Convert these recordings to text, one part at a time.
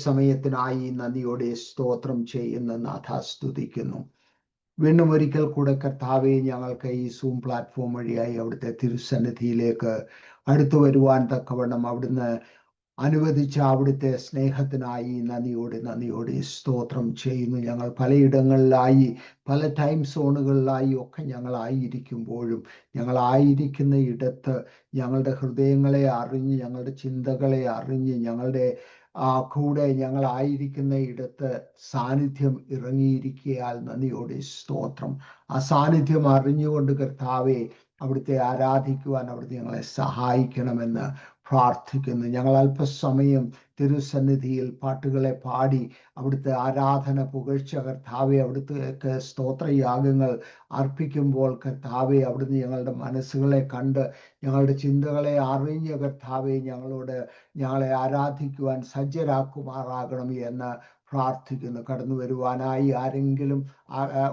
സമയത്തിനായി നന്ദിയോടെ സ്തോത്രം ചെയ്യുന്ന നാഥ, സ്തുതിക്കുന്നു. വീണ്ടും ഒരിക്കൽ കൂടെ കർത്താവെ, ഞങ്ങൾക്ക് ഈ സൂം പ്ലാറ്റ്ഫോം വഴിയായി അവിടുത്തെ തിരുസന്നിധിയിലേക്ക് അടുത്തു വരുവാൻ തക്കവണ്ണം അവിടുന്ന് അനുവദിച്ച അവിടുത്തെ സ്നേഹത്തിനായി നന്ദിയോടെ സ്തോത്രം ചെയ്യുന്നു. ഞങ്ങൾ പലയിടങ്ങളിലായി, പല ടൈം സോണുകളിലായി ഒക്കെ ഞങ്ങളായിരിക്കുമ്പോഴും ഞങ്ങളായിരിക്കുന്ന ഇടത്ത് ഞങ്ങളുടെ ഹൃദയങ്ങളെ അറിഞ്ഞ്, ഞങ്ങളുടെ ചിന്തകളെ അറിഞ്ഞ്, ഞങ്ങളുടെ കൂടെ ഞങ്ങളായിരിക്കുന്ന ഇടത്ത് സാന്നിധ്യം ഇറങ്ങിയിരിക്കയാൽ നന്ദിയോടെ സ്തോത്രം. ആ സാന്നിധ്യം അറിഞ്ഞുകൊണ്ട് കർത്താവെ, അവിടുത്തെ ആരാധിക്കുവാൻ അവിടുത്തെ ഞങ്ങളെ സഹായിക്കണമെന്ന് പ്രാർത്ഥിക്കുന്നു. ഞങ്ങൾ അല്പസമയം തിരുസന്നിധിയിൽ പാട്ടുകളെ പാടി അവിടുത്തെ ആരാധന, പുകഴ്ച കർത്താവെ, അവിടുത്തെ സ്തോത്രയാഗങ്ങൾ അർപ്പിക്കുമ്പോൾ കർത്താവെ, അവിടുന്ന് ഞങ്ങളുടെ മനസ്സുകളെ കണ്ട്, ഞങ്ങളുടെ ചിന്തകളെ അറിഞ്ഞ് കർത്താവെ, ഞങ്ങളെ ആരാധിക്കുവാൻ സജ്ജരാക്കുമാറാകണം എന്ന് പ്രാർത്ഥിക്കുന്നു. കടന്നു വരുവാനായി ആരെങ്കിലും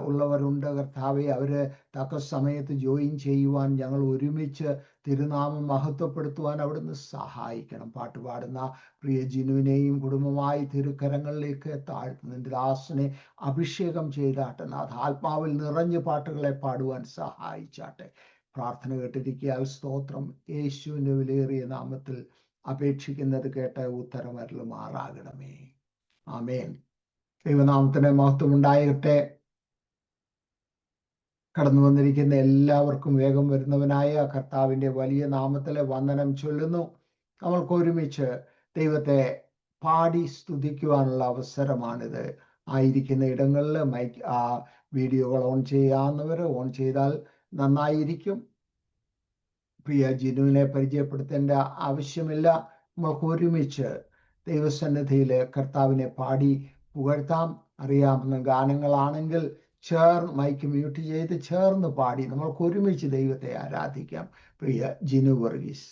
ഉള്ളവരുണ്ട് കർത്താവെ, അവര് തക്ക സമയത്ത് ജോയിൻ ചെയ്യുവാൻ, ഞങ്ങൾ ഒരുമിച്ച് തിരുനാമം മഹത്വപ്പെടുത്തുവാൻ അവിടുന്ന് സഹായിക്കണം. പാട്ടുപാടുന്ന പ്രിയ ജിനുവിനെയും കുടുംബമായി തിരുക്കരങ്ങളിലേക്ക് താഴ്ത്തുന്നു. നിന്റെ ദാസനെ അഭിഷേകം ചെയ്താട്ടെ നാഥ, ആത്മാവിൽ നിറഞ്ഞ് പാട്ടുകളെ പാടുവാൻ സഹായിച്ചാട്ടെ. പ്രാർത്ഥന കേട്ടിരിക്കയാൽ സ്തോത്രം. യേശുവിന്റെ വിലയേറിയ നാമത്തിൽ അപേക്ഷിക്കുന്നത് കേട്ട് ഉത്തരമരുളുമാറാകണമേ. ആമേൻ. ദൈവനാമത്തിന് മഹത്വം ഉണ്ടാകട്ടെ. കടന്നു വന്നിരിക്കുന്ന എല്ലാവർക്കും വേഗം വരുന്നവനായ കർത്താവിൻ്റെ വലിയ നാമത്തിലെ വന്ദനം ചൊല്ലുന്നു. നമ്മൾക്ക് ഒരുമിച്ച് ദൈവത്തെ പാടി സ്തുതിക്കുവാനുള്ള അവസരമാണിത്. ആയിരിക്കുന്ന ഇടങ്ങളിൽ വീഡിയോകൾ ഓൺ ചെയ്യാവുന്നവർ ഓൺ ചെയ്താൽ നന്നായിരിക്കും. പ്രിയ ജിനുവിനെ പരിചയപ്പെടുത്തേണ്ട ആവശ്യമില്ല. നമ്മൾക്ക് ഒരുമിച്ച് ദൈവസന്നിധിയിൽ കർത്താവിനെ പാടി പുകഴ്ത്താം. അറിയാവുന്ന ഗാനങ്ങളാണെങ്കിൽ മൈക്ക് മ്യൂട്ട് ചെയ്ത് ചേർന്ന് പാടി നമ്മൾക്ക് ഒരുമിച്ച് ദൈവത്തെ ആരാധിക്കാം. പ്രിയ Jinu Varghese.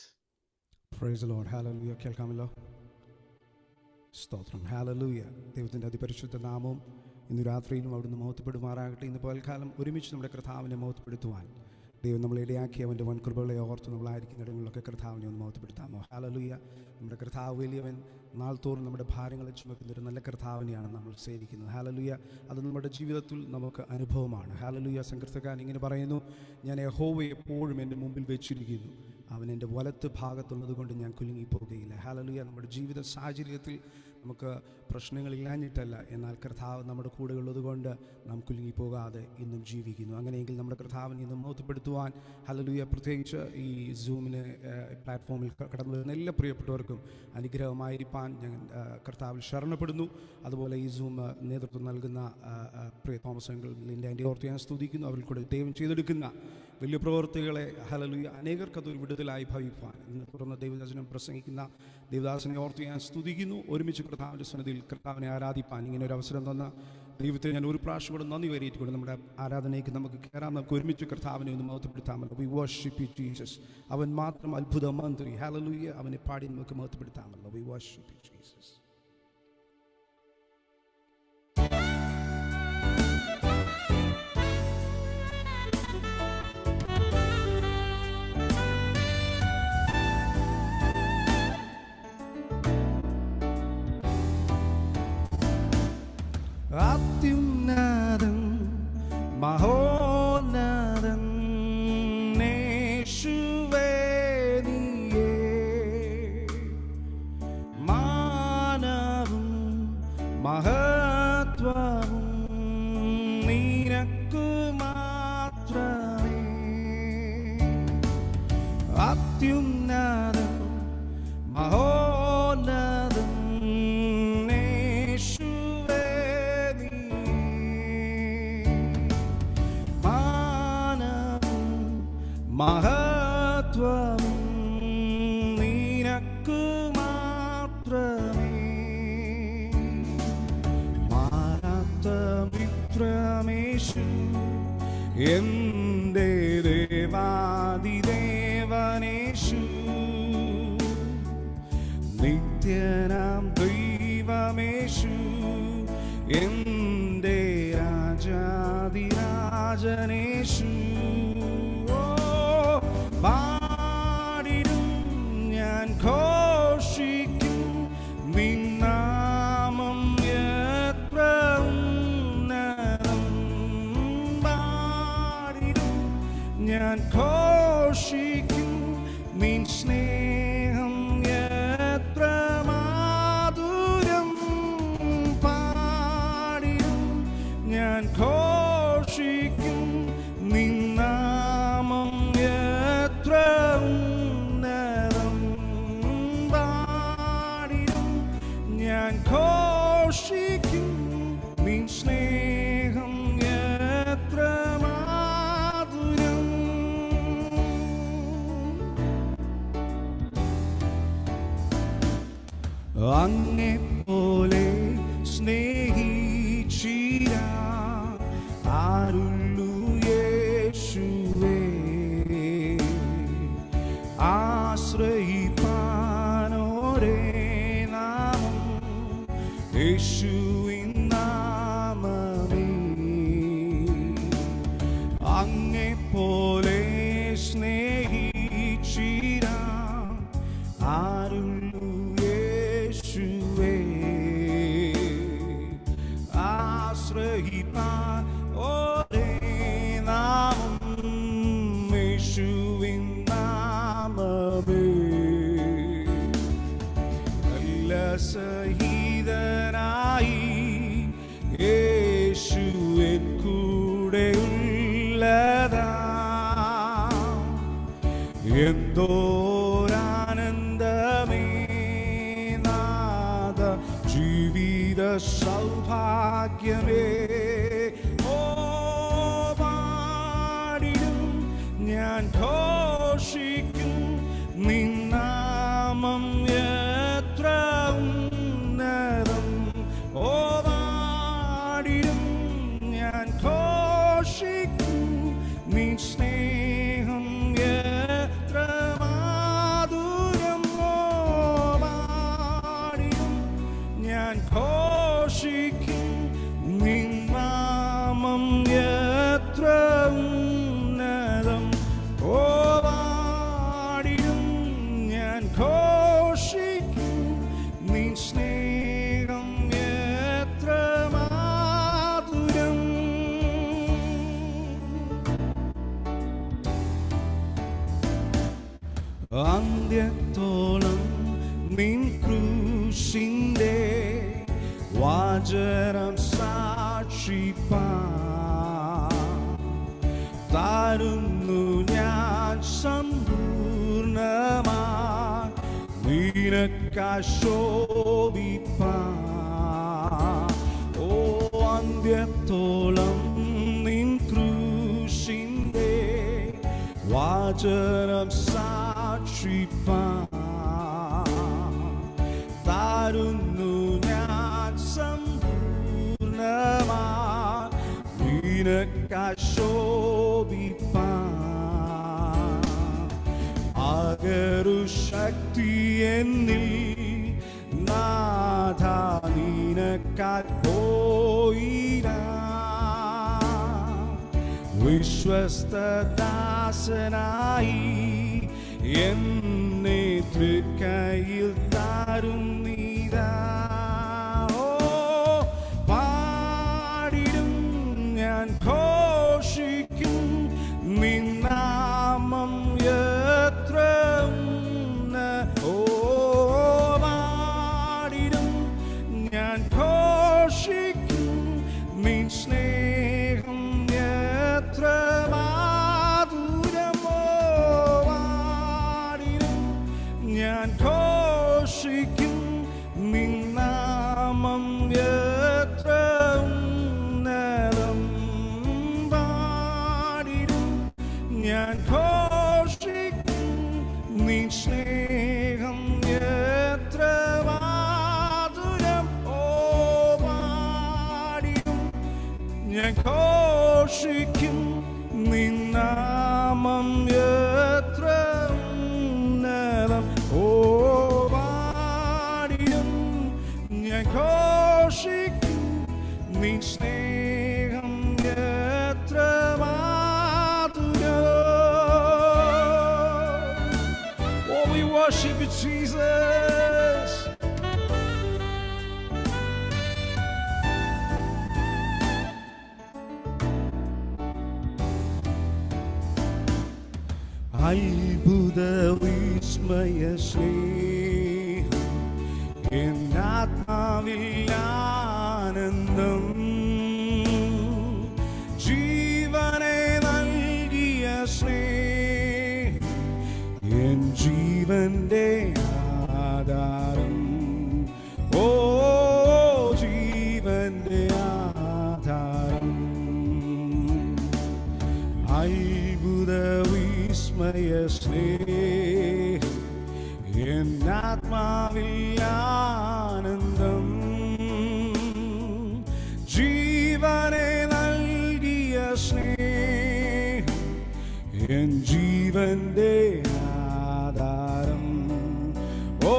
Praise the lord. Hallelujah. കേൾക്കാമല്ലോ? സ്തോത്രം. ഹല്ലേലൂയ. ദൈവത്തിൻ്റെ അതിപരിശുദ്ധ നാമം ഇന്ന് രാത്രിയിലും അവിടുന്ന് മഹത്വപ്പെടുമാറാകട്ടെ. ഇന്ന് പകൽക്കാലം ഒരുമിച്ച് നമ്മുടെ കർത്താവിനെ മഹത്വപ്പെടുത്തുവാൻ ദൈവം നമ്മളെ ഇടയാക്കി അവൻ്റെ വൻകൃപകളെ ഓർത്ത് നമ്മളായിരിക്കുന്ന ഇടങ്ങളിലൊക്കെ കർത്താവിനെ ഒന്ന് മഹത്വപ്പെടുത്താമോ? ഹല്ലേലൂയ. നമ്മുടെ കർത്താവ് വലിയവൻ, നാൾ തോറും നമ്മുടെ ഭാരങ്ങളെ ചുമക്കുന്ന ഒരു നല്ല കർത്താവിനെയാണ് നമ്മൾ സേവിക്കുന്നത്. ഹല്ലേലൂയ. അത് നമ്മുടെ ജീവിതത്തിൽ നമുക്ക് അനുഭവമാണ്. ഹല്ലേലൂയ. സങ്കീർത്തനക്കാരൻ ഇങ്ങനെ പറയുന്നു, ഞാൻ യഹോവയെ എപ്പോഴും എൻ്റെ മുമ്പിൽ വെച്ചിരിക്കുന്നു, അവൻ എൻ്റെ വലത്ത് ഭാഗത്തുള്ളത് കൊണ്ട് ഞാൻ കുലുങ്ങിപ്പോകുകയില്ല. ഹല്ലേലൂയ. നമ്മുടെ ജീവിത സാഹചര്യത്തിൽ നമുക്ക് പ്രശ്നങ്ങളില്ലാഞ്ഞിട്ടല്ല, എന്നാൽ കർത്താവ് നമ്മുടെ കൂടെ ഉള്ളത് കൊണ്ട് നാം കുലുങ്ങിപ്പോകാതെ ഇന്നും ജീവിക്കുന്നു. അങ്ങനെയെങ്കിൽ നമ്മുടെ കർത്താവിനെ ഇന്നും മഹത്വപ്പെടുത്തുവാൻ ഹല്ലേലൂയ, പ്രത്യേകിച്ച് ഈ സൂമിന് പ്ലാറ്റ്ഫോമിൽ കടന്നു വരുന്ന എല്ലാ പ്രിയപ്പെട്ടവർക്കും അനുഗ്രഹമായിരിക്കാൻ ഞാൻ കർത്താവിൽ ശരണപ്പെടുന്നു. അതുപോലെ ഈ സൂം നേതൃത്വം നൽകുന്ന പ്രിയ തോമസ് അങ്കിളിൻ്റെ എൻ്റെ ഓർത്ത് ഞാൻ സ്തുതിക്കുന്നു. അവരിൽ കൂടെ ദൈവം ചെയ്തെടുക്കുന്ന വലിയ പ്രവർത്തികളെ ഹല്ലേലൂയ അനേകർക്ക് അതൊരു വിടുതലായി ഭവിപ്പാൻ ഇന്ന് തുറന്ന ദൈവദാസനം പ്രസംഗിക്കുന്ന ദൈവദാസനെ ഓർത്ത് ഞാൻ സ്തുതിക്കുന്നു. ഒരുമിച്ച് കർത്താവിൻ്റെ സന്നിധിയിൽ കർത്താവിനെ ആരാധിപ്പാൻ ഇങ്ങനെ ഒരു അവസരം തന്ന ദൈവത്തിന് ഞാൻ ഒരു പ്രാവശ്യം കൂടെ നന്ദി വരേറ്റുകൊണ്ട് നമ്മുടെ ആരാധനയ്ക്ക് നമുക്ക് കയറാം. നമുക്ക് ഒരുമിച്ച് കർത്താവിനെ ഒന്ന് മഹത്വപ്പെടുത്താമല്ലോ. We worship you Jesus. അവൻ മാത്രം അത്ഭുത മന്ത്രി. ഹല്ലേലൂയ. അവനെ പാടി നമുക്ക് മഹത്വപ്പെടുത്താമല്ലോ. We worship you Jesus. അത്യുന്നതൻ മഹോന്നതൻ യേശുവേ നീയേ, മാനവും മഹത്വവും നിനക്കു മാത്രമേ. അത്യുന്നതൻ മഹോന്നതൻ മഹത്വം നിനക്കു മാത്രമേ. മാറാത്ത മിത്രമേശു എൻ്റെ ദേവാദിദേവനേശു, നിത്യനാം ദൈവമേശു എൻ്റെ രാജാതിരാജനേശു. പാടിടും ഞാൻ ഘോഷിക്കും നിന്നാ ഞാൻ ഘോഷിക്കും നിൻ സ്നേഹം എത്ര മാധുര്യം. അങ്ങെപ്പോലെ സ്നേഹിച്ചിര ആരുള്ളു യേശുവേ. ആശ്രയിപ്പാനോരേ നാമം യേശുവിൻ നാമമേ. അങ്ങെപ്പോലെ സ്നേഹിച്ചിര ആരുള്ളു യേശുവേ. ആശ്രയിപ്പാൻ ഒരേ നാമം യേശുവിൻ നാമമേ. സഹിതനായി യേശുവിൻ കൂടെയുള്ളതാ എന്തോരാനന്ദമേ നാഥ ജീവിത സൗഭാഗ്യമേ. ഓ പാടിടും ഞാൻ ഘോഷിക്കും നിൻ നാമം എത്ര ഉന്നതം. ഓ പാടിടും ഞാൻ ഘോഷിക്കും നിൻ സ്നേഹം എത്ര മാധുര്യം. ഓ പാടിടും ഞാൻ ഘോഷിക്കും നിൻ നാമം എത്ര ഉന്നതം. ഓ പാടിടും ഞാൻ ഘോഷിക്കും നിൻ സ്നേഹം എത്ര മാധുര്യം. അന്ത്യത്തോളം നിൻ ക്രൂശിന്റെ വാചരം സാക്ഷിപ്പാൻ താരുന്നു ഞാൻ സമ്പൂർണമായി നിനക്കായി ശോഭിപ്പാൻ. ഓ അന്ത്യത്തോളം നിൻ ക്രൂശിന്റെ വാചനം സാക്ഷിപ്പാൻ താരുന്നു ഞാൻ സമ്പൂർണമായി നിനക്കായി ശോഭിപ്പാൻ. ആകരു ശക്തി എന്നിൽ നാഥ നിനക്കായി പോയിര. വിശ്വസ്തദാസനായി എന്നെ തൃക്കൈയിൽ തരുന്നീതാ. ഓ പാടിടും ഞാൻ ഘോഷിക്കും നിൻ നാമം എത്ര ഉന്നതം. ഓ പാടിടും ഞാൻ ഘോഷിക്കും നിൻ സ്നേഹം എത്ര മാധുര്യം. ഓ പാടിടും ഞാൻ ഘോഷിക്കും നിൻ നാമം എത്ര ഉന്നതം. പാടിടും ഞാൻ ഘോഷിക്കും നിൻ സ്നേഹം എത്ര മാധുര്യം. ഓ പാടിടും ഞാൻ ഘോഷിക്കും നിൻ നാമം എത്ര ഉന്നതം. ഓ പാടിടും ഞാൻ ഘോഷിക്കും നിൻ സ്നേഹം എത്ര മാധുര്യം. Oh, we worship you, Jesus. അത്ഭുത വിസ്മയ സ്നേഹം എന്നാത്മാവിൽ ആനന്ദം. ജീവനെ നൽകിയ സ്നേഹം എൻ ജീവന്റെ ആധാരം. ഓ സ്നേഹം എൻ ജീവന്റെ ആധാരം. ഓ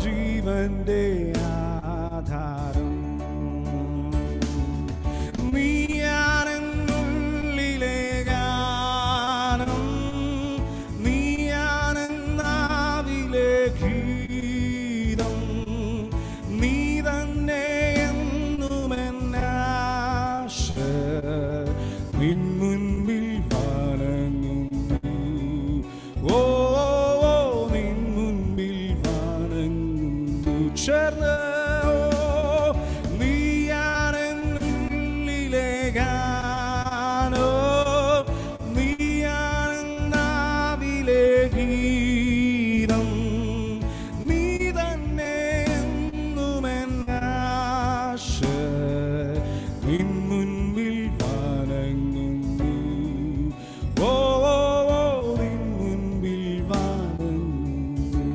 ജീവന്റെ ആധാരം. നീയാണെന്നുള്ളിലെ ഗാനം, നീയാണെന്നാവിലെ ഗീതം, നീ തന്നെ എന്നുമെന്നാശ. നിൻ മുൻപിൽ വണങ്ങുന്നു. ഓ നിൻ മുൻപിൽ വണങ്ങുന്നു. ചേർന്ന് നീയാണെന്നുള്ളിലെ ഗാനോ, നീയാണെന്നാവിലെ ഗീതം, നീ തന്നെ എന്നുമെന്നാശ. നിൻ മുൻപിൽ വണങ്ങുന്നു. ഓ നിൻ മുൻപിൽ വണങ്ങുന്നു.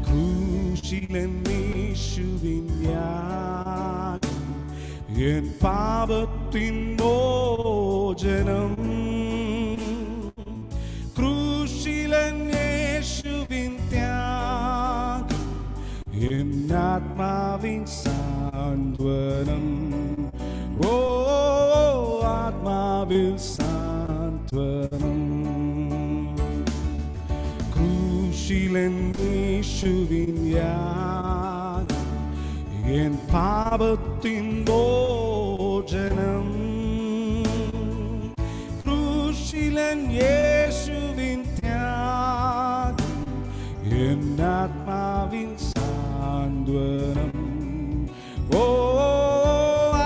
ക്രൂശിലെന്നീശുവിൻ യാഗം, എൻ പാപത്തിൻ മോചനം. ക്രൂശിലെന്നേശുവിൻ ത്യാഗം, എൻ ആത്മാവിൻ സാന്ത്വനം. ഓ ആത്മാവിൽ സാന്ത്വനം. ക്രൂശിലെന്നേശുവിൻ യാഗം, എൻ പാപത്തിൻ മോചനം. ക്രൂശിലൻ യേശുവിൻ ത്യാഗം, എൻ ആത്മാവിൻ സാന്ത്വനം. ഓ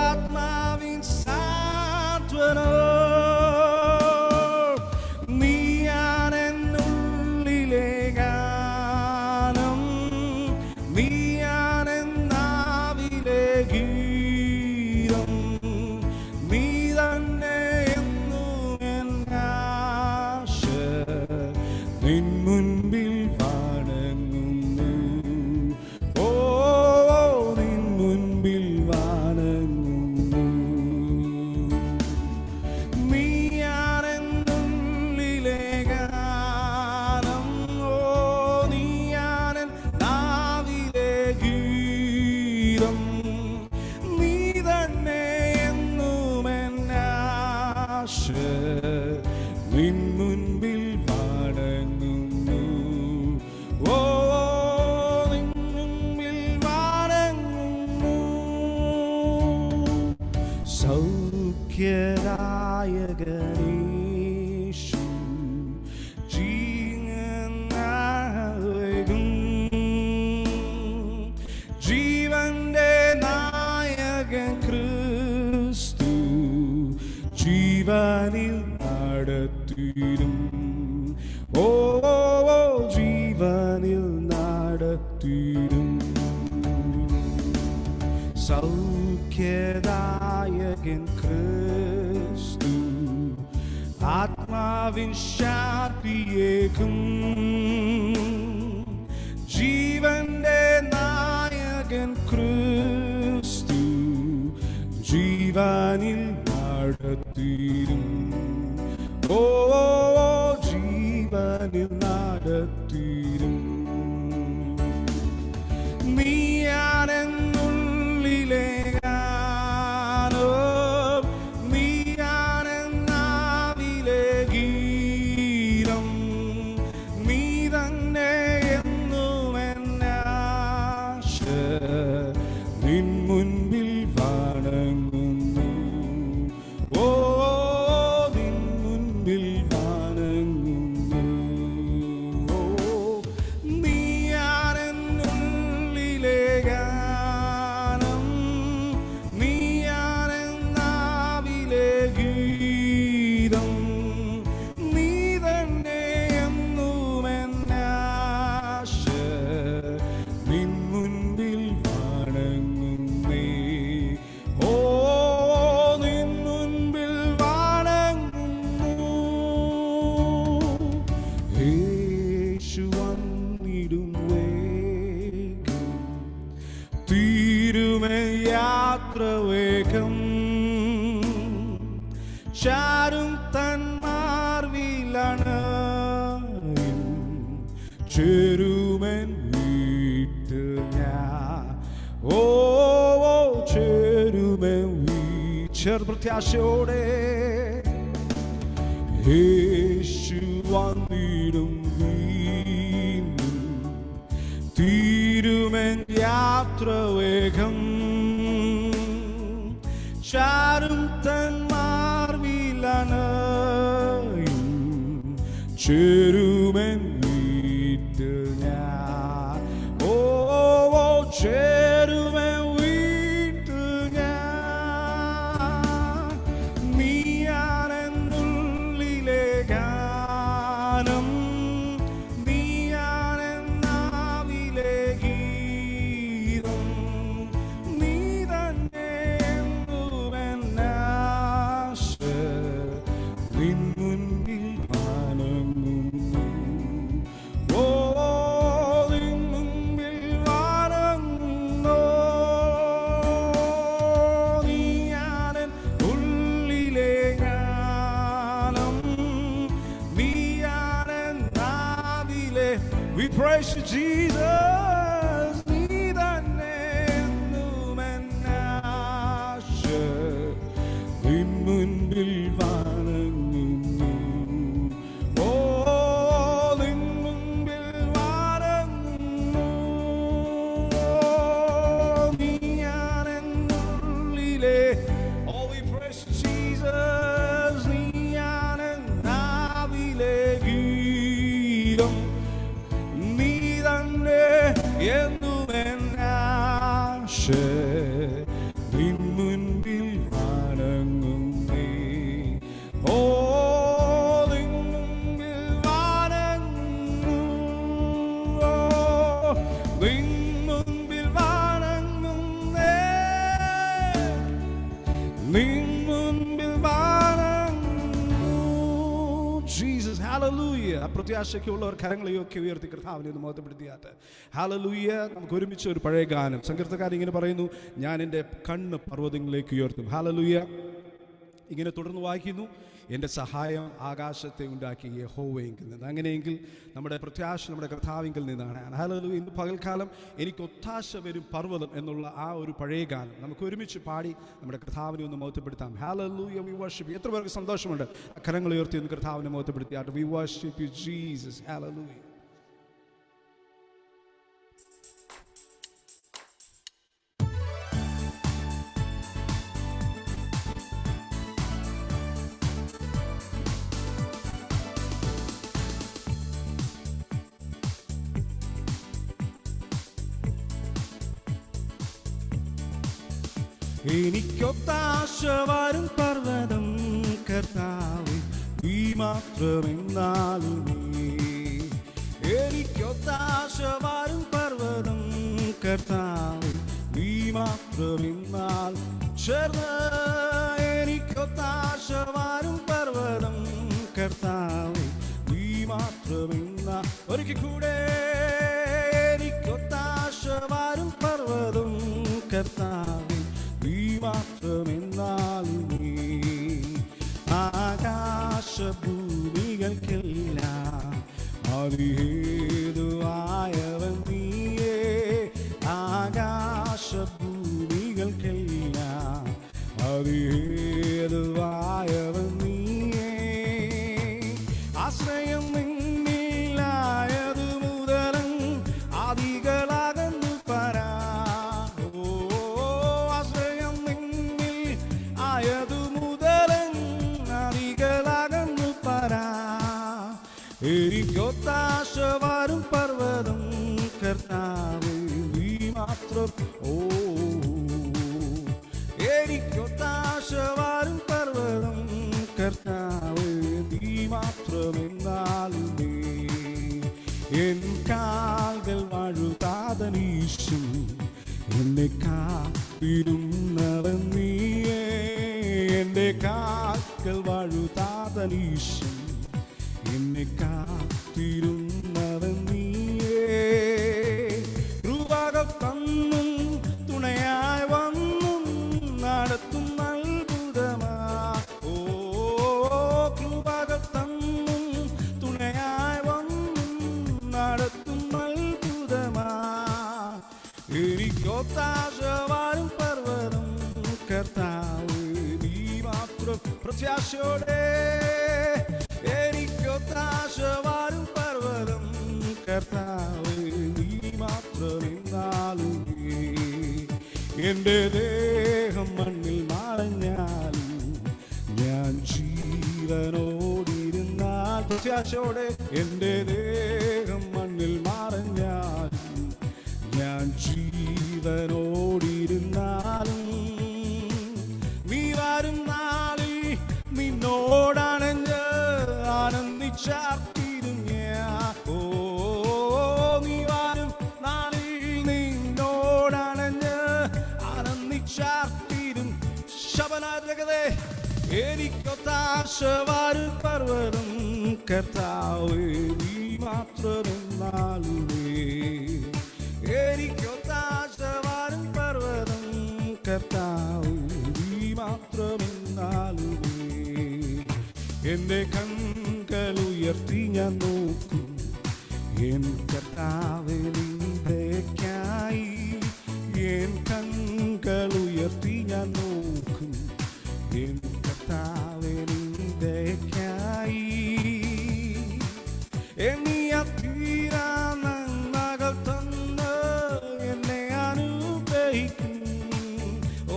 ആത്മാവിൻ സാന്ത്വനം. നീയാണെന്നുള്ളിലെ ഗാനം, നീയാണെന്നാവിലെ ഗീതം, നീ തന്നെ എന്നുമെന്നാശ. നിൻ മുൻപിൽ വണങ്ങുന്നു. ഓ നിൻ മുൻപിൽ വണങ്ങുന്നു. നീയാണെന്നുള്ളിലെ ഗാനം, ഓ നീയാണെന്നാവിലെ ഗീതം, നീ തന്നെ എന്നുമെന്നാശ. നിൻ മുൻപിൽ വണങ്ങുന്നു. ഓ നിൻ മുൻപിൽ വണങ്ങുന്നു. സൗഖ്യദായകനീശു ജീവനായകൻ, ജീവന്റെ നായകൻ ക്രിസ്തു ജീവനിൽ നടത്തിരും. ഓ ജീവനിൽ നടത്തിരും. സൗഖ്യദായകൻ ക്രിസ്തു ആത്മാവിൻ ശാന്തിയേകും. ജീവന്റെ നായകൻ ക്രിസ്തു ജീവനിൽ നടത്തിരും. ഓ ജീവനിൽ നടത്തിരും. നീയാണെന്നുള്ളിലെ ഗാനോ, നീയാണെന്നാവിലെ ഗീതം, നീ തന്നെ എന്നുമെന്നാശ. നിൻ മുൻപിൽ വണങ്ങുന്നു. ഓ നിൻ മുൻപിൽ വണങ്ങുന്നു. ഓ നീയാണെന്നുള്ളിലെ ഗാനം, നീയാണെന്നാവിലെ ഗീതം, നീ തന്നെ എന്നുമെന്നാശ. നിൻ മുൻപിൽ വണങ്ങുന്നേ. ഓ നിൻ മുൻപിൽ വണങ്ങുന്നു. യേശു വന്നിടും വേഗം, തീരുമേ യാത്ര വേഗം. ചാരും തൻ മാർവിലാണ് ചേരുമൻ വീട്ടിൽ ഞാൻ. ഓ ചേരുമൻ വീച്ചർ പ്രത്യാശയോടെ യേശു വന്നിടും വീണ്ടും തീരുമൻ യാത്ര വേഗം. ചാരും തൻ മാർവിലാണ് ചേരുമൻ വീട്ടിൽ ഞാൻ. ഓ ചേരുമൻ വീട്ടിൽ ഞാൻ. നീയാണെന്നുള്ളിലെ ഗാനം, നീയാണെന്നാവിലെ ഗീതം, നീ തന്നെ എന്നുമെന്നാശ നിൻ മുൻപിൽ വണങ്ങുന്നു. ഓ നിൻ മുൻപിൽ വണങ്ങുന്നു. നീയാണെൻ ഉള്ളിലെ ഗാനം, നീയാണെൻ നാവിലെ. We praise you, Jesus. നീ തന്നെ എന്നുമെന്നാശ നിൻ മുൻപിൽ വണങ്ങുന്നു. ഓ നിൻ മുൻപിൽ വണങ്ങുന്നു. നീയാണെന്നുള്ളിലെ. Oh, we praise you, Jesus. നീയാണെൻ നാവിലെ ഗീതം, നീ തന്നെ എന്നുമെന്നാശ നിൻ മുൻപിൽ വണങ്ങുന്നേ. ഓ നിൻ മുൻപിൽ വണങ്ങുന്നു. ഓ നിൻ മുൻപിൽ വണങ്ങുന്നേ. നിൻ മുൻപിൽ വണങ്ങുന്നു. Jesus, hallelujah. അപ്രത്യാശയ്ക്കുള്ളവർ കരങ്ങളെയൊക്കെ ഉയർത്തി കർത്താവിനെ ഒന്ന് മഹത്വപ്പെടുത്തിയാട്ട്. ഹല്ലേലൂയ. നമുക്ക് ഒരുമിച്ച് ഒരു പഴയ ഗാനം. സങ്കീർത്തനക്കാരൻ ഇങ്ങനെ പറയുന്നു, ഞാൻ എൻ്റെ കണ്ണ് പർവ്വതങ്ങളിലേക്ക് ഉയർത്തും. ഹല്ലേലൂയ. ഇങ്ങനെ തുടർന്ന് വായിക്കുന്നു, എൻ്റെ സഹായം ആകാശത്തെ ഉണ്ടാക്കിയ യഹോവയെങ്കിൽ നിന്ന്. അങ്ങനെയെങ്കിൽ നമ്മുടെ പ്രത്യാശ നമ്മുടെ കർത്താവിങ്കിൽ നിന്നാണ്. ഹല്ലേലൂയ. ഇന്ന് പകൽക്കാലം എനിക്ക് ഒത്താശ വരും പർവ്വതം എന്നുള്ള ആ ഒരു പഴയ ഗാനം നമുക്ക് ഒരുമിച്ച് പാടി നമ്മുടെ കർത്താവിനെ ഒന്ന് മഹത്വപ്പെടുത്താം. ഹല്ലേലൂയ. We worship. എത്ര പേർക്ക് സന്തോഷമുണ്ട് കരങ്ങൾ ഉയർത്തി ഒന്ന് കർത്താവിനെ മഹത്വപ്പെടുത്തിയാട്ട്. We worship you Jesus. Hallelujah. എനിക്കൊത്താശ വരും പർവ്വതം കർത്താവേ, നീ മാത്രമെന്നാലും നീ. എനിക്കൊത്താശ വരും പർവ്വതം കർത്താവേ, നീ മാത്രമെന്നാൽ ചേർന്ന്. എനിക്കൊത്താശ വരും പർവ്വതം കർത്താവേ, നീ മാത്രമെന്നാൽ. ഒരിക്കൽ കൂടെ എനിക്കൊത്താശ വരും പർവ്വതം കർത്താവേ, നീ മാത്രമെന്നാലും നീ. ആകാശഭൂമികൾക്കെല്ലാം അതിഹേതുവായവൻ നീയേ. ആകാശഭൂമികൾക്കെല്ലാം അതിഹേതുവായവൻ നീയേ. ആശ്രയം നിന്നിലായതു മുതലൻ ആദികളകന്നു പരാ. എനിക്കൊത്താശ വരും പർവ്വതം കർത്താവേ, നീ മാത്രം. ഓ എനിക്കൊത്താശ വരും പർവ്വതം കർത്താവേ, നീ മാത്രമെന്നാലും നീ. എൻ കാൽകൾ വഴുതാതനീശും എന്നെ കാത്തിരുന്നവൻ നീയേ. എൻ്റെ കാൽകൾ വഴുതാതനീശും എന്നെ കാത്തിരുന്നവൻ നീയേ. കൃപകൾ തന്നും തുണയായി വന്നും നടത്തും അത്ഭുതമാ. ഓ എനിക്കൊത്താശ വരും പർവ്വതം കർത്താവേ നീ മാത്രം. പ്രത്യാശയോടെ എനിക്കൊത്താശ വരും പർവ്വതം കർത്താവേ നീ മാത്രം. എന്നാലും എൻ്റെ ദേഹം മണ്ണിൽ മറഞ്ഞാലും ഞാൻ ജീവനോടിരുന്നാൽ. പ്രത്യാശയോടെ എൻ്റെ ദേഹം മണ്ണിൽ മറഞ്ഞാലും ഞാൻ ജീവനോടിരുന്നാലും നീ വരും നാളിൽ നിന്നോടണഞ്ഞ് ആനന്ദിച്ചാർത്തിരും ഞാൻ. ഓ നീ വരും നാളിൽ നിന്നോടണഞ്ഞ് ആനന്ദിച്ചാർത്തിരും. ശബനാരകതേ എനിക്കൊത്താശ വരും പർവ്വതം കർത്താവേ നീ മാത്രമെന്നാലുമേ. എനിക്കൊത്താശ വരും പർവ്വതം കർത്താവേ നീ മാത്രമെന്നാലുമേ. എൻ്റെ കൺകൾ ഉയർത്തി ഞാൻ നോക്കും എൻ കർത്താവേ നിന്ദയ്ക്കായി. എൻ കൺകൾ ഉയർത്തി ഞാൻ നോക്കും എൻ കർത്താവേ നിന്ദയ്ക്കായി. എണ്ണിയ തീരാ നന്മകൾ തന്ന് എന്നെ അനുഗ്രഹിക്കും.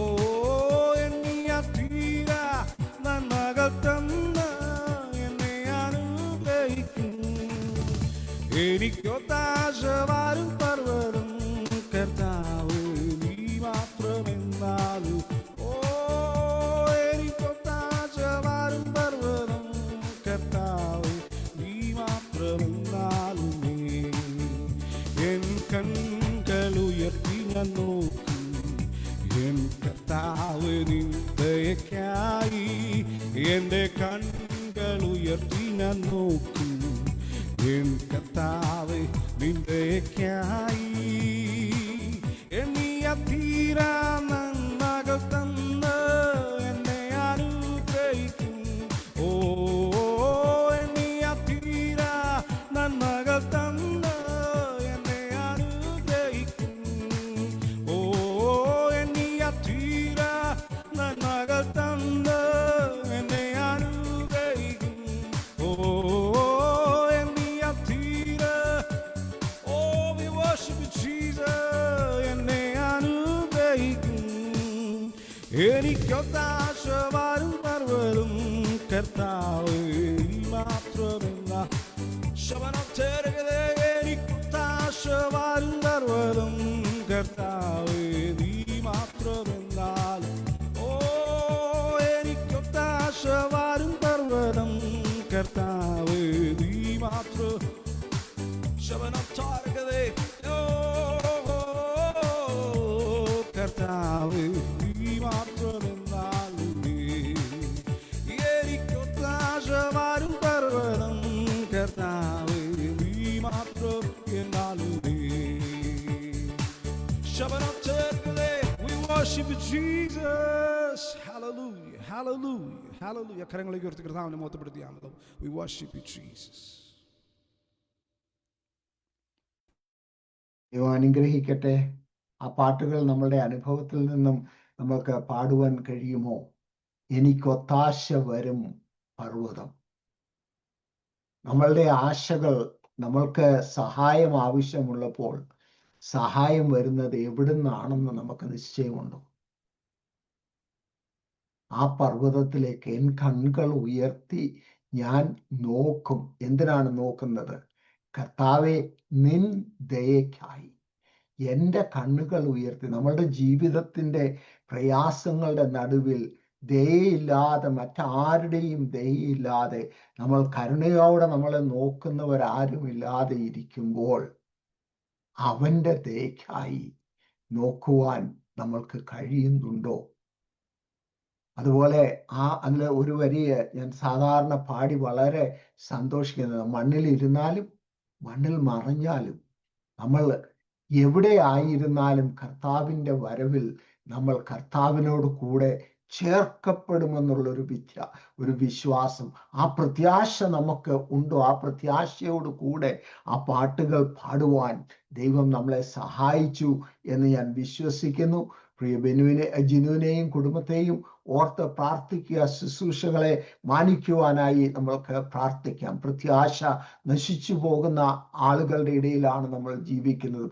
ഓ എണ്ണിയ തീരാ നന്മകൾ തന്ന് എന്നെ അനുഗ്രഹിക്കും. എനിക്കൊത്താശ വരും പർവ്വതം കർത്താവേ നീ മാത്രമെന്നാലും. ഓ എനിക്കൊത്താശ വരും പർവ്വതം കർത്താവേ നീ മാത്രമെന്നാലുമേ. എൻ കൺകൾ ഉയർത്തി ഞാൻ നോക്കും എൻ കർത്താവേ നിന്ദയ്ക്കായി. എൻ്റെ കൺകൾ ഉയർത്തി ഞാൻ നോക്കും എൻ കർത്താവേ നിന്ദയ്ക്കായി. എണ്ണിയ തീരാ നന്മകൾ തന്ന് എന്നെ അനുഗ്രഹിക്കും. ഓ എണ്ണിയ തീരാ നന്മകൾ തന്ന് എന്നെ അനുഗ്രഹിക്കും. ഓ എണ്ണിയ തീരാ നന്മകൾ തന്ന് എന്നെ അനുഗ്രഹിക്കും. ഓ എണ്ണിയ തീരാ. ഓ we worship you Jesus. എന്നെ അനുഗ്രഹിക്കും. എനിക്കൊത്താശ വരും പർവ്വതം കർത്താവേ നീ മാത്രമെന്ന. ശബനോത്തരകതേ എനിക്കൊത്താശ വരും പർവ്വതം കർത്താവേ നീ മാത്രമെന്നാൽ. ഓ എനിക്കൊത്താശ വരും പർവ്വതം കർത്താവേ നീ മാത്രം. ശബനോത്തരകതേ കർത്താവേ നീ മാത്രമെന്നാലുമേ. എനിക്കൊത്താശ വരും പർവ്വതം കർത്താവേ നീ മാത്രം എന്നാലുമേ. ശബനോത്തരകതേ we worship you Jesus. Hallelujah, hallelujah, hallelujah. കരങ്ങളെ ഉയർത്തി കർത്താവിനെ മഹത്വപ്പെടുത്തിയാമല്ലോ. We worship you Jesus. ദൈവം അനുഗ്രഹിക്കട്ടെ. ആ പാട്ടുകൾ നമ്മളുടെ അനുഭവത്തിൽ നിന്നും നമ്മൾക്ക് പാടുവാൻ കഴിയുമോ? എനിക്കൊത്താശ വരും പർവ്വതം. നമ്മളുടെ ആശകൾ, നമ്മൾക്ക് സഹായം ആവശ്യമുള്ളപ്പോൾ സഹായം വരുന്നത് എവിടുന്നാണെന്ന് നമുക്ക് നിശ്ചയമുണ്ടോ? ആ പർവ്വതത്തിലേക്ക് എൻ കണ്ണുകൾ ഉയർത്തി ഞാൻ നോക്കും. എന്തിനാണ് നോക്കുന്നത്? കർത്താവെ നിൻ ദയയ്ക്കായി എൻ്റെ കണ്ണുകൾ ഉയർത്തി. നമ്മളുടെ ജീവിതത്തിൻ്റെ പ്രയാസങ്ങളുടെ നടുവിൽ ദയയില്ലാതെ, മറ്റാരുടെയും ദയയില്ലാതെ, നമ്മൾ കരുണയോടെ നമ്മളെ നോക്കുന്നവരാരുമില്ലാതെ ഇരിക്കുമ്പോൾ അവൻ്റെ ദയയ്ക്കായി നോക്കുവാൻ നമ്മൾക്ക് കഴിയുന്നുണ്ടോ? അതുപോലെ അതിൽ ഒരു വരിയെ ഞാൻ സാധാരണ പാടി വളരെ സന്തോഷിക്കുന്നത്, മണ്ണിലിരുന്നാലും മണ്ണിൽ മറഞ്ഞാലും നമ്മൾ എവിടെ ആയിരുന്നാലും കർത്താവിൻ്റെ വരവിൽ നമ്മൾ കർത്താവിനോട് കൂടെ ചേർക്കപ്പെടുമെന്നുള്ളൊരു ഒരു വിശ്വാസം, ആ പ്രത്യാശ നമുക്ക് ഉണ്ടോ? ആ പ്രത്യാശയോട് കൂടെ ആ പാട്ടുകൾ പാടുവാൻ ദൈവം നമ്മളെ സഹായിച്ചു എന്ന് ഞാൻ വിശ്വസിക്കുന്നു. പ്രിയ ജിനുവിനെയും കുടുംബത്തെയും ഓർത്ത് പ്രാർത്ഥിക്കുക. ശുശ്രൂഷകളെ മാനിക്കുവാനായി നമ്മൾക്ക് പ്രാർത്ഥിക്കാം. പ്രത്യാശ നശിച്ചു പോകുന്ന ആളുകളുടെ ഇടയിലാണ് നമ്മൾ ജീവിക്കുന്നത്.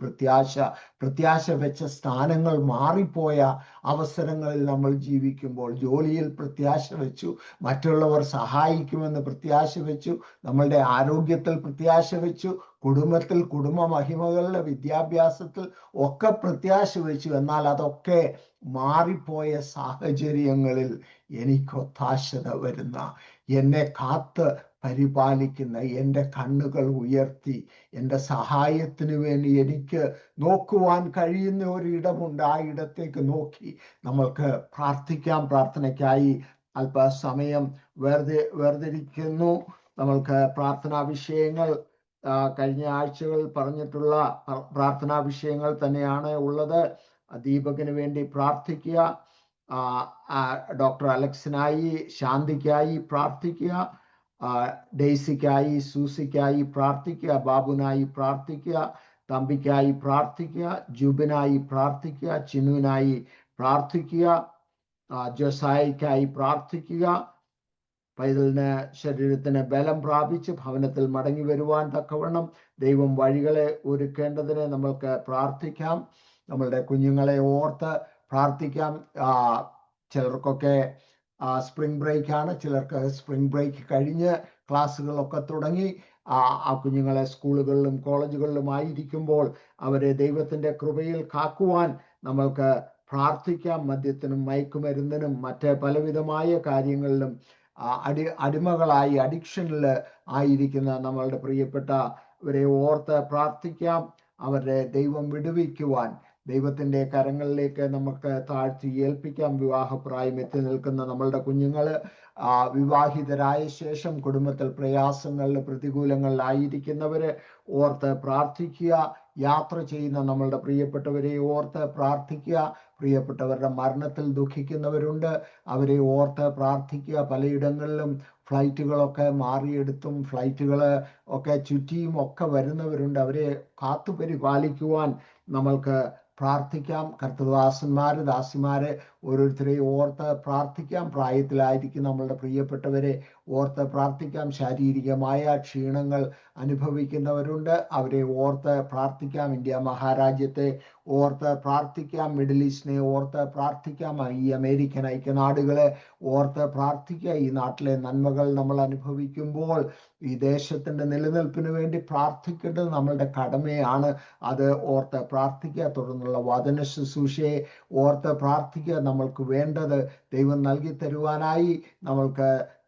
പ്രത്യാശ വെച്ച സ്ഥാനങ്ങൾ മാറിപ്പോയ അവസരങ്ങളിൽ നമ്മൾ ജീവിക്കുമ്പോൾ, ജോലിയിൽ പ്രത്യാശ വെച്ചു, മറ്റുള്ളവർ സഹായിക്കുമെന്ന് പ്രത്യാശ വെച്ചു, നമ്മളുടെ ആരോഗ്യത്തിൽ പ്രത്യാശ വെച്ചു, കുടുംബത്തിൽ കുടുംബ മഹിമകളുടെ വിദ്യാഭ്യാസത്തിൽ ഒക്കെ പ്രത്യാശ വെച്ചു. എന്നാൽ അതൊക്കെ മാറിപ്പോയ സാഹചര്യങ്ങളിൽ എനിക്ക് ഒത്താശത വരുന്ന, എന്നെ കാത്ത് പരിപാലിക്കുന്ന, എൻ്റെ കണ്ണുകൾ ഉയർത്തി എൻ്റെ സഹായത്തിന് വേണ്ടി എനിക്ക് നോക്കുവാൻ കഴിയുന്ന ഒരിടമുണ്ട്. ആ ഇടത്തേക്ക് നോക്കി നമ്മൾക്ക് പ്രാർത്ഥിക്കാം. പ്രാർത്ഥനയ്ക്കായി അല്പസമയം വേർതിരിക്കുന്നു. നമ്മൾക്ക് പ്രാർത്ഥനാ വിഷയങ്ങൾ കഴിഞ്ഞ ആഴ്ചകളിൽ പറഞ്ഞിട്ടുള്ള പ്രാർത്ഥനാ വിഷയങ്ങൾ തന്നെയാണ് ഉള്ളത്. ദീപകിന് വേണ്ടി പ്രാർത്ഥിക്കുക, ഡോക്ടർ അലക്സിനായി, ശാന്തിക്കായി പ്രാർത്ഥിക്കുക, ഡെയ്സിക്കായി, സൂസിക്കായി പ്രാർത്ഥിക്കുക, ബാബുനായി പ്രാർത്ഥിക്കുക, തമ്പിക്കായി പ്രാർത്ഥിക്കുക, ജുബിനായി പ്രാർത്ഥിക്കുക, ചിന്നുവിനായി പ്രാർത്ഥിക്കുക, ജോസായിക്കായി പ്രാർത്ഥിക്കുക. പൈതലിന് ശരീരത്തിന് ബലം പ്രാപിച്ച് ഭവനത്തിൽ മടങ്ങി വരുവാൻ തക്കവണ്ണം ദൈവം വഴികളെ ഒരുക്കേണ്ടതിന് നമ്മൾക്ക് പ്രാർത്ഥിക്കാം. നമ്മളുടെ കുഞ്ഞുങ്ങളെ ഓർത്ത് പ്രാർത്ഥിക്കാം. ചിലർക്കൊക്കെ സ്പ്രിംഗ് ബ്രേക്ക് ആണ്, ചിലർക്ക് സ്പ്രിംഗ് ബ്രേക്ക് കഴിഞ്ഞ് ക്ലാസ്സുകളൊക്കെ തുടങ്ങി. ആ കുഞ്ഞുങ്ങളെ സ്കൂളുകളിലും കോളേജുകളിലും ആയിരിക്കുമ്പോൾ അവരെ ദൈവത്തിന്റെ കൃപയിൽ കാക്കുവാൻ നമ്മൾക്ക് പ്രാർത്ഥിക്കാം. മദ്യത്തിനും മയക്കുമരുന്നിനും മറ്റ് പലവിധമായ കാര്യങ്ങളിലും അടിമകളായി അഡിക്ഷനിൽ ആയിരിക്കുന്ന നമ്മളുടെ പ്രിയപ്പെട്ടവരെ ഓർത്ത് പ്രാർത്ഥിക്കാം. അവരെ ദൈവം വിടുവിക്കുവാൻ ദൈവത്തിന്റെ കരങ്ങളിലേക്ക് നമുക്ക് താഴ്ത്തി ഏൽപ്പിക്കാം. വിവാഹപ്രായം എത്തി നിൽക്കുന്ന നമ്മളുടെ കുഞ്ഞുങ്ങള്, വിവാഹിതരായ ശേഷം കുടുംബത്തിൽ പ്രയാസങ്ങളിൽ പ്രതികൂലങ്ങളിലായിരിക്കുന്നവരെ ഓർത്ത് പ്രാർത്ഥിക്കുക. യാത്ര ചെയ്യുന്ന നമ്മളുടെ പ്രിയപ്പെട്ടവരെ ഓർത്ത് പ്രാർത്ഥിക്കുക. പ്രിയപ്പെട്ടവരുടെ മരണത്തിൽ ദുഃഖിക്കുന്നവരുണ്ട്, അവരെ ഓർത്ത് പ്രാർത്ഥിക്കുക. പലയിടങ്ങളിലും ഫ്ലൈറ്റുകളൊക്കെ മാറിയെടുത്തും ഫ്ലൈറ്റുകൾ ഒക്കെ ചുറ്റിയും ഒക്കെ വരുന്നവരുണ്ട്. അവരെ കാത്തു പരിപാലിക്കുവാൻ നമ്മൾക്ക് പ്രാർത്ഥിക്കാം. കർത്തൃദാസന്മാര്, ദാസിമാരെ ഓരോരുത്തരെയും ഓർത്ത് പ്രാർത്ഥിക്കാം. പ്രായത്തിലായിരിക്കും നമ്മളുടെ പ്രിയപ്പെട്ടവരെ ഓർത്ത് പ്രാർത്ഥിക്കാം. ശാരീരികമായ ക്ഷീണങ്ങൾ അനുഭവിക്കുന്നവരുണ്ട്, അവരെ ഓർത്ത് പ്രാർത്ഥിക്കാം. ഇന്ത്യ മഹാരാജ്യത്തെ ഓർത്ത് പ്രാർത്ഥിക്കാം. മിഡിൽ ഈസ്റ്റിനെ ഓർത്ത് പ്രാർത്ഥിക്കാം. ഈ അമേരിക്കൻ ഐക്യനാടുകളെ ഓർത്ത് പ്രാർത്ഥിക്കുക. ഈ നാട്ടിലെ നന്മകൾ നമ്മൾ അനുഭവിക്കുമ്പോൾ ഈ ദേശത്തിന്റെ നിലനിൽപ്പിന് വേണ്ടി പ്രാർത്ഥിക്കേണ്ടത് നമ്മളുടെ കടമയാണ്. അത് ഓർത്ത് പ്രാർത്ഥിക്കുക. തുടർന്നുള്ള വചന ശുശ്രൂഷയെ ഓർത്ത് പ്രാർത്ഥിക്കുക. നമ്മൾക്ക് വേണ്ടത് ദൈവം നൽകി തരുവാനായി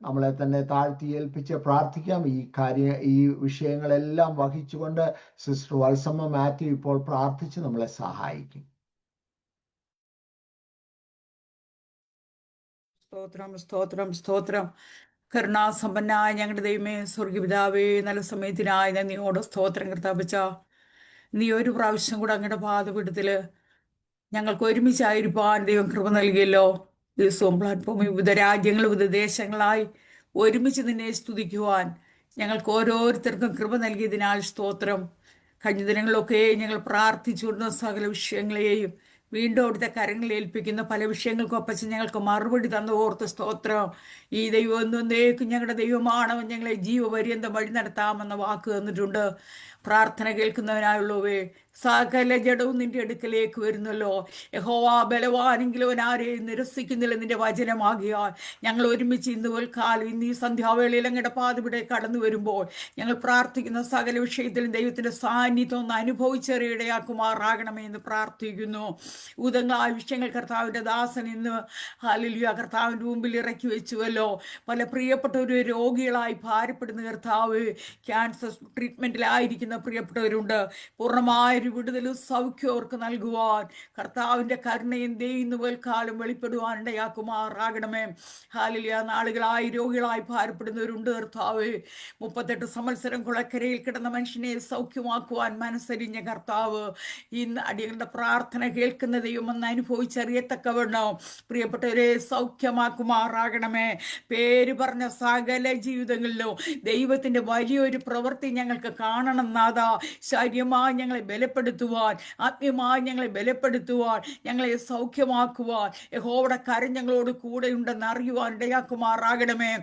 നമ്മളെ തന്നെ താഴ്ത്തി ഏൽപ്പിച്ച് പ്രാർത്ഥിക്കാം. ഈ വിഷയങ്ങളെല്ലാം വഹിച്ചുകൊണ്ട് സിസ്റ്റർ വത്സമ്മ മാത്യു ഇപ്പോൾ പ്രാർത്ഥിച്ച് നമ്മളെ സഹായിക്കും. സ്തോത്രം, സ്തോത്രം, സ്തോത്രം. കരുണാസമ്പന്നായ ഞങ്ങളുടെ ദൈവമേ, സ്വർഗപിതാവേ, നല്ല സമയത്തിനായി നന്ദിയോട് സ്തോത്രം കർത്താവിച്ച. നീ ഒരു പ്രാവശ്യം കൂടെ അങ്ങയുടെ പാദപീഠത്തില് ഞങ്ങൾക്ക് ഒരുമിച്ചായിരിക്കാൻ ദൈവം കൃപ നൽകിയല്ലോ. ദിവസവും പ്ലാറ്റ്ഫോമിൽ വിവിധ രാജ്യങ്ങൾ, വിവിധ ദേശങ്ങളായി ഒരുമിച്ച് നിന്നെ സ്തുതിക്കുവാൻ ഞങ്ങൾക്ക് ഓരോരുത്തർക്കും കൃപ നൽകിയതിനാൽ സ്തോത്രം. കഴിഞ്ഞ ദിനങ്ങളിലൊക്കെ ഞങ്ങൾ പ്രാർത്ഥിച്ചുകൊണ്ടുന്ന സകല വിഷയങ്ങളെയും വീണ്ടും അവിടുത്തെ കരങ്ങളിൽ ഏൽപ്പിക്കുന്ന പല വിഷയങ്ങൾക്കും ഒപ്പച്ച് ഞങ്ങൾക്ക് മറുപടി തന്നു ഓർത്ത് സ്തോത്രം. ഈ ദൈവം എന്നേക്കും ഞങ്ങളുടെ ദൈവമാണവൻ ഞങ്ങളെ ജീവപര്യന്തം വഴി നടത്താമെന്ന വാക്ക് തന്നിട്ടുണ്ട്. പ്രാർത്ഥന കേൾക്കുന്നവനായുള്ളവേ, സകല ജഡവും നിന്റെ അടുക്കലേക്ക് വരുന്നല്ലോ. യഹോവ ബലവാനെങ്കിലും അവൻ ആരെയും നിരസിക്കുന്നില്ല, നിന്റെ വചനമാകിയാൽ ഞങ്ങൾ ഒരുമിച്ച് ഇന്ന് ഈ സന്ധ്യാവേളയിൽ അങ്ങയുടെ പാതവിടെ കടന്നു വരുമ്പോൾ ഞങ്ങൾ പ്രാർത്ഥിക്കുന്ന സകല വിഷയത്തിലും ദൈവത്തിന്റെ സാന്നിധ്യം ഒന്ന് അനുഭവിച്ചറിയിടയാക്കുമാറാകണമേ എന്ന് പ്രാർത്ഥിക്കുന്നു. ഭൂതങ്ങളായ വിഷയങ്ങൾ കർത്താവിന്റെ ദാസൻ ഇന്ന് ഹല്ലേലൂയ കർത്താവിന്റെ മുമ്പിൽ ഇറക്കി വെച്ചുവല്ലോ. പല പ്രിയപ്പെട്ടവർ രോഗികളായി ഭാരപ്പെടുന്ന കർത്താവ്, ക്യാൻസർ ട്രീറ്റ്മെന്റിലായിരിക്കുന്ന പ്രിയപ്പെട്ടവരുണ്ട്. പൂർണ്ണമായൊരു വിടുതലും സൗഖ്യവും അവർക്ക് നൽകുവാൻ കർത്താവിന്റെ കരുണയും ദൈവം കാലം വെളിപ്പെടുവാൻ ഇടയാക്കുമാറാകണമേ. ഹല്ലേലൂയ. നാളുകളായി രോഗികളായി ഭാരപ്പെടുന്നവരുണ്ട് കർത്താവ്. 38 സംവത്സരം കുളക്കരയിൽ കിടന്ന മനുഷ്യനെ സൗഖ്യമാക്കുവാൻ മനസ്സരിഞ്ഞ കർത്താവ്, ഇന്ന് അടികളുടെ പ്രാർത്ഥന കേൾക്കുന്ന ദൈവം ഒന്ന് അനുഭവിച്ചറിയത്തക്കവണ്ണം പ്രിയപ്പെട്ടവരെ സൗഖ്യമാക്കുമാറാകണമേ. പേര് പറഞ്ഞ സകല ജീവിതങ്ങളിലും ദൈവത്തിന്റെ വലിയൊരു പ്രവൃത്തി ഞങ്ങൾക്ക് കാണണം നാഥാ. ശരീരമായി ഞങ്ങളെ ബലപ്പെടുത്തുവാൻ, ആത്മീയമായി ഞങ്ങളെ ബലപ്പെടുത്തുവാൻ, ഞങ്ങളെ സൗഖ്യമാക്കുവാൻ യഹോവയുടെ കരം ഞങ്ങളോട് കൂടെയുണ്ടെന്ന് അറിയുവാൻ ഇടയാക്കുമാറാകണമേ.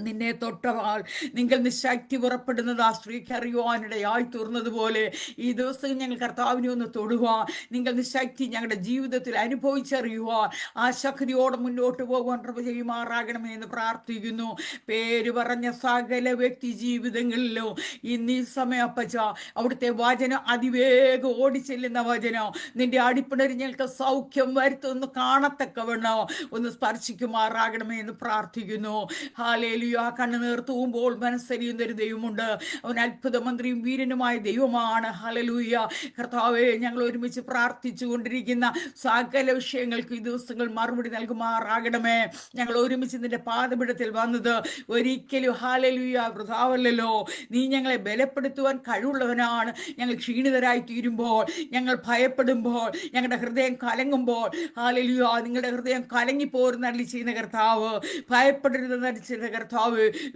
നിന്നെ തൊട്ടവാൾ നിങ്ങൾ നിശക്തി പുറപ്പെടുന്നത് ആ സ്ത്രീക്ക് അറിയുവാനിടയായി തീർന്നതുപോലെ ഈ ദിവസം ഞങ്ങൾ കർത്താവിനെ ഒന്ന് തൊടുവാൻ, നിങ്ങൾ നിശക്തി ഞങ്ങളുടെ ജീവിതത്തിൽ അനുഭവിച്ചറിയുവാൻ, ആ ശക്തിയോടെ മുന്നോട്ട് പോകുവാൻ കൃപ ചെയ്യുമാറാകണമേ എന്ന് പ്രാർത്ഥിക്കുന്നു. പേര് പറഞ്ഞ സകല വ്യക്തി ജീവിതങ്ങളിലും ഇന്ന് ഈ സമയം അപ്പച്ച അവിടുത്തെ വചനം അതിവേഗം ഓടിച്ചെല്ലുന്ന വചനം നിന്റെ അടിപ്പിണരി ഞങ്ങൾക്ക് സൗഖ്യം വരുത്തുമെന്ന് കാണത്തക്കവണ്ണോ ഒന്ന് സ്പർശിക്കുമാറാകണമേ എന്ന് പ്രാർത്ഥിക്കുന്നു. ഹാലേലൂയ. ആ കണ്ണുനീർ തൂവുമ്പോൾ മനസ്സരിയുന്ന ഒരു ദൈവമുണ്ട്. അവൻ അത്ഭുത മന്ത്രിയും വീരനുമായ ദൈവമാണ്. ഹല്ലേലൂയ. കർത്താവേ, ഞങ്ങൾ ഒരുമിച്ച് പ്രാർത്ഥിച്ചു കൊണ്ടിരിക്കുന്ന സകല വിഷയങ്ങൾക്ക് ഈ ദിവസങ്ങൾ മറുപടി നൽകുമാറാകണമേ. ഞങ്ങൾ ഒരുമിച്ച് നിന്റെ പാദപീഠത്തിൽ വന്നത് ഒരിക്കലും ഹല്ലേലൂയ വൃഥാവല്ലല്ലോ. നീ ഞങ്ങളെ ബലപ്പെടുത്തുവാൻ കഴിവുള്ളവനാണ്. ഞങ്ങൾ ക്ഷീണിതരായി തീരുമ്പോൾ, ഞങ്ങൾ ഭയപ്പെടുമ്പോൾ, ഞങ്ങളുടെ ഹൃദയം കലങ്ങുമ്പോൾ, ഹല്ലേലൂയ നിങ്ങളുടെ ഹൃദയം കലങ്ങിപ്പോരുന്ന അരുളി ചെയ്യുന്ന കർത്താവ്, ഭയപ്പെടരുതെന്ന് അരുളി ചെയ്യുന്ന കർത്താവ്,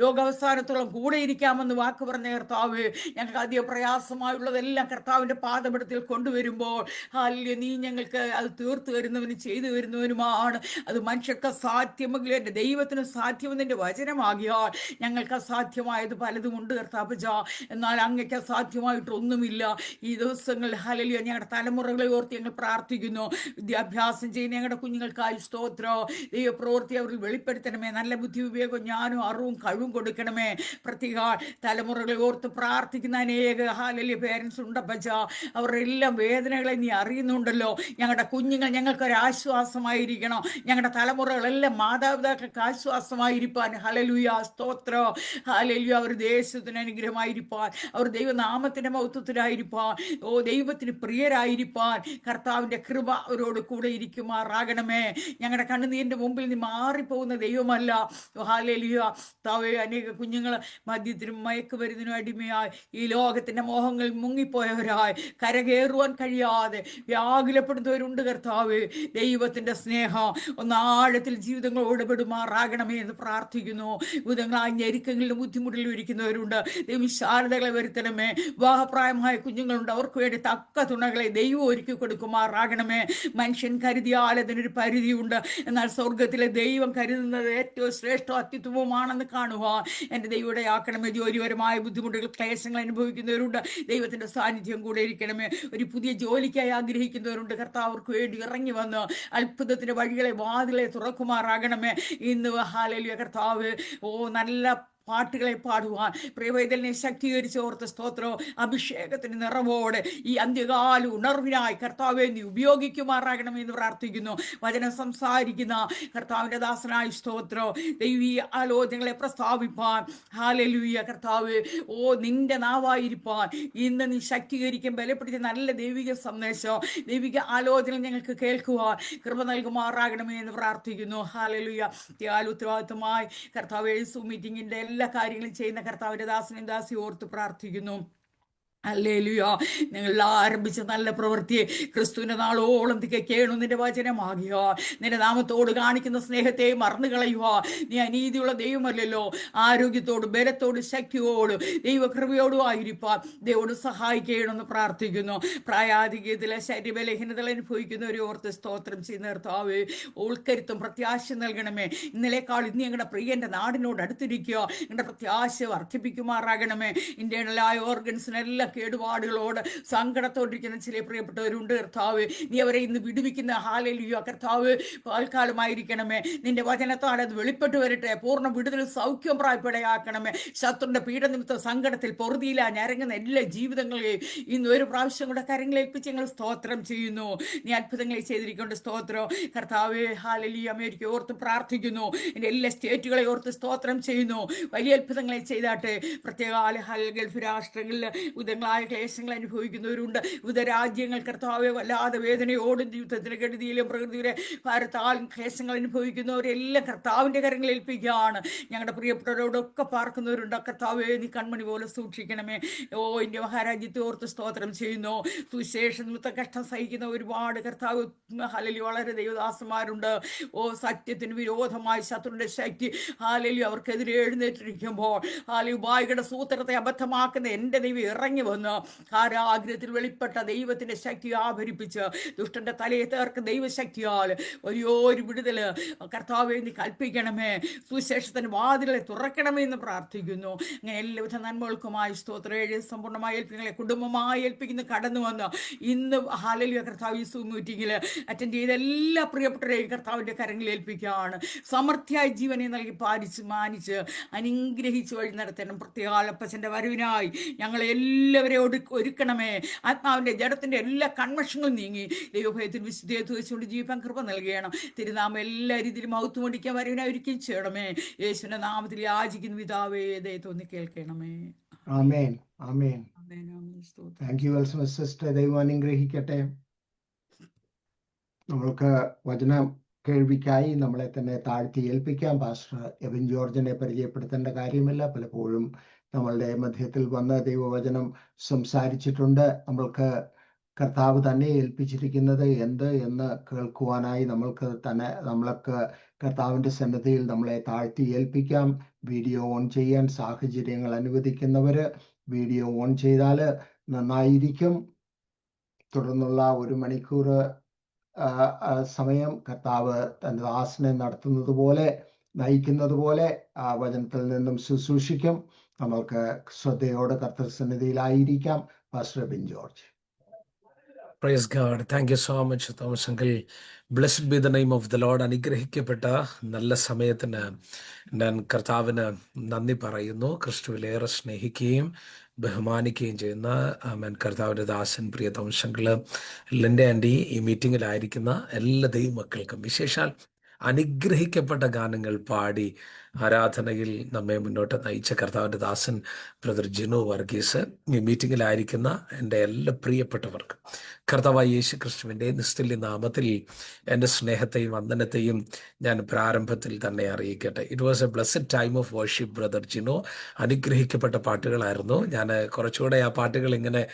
ലോകാവസാനത്തോളം കൂടെ ഇരിക്കാമെന്ന് വാക്ക് പറഞ്ഞ കർത്താവ്, ഞങ്ങൾക്ക് അധിക പ്രയാസമായുള്ളതെല്ലാം കർത്താവിന്റെ പാദപീഠത്തിൽ കൊണ്ടുവരുമ്പോൾ ഹല്ലേലൂയ നീ ഞങ്ങൾക്ക് അത് തീർത്തു വരുന്നവനും ചെയ്തു വരുന്നവനുമാണ്. അത് മനുഷ്യർക്ക് സാധ്യമെങ്കിലും എൻ്റെ ദൈവത്തിന് സാധ്യമെന്ന് എൻ്റെ വചനമാകിയാൽ ഞങ്ങൾക്ക് അസാധ്യമായത് പലതുമുണ്ട് കർത്താപ്പജ. എന്നാൽ അങ്ങക്ക് അസാധ്യമായിട്ടൊന്നുമില്ല. ഈ ദിവസങ്ങളിൽ ഹല്ലേലൂയ ഞങ്ങളുടെ തലമുറകളെ ഓർത്ത് ഞങ്ങൾ പ്രാർത്ഥിക്കുന്നു. വിദ്യാഭ്യാസം ചെയ്യുന്ന ഞങ്ങളുടെ കുഞ്ഞുങ്ങൾക്കായി സ്തോത്രം. ദൈവപ്രവൃത്തി അവരിൽ വെളിപ്പെടുത്തണമേ. നല്ല ബുദ്ധി വിവേകവും ജ്ഞാനവും അറിവും കഴിവും കൊടുക്കണമേ. പ്രത്യേക തലമുറകളെ ഓർത്ത് പ്രാർത്ഥിക്കുന്ന അനേക ഹല്ലേലൂയ പേരൻസ് ഉണ്ടപ്പച്ച. അവരുടെ എല്ലാം വേദനകളെ നീ അറിയുന്നുണ്ടല്ലോ. ഞങ്ങളുടെ കുഞ്ഞുങ്ങൾ ഞങ്ങൾക്കൊരാശ്വാസമായിരിക്കണം. ഞങ്ങളുടെ തലമുറകളെല്ലാം മാതാപിതാക്കൾക്ക് ആശ്വാസമായിരിക്കാൻ ഹല്ലേലൂയ സ്തോത്രം. ഹല്ലേലൂയ അവർ ദേശത്തിന് അനുഗ്രഹമായിരിക്കാൻ, അവർ ദൈവനാമത്തിന്റെ മഹത്വത്തിലായിരിക്കാൻ, ദൈവത്തിന് പ്രിയരായിരിക്കാൻ കർത്താവിന്റെ കൃപ അവരോട് കൂടെ ഇരിക്കുമാറാകണമേ. ഞങ്ങളുടെ കണ്ണുനീരിന്റെ മുമ്പിൽ നീ മാറിപ്പോകുന്ന ദൈവമല്ല. ഹല്ലേലൂയ താവേ, അനേക കുഞ്ഞുങ്ങൾ മദ്യത്തിനും മയക്കുമരുന്നിനും അടിമയായി ഈ ലോകത്തിന്റെ മോഹങ്ങൾ മുങ്ങിപ്പോയവരായി കരകയറുവാൻ കഴിയാതെ വ്യാകുലപ്പെടുന്നവരുണ്ട് കർത്താവ്. ദൈവത്തിന്റെ സ്നേഹം ഒന്നാഴത്തിൽ ജീവിതങ്ങളോട് പെടുമാറാകണമേ എന്ന് പ്രാർത്ഥിക്കുന്നു. ഭൂതങ്ങളായ ഞെരുക്കങ്ങളിലും ബുദ്ധിമുട്ടിലും ഇരിക്കുന്നവരുണ്ട്. ദൈവശാരതകളെ വരുത്തണമേ. വിവാഹപ്രായമായ കുഞ്ഞുങ്ങളുണ്ട്. അവർക്ക് വേണ്ടി തക്ക തുണകളെ ദൈവം ഒരുക്കി കൊടുക്കുമാറാകണമേ. മനുഷ്യൻ കരുതിയാൽ അതിനൊരു പരിധിയുണ്ട്. എന്നാൽ സ്വർഗത്തിലെ ദൈവം കരുതുന്നത് ഏറ്റവും ശ്രേഷ്ഠ അത്യുത്തമമാണെന്ന് കാണുവാൻ എൻ്റെ ദൈവയുടെ ആക്കണമേ. ജോലിപരമായ ബുദ്ധിമുട്ടുകൾ ക്ലേശങ്ങൾ അനുഭവിക്കുന്നവരുണ്ട്. ദൈവത്തിന്റെ സാന്നിധ്യം കൂടെ ഇരിക്കണമേ. ഒരു പുതിയ ജോലിക്കായി ആഗ്രഹിക്കുന്നവരുണ്ട്. കർത്താവർക്ക് വേണ്ടി ഇറങ്ങി വന്ന് അത്ഭുതത്തിന്റെ വഴികളെ വാതിലെ തുറക്കുമാറാകണമേ. ഇന്ന് ഹല്ലേലൂയ കർത്താവ് നല്ല പാട്ടുകളെ പാടുവാൻ പ്രിയവൈതലിനെ ശക്തീകരിച്ച് ഓർത്ത് സ്തോത്രം. അഭിഷേകത്തിന് നിറവോടെ ഈ അന്ത്യകാല ഉണർവിനായി കർത്താവെ നീ ഉപയോഗിക്കുമാറാകണമെന്ന് പ്രാർത്ഥിക്കുന്നു. വചനം സംസാരിക്കുന്ന കർത്താവിൻ്റെ ദാസനായി സ്തോത്രം. ദൈവീയ ആലോചനകളെ പ്രസ്താവിപ്പാൻ ഹല്ലേലൂയ കർത്താവ് നിന്റെ നാവായിരിക്കാൻ ഇന്ന് നീ ശക്തീകരിക്കും ബലപ്പെടുത്തി നല്ല ദൈവിക സന്ദേശം, ദൈവിക ആലോചന ഞങ്ങൾക്ക് കേൾക്കുവാൻ കൃപ നൽകുമാറാകണമേ എന്ന് പ്രാർത്ഥിക്കുന്നു. ഹല്ലേലൂയ. ഉത്തരവാദിത്തമായി കർത്താവ് മീറ്റിംഗിന്റെ എല്ലാ കാര്യങ്ങളും ചെയ്യുന്ന കർത്താവിന്റെ ദാസനെയും ദാസി ഓർത്ത് പ്രാർത്ഥിക്കുന്നു. ഹല്ലേലൂയ. നിങ്ങൾ ആരംഭിച്ച നല്ല പ്രവൃത്തിയെ ക്രിസ്തുവിന്റെ നാളോളം തികയ്ക്കണം നിന്റെ വചനമാകിയ. നിന്റെ നാമത്തോട് കാണിക്കുന്ന സ്നേഹത്തെ മറന്നു കളയുക. നീ അനീതിയുള്ള ദൈവമല്ലല്ലോ. ആരോഗ്യത്തോടും ബലത്തോടും ശക്തിയോടും ദൈവകൃപയോടും ആയിരിക്കാൻ ദൈവോട് സഹായിക്കണമെന്ന് പ്രാർത്ഥിക്കുന്നു. പ്രായാധിക്യത്തിലെ ശരീരബലഹീനതകൾ അനുഭവിക്കുന്നവരെ ഓർത്ത് സ്തോത്രം ചെയ്യുന്ന കർത്താവേ, ഉൾക്കരുത്തും പ്രത്യാശ നൽകണമേ. ഇന്നലേക്കാൾ ഇന്ന് ഞങ്ങളുടെ പ്രിയന്റെ നാടിനോട് അടുത്തിരിക്കുക. ഞങ്ങളുടെ പ്രത്യാശ വർദ്ധിപ്പിക്കുമാറാകണമേ. ഇന്റേണലായ ഓർഗൻസിനെല്ലാം കേടുപാടുകളോട് സങ്കടത്തോടിരിക്കുന്ന ചില പ്രിയപ്പെട്ടവരുണ്ട് കർത്താവ്. നീ അവരെ ഇന്ന് വിടുവിക്കുന്ന ഹല്ലേലൂയ കർത്താവ് പാൽക്കാലമായിരിക്കണമേ. നിന്റെ വചനത്താൽ അത് വെളിപ്പെട്ട് വരട്ടെ. പൂർണ്ണ വിടുതൽ സൗഖ്യം പ്രായപ്പെടയാക്കണമേ. ശത്രുന്റെ പീഡനിമിത്ത സങ്കടത്തിൽ പൊറുതിയില്ല ഞരങ്ങുന്ന എല്ലാ ജീവിതങ്ങളെയും ഇന്ന് ഒരു പ്രാവശ്യം കൂടെ കരങ്ങളേൽപ്പിച്ച് ഞങ്ങൾ സ്തോത്രം ചെയ്യുന്നു. നീ അത്ഭുതങ്ങളെ ചെയ്തിരിക്കേണ്ട സ്തോത്രം കർത്താവേ. ഹല്ലേലൂയ. അമേരിക്ക ഓർത്ത് പ്രാർത്ഥിക്കുന്നു. എൻ്റെ എല്ലാ സ്റ്റേറ്റുകളെ ഓർത്ത് സ്തോത്രം ചെയ്യുന്നു. വലിയ അത്ഭുതങ്ങളെ ചെയ്താട്ടെ. പ്രത്യേക ഗൾഫ് രാഷ്ട്രങ്ങളിൽ ഉദങ്ങളായ ക്ലേശങ്ങൾ അനുഭവിക്കുന്നവരുണ്ട്. രാജ്യങ്ങൾ കർത്താവെ വല്ലാതെ വേദനയോടും യുദ്ധത്തിന് കെടുതിയിലും പ്രകൃതിയുടെ ഭാരത്താലും ക്ലേശങ്ങൾ അനുഭവിക്കുന്നവരെല്ലാം കർത്താവിൻ്റെ കരങ്ങളിൽ ഏൽപ്പിക്കുകയാണ്. ഞങ്ങളുടെ പ്രിയപ്പെട്ടവരോടൊക്കെ പാർക്കുന്നവരുണ്ട്. കർത്താവെ നീ കൺമണി പോലെ സൂക്ഷിക്കണമേ. ഇന്ത്യ മഹാരാജ്യത്തെ ഓർത്ത് സ്തോത്രം ചെയ്യുന്നു. സുവിശേഷ നിമിത്തം കഷ്ടം സഹിക്കുന്ന ഒരുപാട് കർത്താവ് ഹല്ലേലൂയ വളരെ ദൈവദാസന്മാരുണ്ട്. സത്യത്തിന് വിരോധമായി ശത്രുവിന്റെ ശക്തി ഹല്ലേലൂയ അവർക്കെതിരെ എഴുന്നേറ്റിരിക്കുമ്പോൾ ഹല്ലേലൂയ ഉപായികളുടെ സൂത്രത്തെ അബദ്ധമാക്കുന്ന എൻ്റെ ദൈവം ഇറങ്ങി വന്ന് കാരാഗ്രഹത്തിൽ വെളിപ്പെട്ട ദൈവത്തിന്റെ ശക്തി ആഭരിപ്പിച്ച് ദുഷ്ടന്റെ തലയെ തേർക്ക് ദൈവശക്തിയാൽ ഒരു വിടുതല് കർത്താവേ നീ കൽപ്പിക്കണമേ, സുവിശേഷത്തിന്റെ വാതിലുകളെ തുറക്കണമേ എന്ന് പ്രാർത്ഥിക്കുന്നു. അങ്ങനെ എല്ലാവിധ നന്മകൾക്കുമായി സ്തോത്രം. സമ്പൂർണ്ണമായി ഏൽപ്പിങ്ങളെ കുടുംബമായി ഏൽപ്പിക്കുന്നു. കടന്നു വന്ന് ഇന്ന് ഹല്ലേലൂയ കർത്താവ് ഈ സൂം മീറ്റിംഗിൽ അറ്റൻഡ് ചെയ്ത എല്ലാ പ്രിയപ്പെട്ടവരെയും കർത്താവിൻ്റെ കരങ്ങളിൽ ഏൽപ്പിക്കുകയാണ്. സമൃദ്ധിയായി ജീവനെ നൽകി പാലിച്ച് മാനിച്ച് അനുഗ്രഹിച്ച് വഴി നടത്തണം. പ്രത്യേകാലപ്പച്ചൻ്റെ വരവിനായി ഞങ്ങളെ എല്ലാവരെയും ഒരുക്കണമേ. ആത്മാവിൻ്റെ ജഡത്തിൻ്റെ എല്ലാ കൺവെൻഷനുകളും നീങ്ങി ദൈവഭയത്തിൽ വിശുദ്ധയെ തുവച്ചുകൊണ്ട് ജീവിക്കാൻ കൃപ നൽകണം. തിരുനാമം എല്ലാ രീതിയിലും മൗത്വം ഓടിക്കാൻ വരവിനായി ഒരുക്കി ചെയ്യണമേ. യേശുവിന്റെ നാമത്തിൽ യാചിക്കുന്ന പിതാവേ, ദയത്തോന്നി കേൾക്കണമേ. ആമേൻ ആമേൻ. ആമേൻ ആമേൻ. സ്തോത്രം. Thank you Wells sister. ദൈവം അനുഗ്രഹിക്കട്ടെ. നമ്മൾക്ക് വചന കേൾവിക്കായി നമ്മളെ തന്നെ താഴ്ത്തി ഏൽപ്പിക്കാം. പാസ്റ്റർ എവിൻ ജോർജിനെ പരിചയപ്പെടുത്തേണ്ട കാര്യമില്ല. പലപ്പോഴും നമ്മളുടെ മധ്യത്തിൽ വന്ന് ദൈവവചനം സംസാരിച്ചിട്ടുണ്ട്. നമ്മൾക്ക് കർത്താവ് തന്നെ ഏൽപ്പിച്ചിരിക്കുന്നത് എന്ത് എന്ന് കേൾക്കുവാനായി നമ്മൾക്ക് കർത്താവിൻ്റെ സന്നിധിയിൽ നമ്മളെ താഴ്ത്തി ഏൽപ്പിക്കാം. വീഡിയോ ഓൺ ചെയ്യാൻ സാഹചര്യങ്ങൾ അനുവദിക്കുന്നവര് വീഡിയോ ഓൺ ചെയ്താൽ നന്നായിരിക്കും. തുടർന്നുള്ള 1 മണിക്കൂർ സമയം കർത്താവ് തൻ്റെ ദാസനെ നയിക്കുന്നത് പോലെ വചനത്തിൽ നിന്നും ശുശ്രൂഷിക്കും. നമ്മൾക്ക് ശ്രദ്ധയോടെ കർത്തൃസന്നിധിയിലായിരിക്കാം. Pastor Bin George. Praise God. Thank you so much, Thomas Uncle. Blessed be the name of the Lord. അനുഗ്രഹിക്കപ്പെട്ട നല്ല സമയത്തിന് ഞാൻ കർത്താവിന് നന്ദി പറയുന്നു. ക്രിസ്തുവിലേറെ സ്നേഹിക്കുകയും ബഹുമാനിക്കുകയും ചെയ്യുന്ന കർത്താവിൻ്റെ ദാസൻ പ്രിയ തോമസ് അങ്കിള്, ലിൻഡ ആൻറ്റി, ഈ മീറ്റിങ്ങിലായിരിക്കുന്ന എല്ലാ ദൈവമക്കൾക്കും വിശേഷാൽ അനുഗ്രഹിക്കപ്പെട്ട ഗാനങ്ങൾ പാടി ആരാധനയിൽ നമ്മെ മുന്നോട്ട് നയിച്ച കർത്താവിൻ്റെ ദാസൻ ബ്രദർ ജിനു വർഗീസ്, ഈ മീറ്റിങ്ങിലായിരിക്കുന്ന എൻ്റെ എല്ലാ പ്രിയപ്പെട്ടവർക്കും കർത്താവായ യേശു ക്രിസ്തുവിൻ്റെ നിസ്തുല്യ നാമത്തിൽ എൻ്റെ സ്നേഹത്തെയും വന്ദനത്തെയും ഞാൻ പ്രാരംഭത്തിൽ തന്നെ അറിയിക്കട്ടെ. It was a blessed time of worship brother Jinu. അനുഗ്രഹിക്കപ്പെട്ട പാട്ടുകളായിരുന്നു. ഞാൻ കുറച്ചുകൂടെ ആ പാട്ടുകൾ ഇങ്ങനെ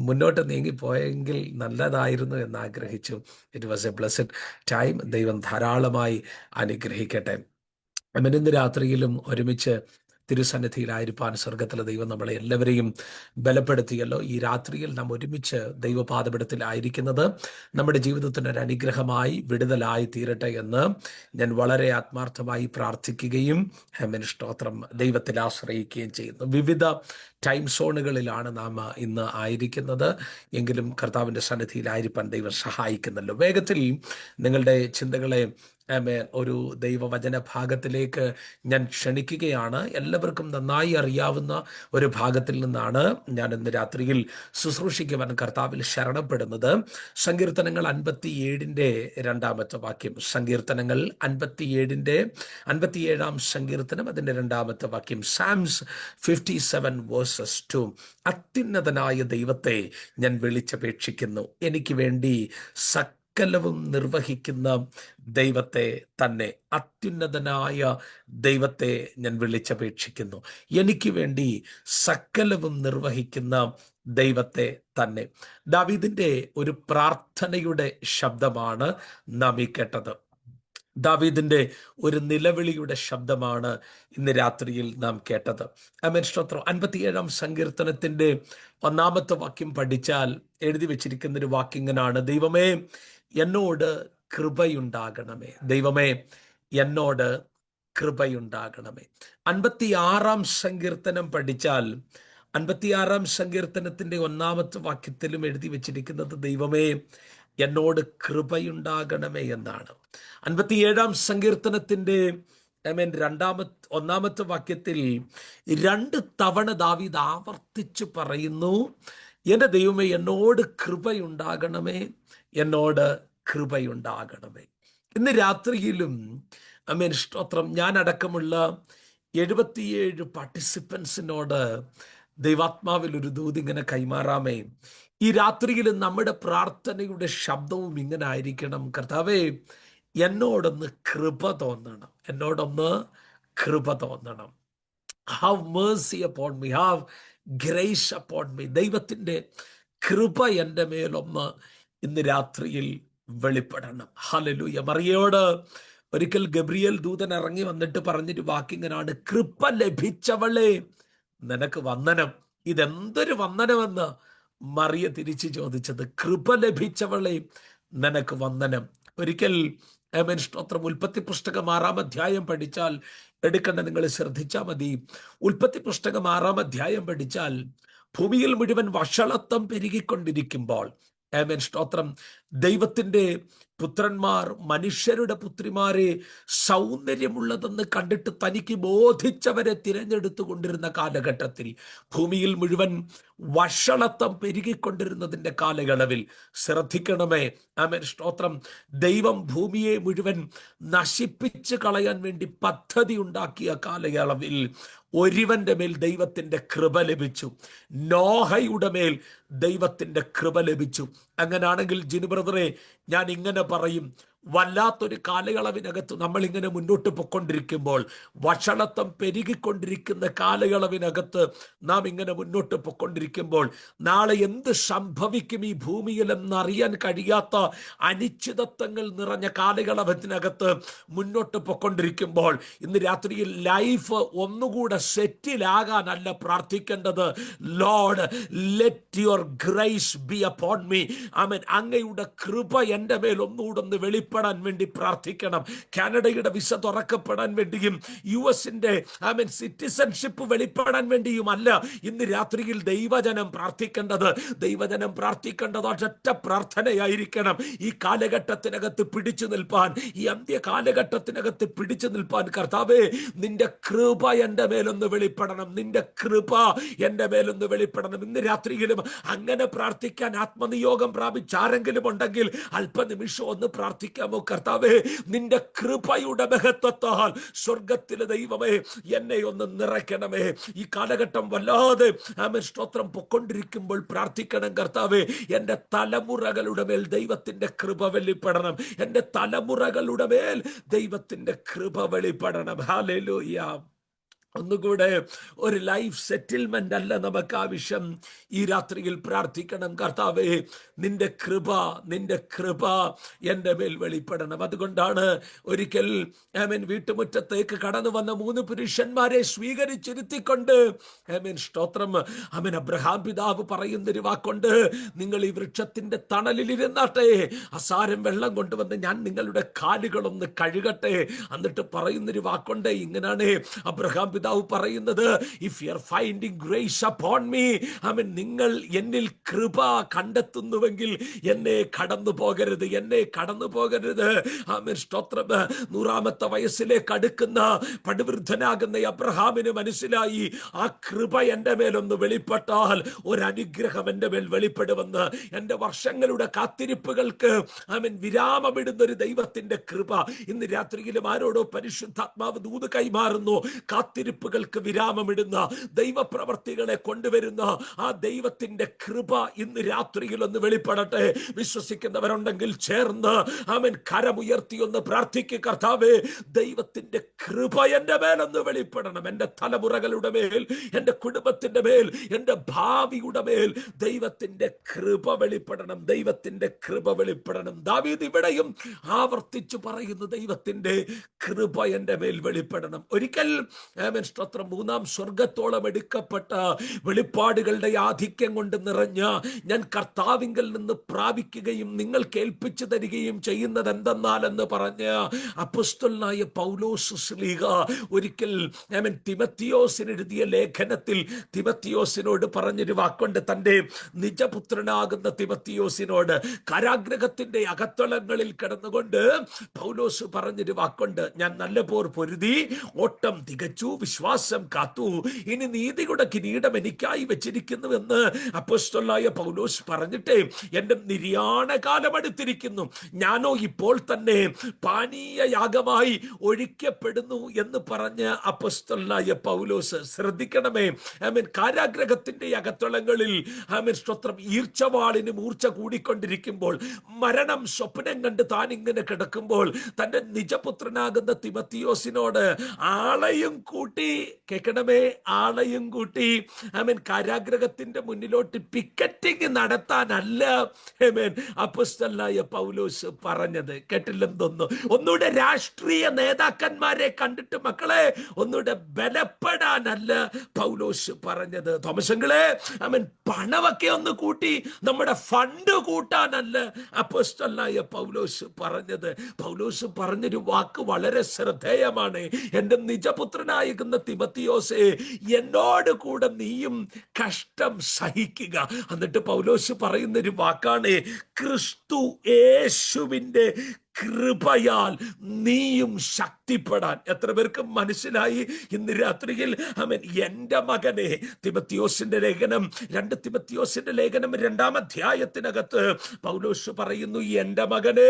മുന്നോട്ട് നീങ്ങിപ്പോയെങ്കിൽ നല്ലതായിരുന്നു എന്നാഗ്രഹിച്ചു. It was a blessed time. ദൈവം ധാരാളമായി അനുഗ്രഹിക്കട്ടെ. ഇന്ന് രാത്രിയിലും ഒരുമിച്ച് തിരുസന്നിധിയിലായിരിക്കാൻ സ്വർഗത്തിലെ ദൈവം നമ്മളെ എല്ലാവരെയും ബലപ്പെടുത്തിയല്ലോ. ഈ രാത്രിയിൽ നാം ഒരുമിച്ച് ദൈവപാദപീഠത്തിലായിരിക്കുന്നത് നമ്മുടെ ജീവിതത്തിന് ഒരു അനുഗ്രഹമായി വിടുതലായി തീരട്ടെ എന്ന് ഞാൻ വളരെ ആത്മാർത്ഥമായി പ്രാർത്ഥിക്കുകയും സ്തോത്രം ദൈവത്തിൽ ആശ്രയിക്കുകയും ചെയ്യുന്നു. വിവിധ ടൈം സോണുകളിലാണ് നാം ഇന്ന് ആയിരിക്കുന്നത്. എങ്കിലും കർത്താവിൻ്റെ സന്നിധിയിലായിരിക്കാൻ ദൈവം സഹായിക്കുന്നല്ലോ. വേഗത്തിൽ നിങ്ങളുടെ ചിന്തകളെ ഒരു ദൈവവചന ഭാഗത്തിലേക്ക് ഞാൻ ക്ഷണിക്കുകയാണ്. എല്ലാവർക്കും നന്നായി അറിയാവുന്ന ഒരു ഭാഗത്തിൽ നിന്നാണ് ഞാൻ ഇന്ന് രാത്രിയിൽ ശുശ്രൂഷിക്കുവാൻ കർത്താവിൽ ശരണപ്പെടുന്നത്. സങ്കീർത്തനങ്ങൾ 57-ന്റെ 2-ാമത്തെ വാക്യം. സങ്കീർത്തനങ്ങൾ 57-ാം സങ്കീർത്തനം, അതിൻ്റെ 2-ാമത്തെ വാക്യം. Psalms 57:2. അത്യുന്നതനായ ദൈവത്തെ ഞാൻ വിളിച്ചപേക്ഷിക്കുന്നു, എനിക്ക് വേണ്ടി സകലവും നിർവഹിക്കുന്ന ദൈവത്തെ തന്നെ. അത്യുന്നതനായ ദൈവത്തെ ഞാൻ വിളിച്ചപേക്ഷിക്കുന്നു, എനിക്ക് വേണ്ടി സകലവും നിർവഹിക്കുന്ന ദൈവത്തെ തന്നെ. ദാവീദിന്റെ ഒരു പ്രാർത്ഥനയുടെ ശബ്ദമാണ് നാം ഈ കേട്ടത്. ദാവീദിന്റെ ഒരു നിലവിളിയുടെ ശബ്ദമാണ് ഇന്ന് രാത്രിയിൽ നാം കേട്ടത്. സ്തോത്രം. 57-ാം സങ്കീർത്തനത്തിന്റെ 1-ാമത്തെ വാക്യം പഠിച്ചാൽ എഴുതി വെച്ചിരിക്കുന്നൊരു വാക്യങ്ങനാണ്: ദൈവമേ എന്നോട് കൃപയുണ്ടാകണമേ, ദൈവമേ എന്നോട് കൃപയുണ്ടാകണമേ. 56-ാം സങ്കീർത്തനം പഠിച്ചാൽ 56-ാം സങ്കീർത്തനത്തിന്റെ 1-ാമത്തെ വാക്യത്തിലും എഴുതി വെച്ചിരിക്കുന്നത് ദൈവമേ എന്നോട് കൃപയുണ്ടാകണമേ എന്നാണ്. 57-ാം സങ്കീർത്തനത്തിന്റെ 1-ാമത്തെ വാക്യത്തിൽ 2 തവണ ദാവീദ് ആവർത്തിച്ച് പറയുന്നു, എൻ്റെ ദൈവമേ എന്നോട് കൃപയുണ്ടാകണമേ, എന്നോട് കൃപയുണ്ടാകണമേ. ഇന്ന് രാത്രിയിലും സ്തോത്രം, ഞാൻ അടക്കമുള്ള 77 പാർട്ടിസിപ്പൻസിനോട് ദൈവാത്മാവിൽ ഒരു ദൂത് ഇങ്ങനെ കൈമാറാമേ. ഈ രാത്രിയിൽ നമ്മുടെ പ്രാർത്ഥനയുടെ ശബ്ദവും ഇങ്ങനെ ആയിരിക്കണം: കർത്താവേ എന്നോടൊന്ന് കൃപ തോന്നണം, എന്നോടൊന്ന് കൃപ തോന്നണം. Have Mercy upon me, have grace upon me. ദൈവത്തിൻ്റെ കൃപ എൻ്റെ മേലൊന്ന് ഇന്ന് രാത്രിയിൽ വെളിപ്പെടണം. ഹല്ലേലൂയ. മറിയയോട് ഒരിക്കൽ ഗബ്രിയേൽ ദൂതൻ ഇറങ്ങി വന്നിട്ട് പറഞ്ഞൊരു വാക്കിങ്ങനാണ്: കൃപ ലഭിച്ചവളെ നിനക്ക് വന്ദനം. ഇതെന്തൊരു വന്ദനമെന്ന് മറിയ തിരിച്ചു ചോദിച്ചത്. കൃപ ലഭിച്ചവളെ നിനക്ക് വന്ദനം. ഒരിക്കൽ ആമേൻ സ്തോത്രം, ഉൽപ്പത്തി പുസ്തകം 6-ാം അധ്യായം പഠിച്ചാൽ എടുക്കേണ്ട നിങ്ങൾ ശ്രദ്ധിച്ചാൽ മതി. ഉൽപ്പത്തി പുസ്തകം 6-ാം അധ്യായം പഠിച്ചാൽ ഭൂമിയിൽ മുഴുവൻ വഷളത്വം പെരുകിക്കൊണ്ടിരിക്കുമ്പോൾ ആമേൻ സ്തോത്രം, ദൈവത്തിന്റെ പുത്രന്മാർ മനുഷ്യരുടെ പുത്രിമാരെ സൗന്ദര്യമുള്ളതെന്ന് കണ്ടിട്ട് തനിക്ക് ബോധിച്ചവരെ തിരഞ്ഞെടുത്തു കൊണ്ടിരുന്ന കാലഘട്ടത്തിൽ, ഭൂമിയിൽ മുഴുവൻ വഷളത്വം പെരുകിക്കൊണ്ടിരുന്നതിന്റെ കാലയളവിൽ ശ്രദ്ധിക്കണമേ, ആമേൻ സ്തോത്രം, ദൈവം ഭൂമിയെ മുഴുവൻ നശിപ്പിച്ച് കളയാൻ വേണ്ടി പദ്ധതി ഉണ്ടാക്കിയ കാലയളവിൽ ഒരുവന്റെ മേൽ ദൈവത്തിന്റെ കൃപ ലഭിച്ചു. നോഹയുടെ മേൽ ദൈവത്തിന്റെ കൃപ ലഭിച്ചു. അങ്ങനാണെങ്കിൽ ജിനു ബ്രദറെ, ഞാൻ ഇങ്ങനെ പറയും, വല്ലാത്തൊരു കാലയളവിനകത്ത് നമ്മൾ ഇങ്ങനെ മുന്നോട്ട് പൊക്കൊണ്ടിരിക്കുമ്പോൾ, വഷളത്വം പെരുകിക്കൊണ്ടിരിക്കുന്ന കാലയളവിനകത്ത് നാം ഇങ്ങനെ മുന്നോട്ട് പൊക്കൊണ്ടിരിക്കുമ്പോൾ, നാളെ എന്ത് സംഭവിക്കും ഈ ഭൂമിയിൽ എന്നറിയാൻ കഴിയാത്ത അനിശ്ചിതത്വങ്ങൾ നിറഞ്ഞ കാലയളവിനകത്ത് മുന്നോട്ട് പൊക്കൊണ്ടിരിക്കുമ്പോൾ, ഇന്ന് രാത്രിയിൽ ലൈഫ് ഒന്നുകൂടെ സെറ്റിലാകാനല്ല പ്രാർത്ഥിക്കേണ്ടത്. Lord, let your grace be upon me. Amen, അങ്ങയുടെ കൃപ എൻ്റെ മേൽ ഒന്നുകൂടെ വെളിപ്പെടാൻ വേണ്ടി പ്രാർത്ഥിക്കണം. കാനഡയുടെ വിസ തുറക്കപ്പെടാൻ വേണ്ടിയും US-ന്റെ ആമേൻ സിറ്റിസൺഷിപ്പ് വെളിപ്പെടാൻ വേണ്ടിയും അല്ല ഇന്ന് രാത്രിയിൽ ദൈവജനം പ്രാർത്ഥിക്കേണ്ടത്. ദൈവജനം പ്രാർത്ഥിക്കേണ്ടത് ഒറ്റ പ്രാർത്ഥനയായിരിക്കണം. ഈ കാലഘട്ടത്തിനകത്ത് പിടിച്ചു നിൽപ്പാൻ, ഈ അന്ത്യ കാലഘട്ടത്തിനകത്ത് പിടിച്ചു നിൽപ്പാൻ, കർത്താവേ നിന്റെ കൃപ എൻ്റെ മേലൊന്ന് വെളിപ്പെടണം, നിന്റെ കൃപ എൻ്റെ മേലൊന്ന് വെളിപ്പെടണം. ഇന്ന് രാത്രിയിലും അങ്ങനെ പ്രാർത്ഥിക്കാൻ ആത്മനിയോഗം പ്രാപിച്ചാരെങ്കിലും ഉണ്ടെങ്കിൽ അല്പനിമിഷം ഒന്ന് പ്രാർത്ഥിക്കാമോ? കർത്താവേ, നിന്റെ കൃപയുടെ മഹത്വത്താൽ സ്വർഗത്തിലെ ദൈവമേ എന്നെ ഒന്ന് നിറയ്ക്കണമേ. ഈ കാലഘട്ടം വല്ലാതെ ആമേൻ സ്തോത്രം പൊക്കൊണ്ടിരിക്കുമ്പോൾ പ്രാർത്ഥിക്കണം, കർത്താവേ എൻ്റെ തലമുറകളുടെ മേൽ ദൈവത്തിന്റെ കൃപ വെളിപ്പെടണം, എൻ്റെ തലമുറകളുടെ മേൽ ദൈവത്തിന്റെ കൃപ വെളിപ്പെടണം. ഹല്ലേലൂയ. ഒന്നുകൂടെ ഒരു ലൈഫ് സെറ്റിൽമെന്റ് അല്ല നമുക്ക് ആവശ്യം. ഈ രാത്രിയിൽ പ്രാർത്ഥിക്കണം, കർത്താവേ നിന്റെ കൃപ എൻ്റെ മേൽ വെളിപ്പെടണം. അതുകൊണ്ടാണ് ഒരിക്കൽ ആമേൻ വീട്ടുമുറ്റത്തേക്ക് കടന്നു വന്ന 3 പുരുഷന്മാരെ സ്വീകരിച്ചിരുത്തിക്കൊണ്ട് ആമേൻ സ്തോത്രം, ആമേൻ അബ്രഹാം പിതാവ് പറയുന്നൊരു വാക്കുണ്ട്, നിങ്ങൾ ഈ വൃക്ഷത്തിന്റെ തണലിലിരുന്നാട്ടെ, അസാരം വെള്ളം കൊണ്ടുവന്ന് ഞാൻ നിങ്ങളുടെ കാലുകളൊന്ന് കഴുകട്ടെ. എന്നിട്ട് പറയുന്നൊരു വാക്കുണ്ട്, ഇങ്ങനാണ് അബ്രഹാം പിതാവ് പറയുന്നത്, if you are finding grace upon me, amen നിങ്ങൾ എന്നിൽ കൃപ കണ്ടെത്തുന്നുവെങ്കിൽ എന്നെ കടന്നു പോകരുത്, എന്നെ കടന്നു പോകരുത്. ആമേൻ സ്തോത്രം. 100-ാമത്തെ വയസ്സിലേക്ക് അടുക്കുന്ന പടുവൃദ്ധനാകുന്ന അബ്രഹാമിന് മനസ്സിലായി, ആ കൃപ എൻ്റെ മേലൊന്ന് വെളിപ്പെട്ടാൽ ഒരനുഗ്രഹം എൻ്റെ മേൽ വെളിപ്പെടുമെന്ന്. എൻ്റെ വർഷങ്ങളുടെ കാത്തിരിപ്പുകൾക്ക് ആമേൻ വിരാമമിടുന്ന ഒരു ദൈവത്തിന്റെ കൃപ ഇന്ന് രാത്രിയിലും ആരോടോ പരിശുദ്ധാത്മാവ് ദൂത് കൈമാറുന്നു. കാത്തിരിപ്പുകൾക്ക് വിരാമമിടുന്ന, ദൈവപ്രവർത്തികളെ കൊണ്ടുവരുന്ന ആ ദൈവത്തിന്റെ കൃപ ഇന്ന് രാത്രിയിൽ ഒന്ന് വെളിപ്പെടട്ടെ. വിശ്വസിക്കുന്നവരുണ്ടെങ്കിൽ ചേർന്ന് ആമേൻ കരമുയർത്തി ഒന്ന് പ്രാർത്ഥിക്കുക, കർത്താവേ ദൈവത്തിന്റെ കൃപ എൻ്റെ മേലൊന്ന് വെളിപ്പെടണം, എൻ്റെ തലമുറകളുടെ മേൽ, എൻ്റെ കുടുംബത്തിന്റെ മേൽ, എൻ്റെ ഭാവിയുടെ മേൽ ദൈവത്തിന്റെ കൃപ വെളിപ്പെടണം, ദൈവത്തിന്റെ കൃപ വെളിപ്പെടണം. ദാവീദ് ഇവിടെയും ആവർത്തിച്ചു പറയുന്നു, ദൈവത്തിന്റെ കൃപ എൻ്റെ മേൽ വെളിപ്പെടണം. ഒരിക്കൽ ആമേൻ സ്തോത്രം 3-ാം സ്വർഗത്തോളം എടുക്കപ്പെട്ട വെളിപ്പാടുകളുടെ ആധിക്യം കൊണ്ട് നിറഞ്ഞ ഞാൻ കർത്താവിങ്കൽ നിന്ന് പ്രാപിക്കുകയും നിങ്ങൾ കേൾപ്പിച്ചു തരികയും ചെയ്യുന്നത് എന്തെന്നാലെന്ന് പറഞ്ഞ അപ്പോസ്തലനായ പൗലോസ് ശ്ലീഹ ഒരിക്കൽ ആമേൻ തിമത്തിയോസിന് എഴുതിയ ലേഖനത്തിൽ തിമത്തിയോസിനോട് പറഞ്ഞൊരു വാക്കുണ്ട്. തൻ്റെ നിജപുത്രനാകുന്ന തിമത്തിയോസിനോട് കാരാഗ്രഹത്തിന്റെ അകത്തളങ്ങളിൽ കിടന്നുകൊണ്ട് പൗലോസ് പറഞ്ഞൊരു വാക്കുണ്ട്, ഞാൻ നല്ല പോർ പൊരുതി, ഓട്ടം തികച്ചു, വിശ്വാസം കാത്തു, ഇനി നീതിയുടെ കിരീടം എനിക്കായി വെച്ചിരിക്കുന്നുവെന്ന് അപ്പോസ്തലനായ പൗലോസ് പറഞ്ഞിട്ട്, എന്റെ നിര്യാണ കാലം അടുത്തിരിക്കുന്നു, ഞാനോ ഇപ്പോൾ തന്നെ പാനീയ യാഗമായി ഒഴിക്കപ്പെടുന്നു എന്ന് പറഞ്ഞ അപ്പോസ്തലനായ പൗലോസ്. ശ്രദ്ധിക്കണമേ, ആമേൻ കാരാഗ്രഹത്തിന്റെ അകത്തളങ്ങളിൽ ആമേൻ സ്തോത്രം ഈർച്ചവാളിന് മൂർച്ച കൂടിക്കൊണ്ടിരിക്കുമ്പോൾ, മരണം സ്വപ്നം കണ്ട് താൻ ഇങ്ങനെ കിടക്കുമ്പോൾ തന്റെ നിജപുത്രനാകുന്ന തിമത്തിയോസിനോട് ആളെയും കൂട്ടി കൂട്ടി, കേൾക്കണമേ, ആളെയും കൂട്ടി ആമേൻ കാരാഗ്രഹത്തിന്റെ മുന്നിലോട്ട് പിക്കറ്റിംഗ് നടത്താനല്ല ആമേൻ അപ്പോസ്തലനായ പൗലോസ് പറഞ്ഞത്. കേട്ടില്ലെന്ന് തോന്നുന്നു. ഒന്നുകൂടെ രാഷ്ട്രീയ നേതാക്കന്മാരെ കണ്ടിട്ട് മക്കളെ ഒന്നുകൂടെ ബലപ്പെടാനല്ല പൗലോസ് പറഞ്ഞത്. തോമസങ്ങളെ, ആമേൻ പണമൊക്കെ ഒന്ന് കൂട്ടി നമ്മുടെ ഫണ്ട് കൂട്ടാനല്ല അപ്പോസ്തലനായ പൗലോസ് പറഞ്ഞത്. പൗലോസ് പറഞ്ഞൊരു വാക്ക് വളരെ ശ്രദ്ധേയമാണ്. എൻ്റെ നിജപുത്രനായിരിക്കുന്ന തിമത്തിയോസേ, എന്നോട് കൂടെ നീയും കഷ്ടം സഹിക്കുക. എന്നിട്ട് പൗലോസ് പറയുന്നൊരു വാക്കാണ്, ക്രിസ്തു യേശുവിൻ്റെ കൃപയാൽ നീയും ശക്തിപ്പെടാൻ. എത്ര പേർക്ക് മനസ്സിലായി ഇന്ന് രാത്രിയിൽ? ആമേൻ. എൻ്റെ മകനെ, തിമത്തിയോസിന്റെ ലേഖനം 2 തിമത്തിയോസിന്റെ ലേഖനം 2-ാം അധ്യായത്തിനകത്ത് പൗലോസ് പറയുന്നു, എൻ്റെ മകനെ,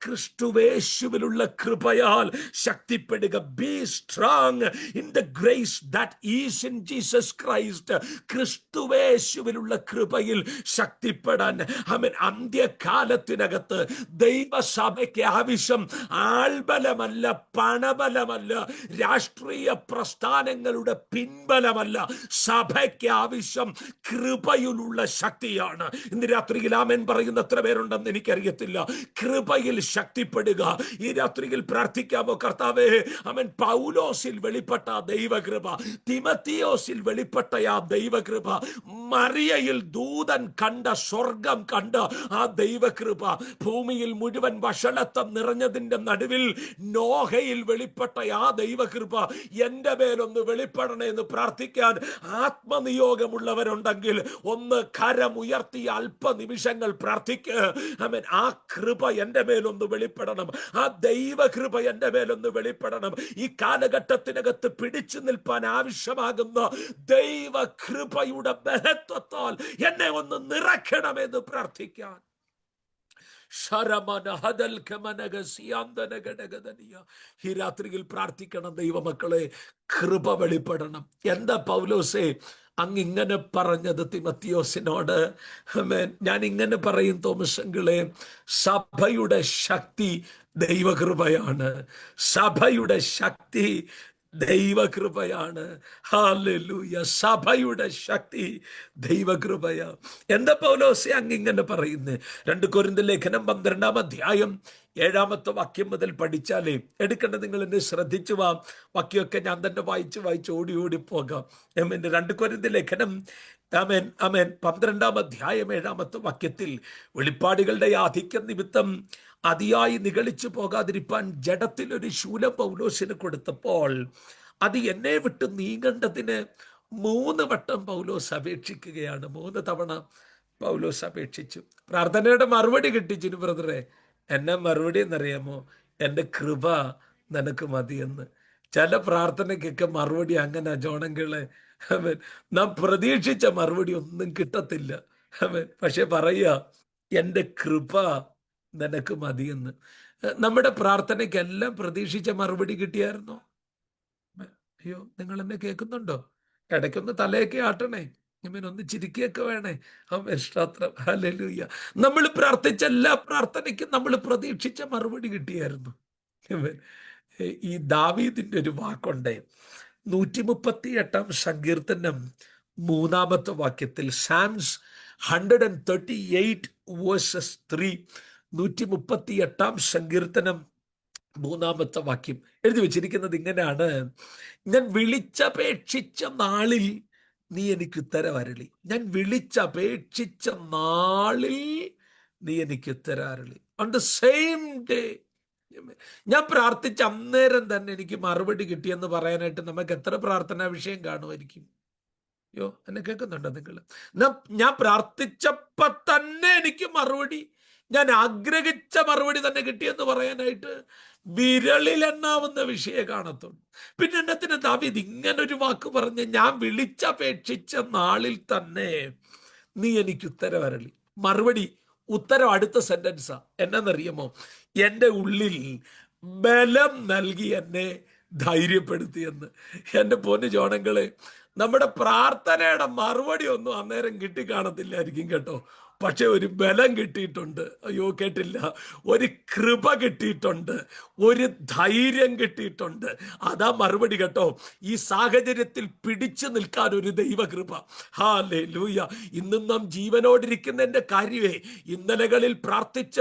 ക്രിസ്തുവേശുവിലുള്ള കൃപയാൽ ശക്തിപ്പെടുക. Be strong in the grace that is in Jesus Christ. ക്രിസ്തുവേശുവിലുള്ള കൃപയിൽ ശക്തിപ്പെടാൻ. ആമേൻ. അന്ത്യകാലത്തിനകത്ത് ദൈവസഭയ്ക്ക് ആവശ്യം ആൾബലമല്ല, പണബലമല്ല, രാഷ്ട്രീയ പ്രസ്ഥാനങ്ങളുടെ പിൻബലമല്ല. സഭയ്ക്ക് ആവശ്യം കൃപയിലുള്ള ശക്തിയാണ്. ഇന്ന് രാത്രിയിൽ ആമേൻ പറയുന്ന എത്ര പേരുണ്ടെന്ന് എനിക്കറിയത്തില്ല. കൃപയിൽ ശക്തിപ്പെടുക. ഈ രാത്രിയിൽ പ്രാർത്ഥിക്കാമോ? കർത്താവേ, ആമേൻ, പൗലോസിൽ വെളിപ്പെട്ട ദൈവകൃപ, തിമത്തിയോസിൽ വെളിപ്പെട്ട ആ ദൈവകൃപ, മറിയയിൽ ദൂതൻ കണ്ട, സ്വർഗം കണ്ട ആ ദൈവകൃപ, ഭൂമിയിൽ മുഴുവൻ വഷളത്വം നിറഞ്ഞതിന്റെ നടുവിൽ നോഹയിൽ വെളിപ്പെട്ട ആ ദൈവകൃപ എന്റെ മേലൊന്ന് വെളിപ്പെടണേ എന്ന് പ്രാർത്ഥിക്കാൻ ആത്മനിയോഗമുള്ളവരുണ്ടെങ്കിൽ ഒന്ന് കരമുയർത്തി അല്പനിമിഷങ്ങൾ പ്രാർത്ഥിക്ക്. ആമേൻ. ആ കൃപ എന്റെ മേലൊന്ന് വെളിപ്പെടണം. ആ ദൈവകൃപ എന്റെ മേലൊന്ന് വെളിപ്പെടണം. ഈ കാലഘട്ടത്തിനകത്ത് പിടിച്ചു നിൽപ്പാൻ ആവശ്യമാകുന്ന ദൈവകൃപയുടെ ബലത്വത്താൽ എന്നെ ഒന്ന് നിറയ്ക്കണമെന്ന് പ്രാർത്ഥിക്കാൻ. ഈ രാത്രിയിൽ പ്രാർത്ഥിക്കണം. ദൈവമക്കളെ, കൃപ വെളിപ്പെടണം. എന്താ പൗലോസേ അങ്ങിങ്ങനെ പറഞ്ഞത് തിമത്തിയോസിനോട്? ഞാൻ ഇങ്ങനെ പറയും തോമസങ്ങളെ, സഭയുടെ ശക്തി ദൈവകൃപയാണ്. സഭയുടെ ശക്തി ദൈവകൃപയാണ്. ഹല്ലേലൂയ. സഭയുടെ ശക്തി ദൈവകൃപയാ. എന്താ പൗലോസേ അങ്ങിങ്ങനെ പറയുന്നത്? 2 കൊരിന്ത്യർ ലേഖനം 12-ാം അധ്യായം 7-ാമത്തെ വാക്യം മുതൽ പഠിച്ചാലേ എടുക്കേണ്ടത്. നിങ്ങൾ എന്നെ ശ്രദ്ധിച്ചു വാ. വാക്യമൊക്കെ ഞാൻ തന്നെ വായിച്ച് ഓടി പോകാം. 2 കൊരിന്ത്യർ ലേഖനം 12-ാം അധ്യായം 7-ാമത്തെ വാക്യത്തിൽ, വെളിപ്പാടുകളുടെ ആധിക്യം നിമിത്തം അതിയായി നിഗളിച്ചു പോകാതിരിപ്പാൻ ജഡത്തിലൊരു ശൂലം പൗലോസിന് കൊടുത്തപ്പോൾ അത് എന്നെ വിട്ട് നീങ്ങേണ്ടതിന് 3 വട്ടം പൗലോസ് അപേക്ഷിക്കുകയാണ്. 3 തവണ പൗലോസ് അപേക്ഷിച്ചു. പ്രാർത്ഥനയുടെ മറുപടി കിട്ടിച്ചു. ബ്രദറെ, എന്നെ മറുപടി എന്നറിയാമോ? എൻ്റെ കൃപ നിനക്ക് മതിയെന്ന്. ചില പ്രാർത്ഥനയ്ക്കൊക്കെ മറുപടി അങ്ങനെ ജോണങ്ങളെ, നാം പ്രതീക്ഷിച്ച മറുപടി ഒന്നും കിട്ടത്തില്ല. പക്ഷെ പറയുക, എൻ്റെ കൃപ നിനക്ക് മതിയെന്ന്. നമ്മുടെ പ്രാർത്ഥനയ്ക്കെല്ലാം പ്രതീക്ഷിച്ച മറുപടി കിട്ടിയായിരുന്നോ? അയ്യോ, നിങ്ങൾ എന്നെ കേൾക്കുന്നുണ്ടോ? ഇടയ്ക്കൊന്ന് തലയൊക്കെ ആട്ടണേ. ഒന്ന് ചിരിക്കുകയൊക്കെ വേണേ. സ്തോത്രം. ഹല്ലേലൂയ. നമ്മൾ പ്രാർത്ഥിച്ച എല്ലാ പ്രാർത്ഥനയ്ക്കും നമ്മൾ പ്രതീക്ഷിച്ച മറുപടി കിട്ടിയായിരുന്നു. ഈ ദാവീദിന്റെ ഒരു വാക്കുണ്ട്, 138-ാം സങ്കീർത്തനം 3-ാമത്തെ വാക്യത്തിൽ, സാംസ് 138:3, 138-ാം സങ്കീർത്തനം 3-ാമത്തെ വാക്യം എഴുതി വെച്ചിരിക്കുന്നത് ഇങ്ങനെയാണ്: ഞാൻ വിളിച്ചപേക്ഷിച്ച നാളിൽ നീ എനിക്ക് ഉത്തരവരളി. ഞാൻ വിളിച്ചപേക്ഷിച്ച നാളിൽ നീ എനിക്ക് ഉത്തരവരളി. On the same day. ഞാൻ പ്രാർത്ഥിച്ച അന്നേരം തന്നെ എനിക്ക് മറുപടി കിട്ടിയെന്ന് പറയാനായിട്ട് നമുക്ക് എത്ര പ്രാർത്ഥനാ വിഷയം കാണുമായിരിക്കും? അയ്യോ, എന്നെ കേൾക്കുന്നുണ്ടോ നിങ്ങൾ? ഞാൻ പ്രാർത്ഥിച്ചപ്പോ തന്നെ എനിക്ക് മറുപടി, ഞാൻ ആഗ്രഹിച്ച മറുപടി തന്നെ കിട്ടിയെന്ന് പറയാനായിട്ട് വിരളിൽ എണ്ണാവുന്ന വിഷയം കാണത്തുള്ളൂ. പിന്നെ എന്നത്തിന് ദാവീദ് ഇങ്ങനൊരു വാക്ക് പറഞ്ഞ്, ഞാൻ വിളിച്ചപേക്ഷിച്ച നാളിൽ തന്നെ നീ എനിക്ക് ഉത്തരവരളി. മറുപടി, ഉത്തരം അടുത്ത സെന്റൻസാ. എന്നറിയാമോ? എൻ്റെ ഉള്ളിൽ ബലം നൽകി എന്നെ ധൈര്യപ്പെടുത്തിയെന്ന്. എൻ്റെ പൊന്നു ജോണങ്ങളെ, നമ്മുടെ പ്രാർത്ഥനയുടെ മറുപടി ഒന്നും അന്നേരം കിട്ടിക്കാണത്തില്ലായിരിക്കും കേട്ടോ. പക്ഷെ ഒരു ബലം കിട്ടിയിട്ടുണ്ട്. അയ്യോ, കേട്ടില്ല. ഒരു കൃപ കിട്ടിയിട്ടുണ്ട്, ഒരു ധൈര്യം കിട്ടിയിട്ടുണ്ട്. അതാ മറുപടി കേട്ടോ. ഈ സാഹചര്യത്തിൽ പിടിച്ചു നിൽക്കാൻ ഒരു ദൈവകൃപ. ഹല്ലേലൂയ. ഇന്നും നാം ജീവനോടിരിക്കുന്നതിന്റെ കാര്യമേ ഇന്നലകളിൽ പ്രാർത്ഥിച്ച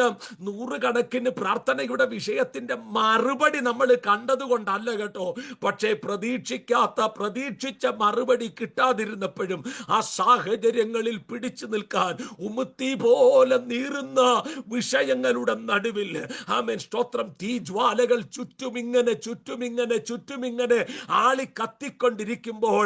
നൂറുകണക്കിന് പ്രാർത്ഥനയുടെ വിഷയത്തിന്റെ മറുപടി നമ്മൾ കണ്ടതുകൊണ്ടല്ല കേട്ടോ. പക്ഷേ പ്രതീക്ഷിച്ച മറുപടി കിട്ടാതിരുന്നപ്പോഴും ആ സാഹചര്യങ്ങളിൽ പിടിച്ചു നിൽക്കാൻ ഉമുത്തി പോലെ നീറുന്ന വിഷയങ്ങളുടെ നടുവിൽ ആമേൻ സ്തോത്രം, തീജ്വാലകൾ ചുറ്റുമിങ്ങനെ ആളി കത്തിക്കൊണ്ടിരിക്കുമ്പോൾ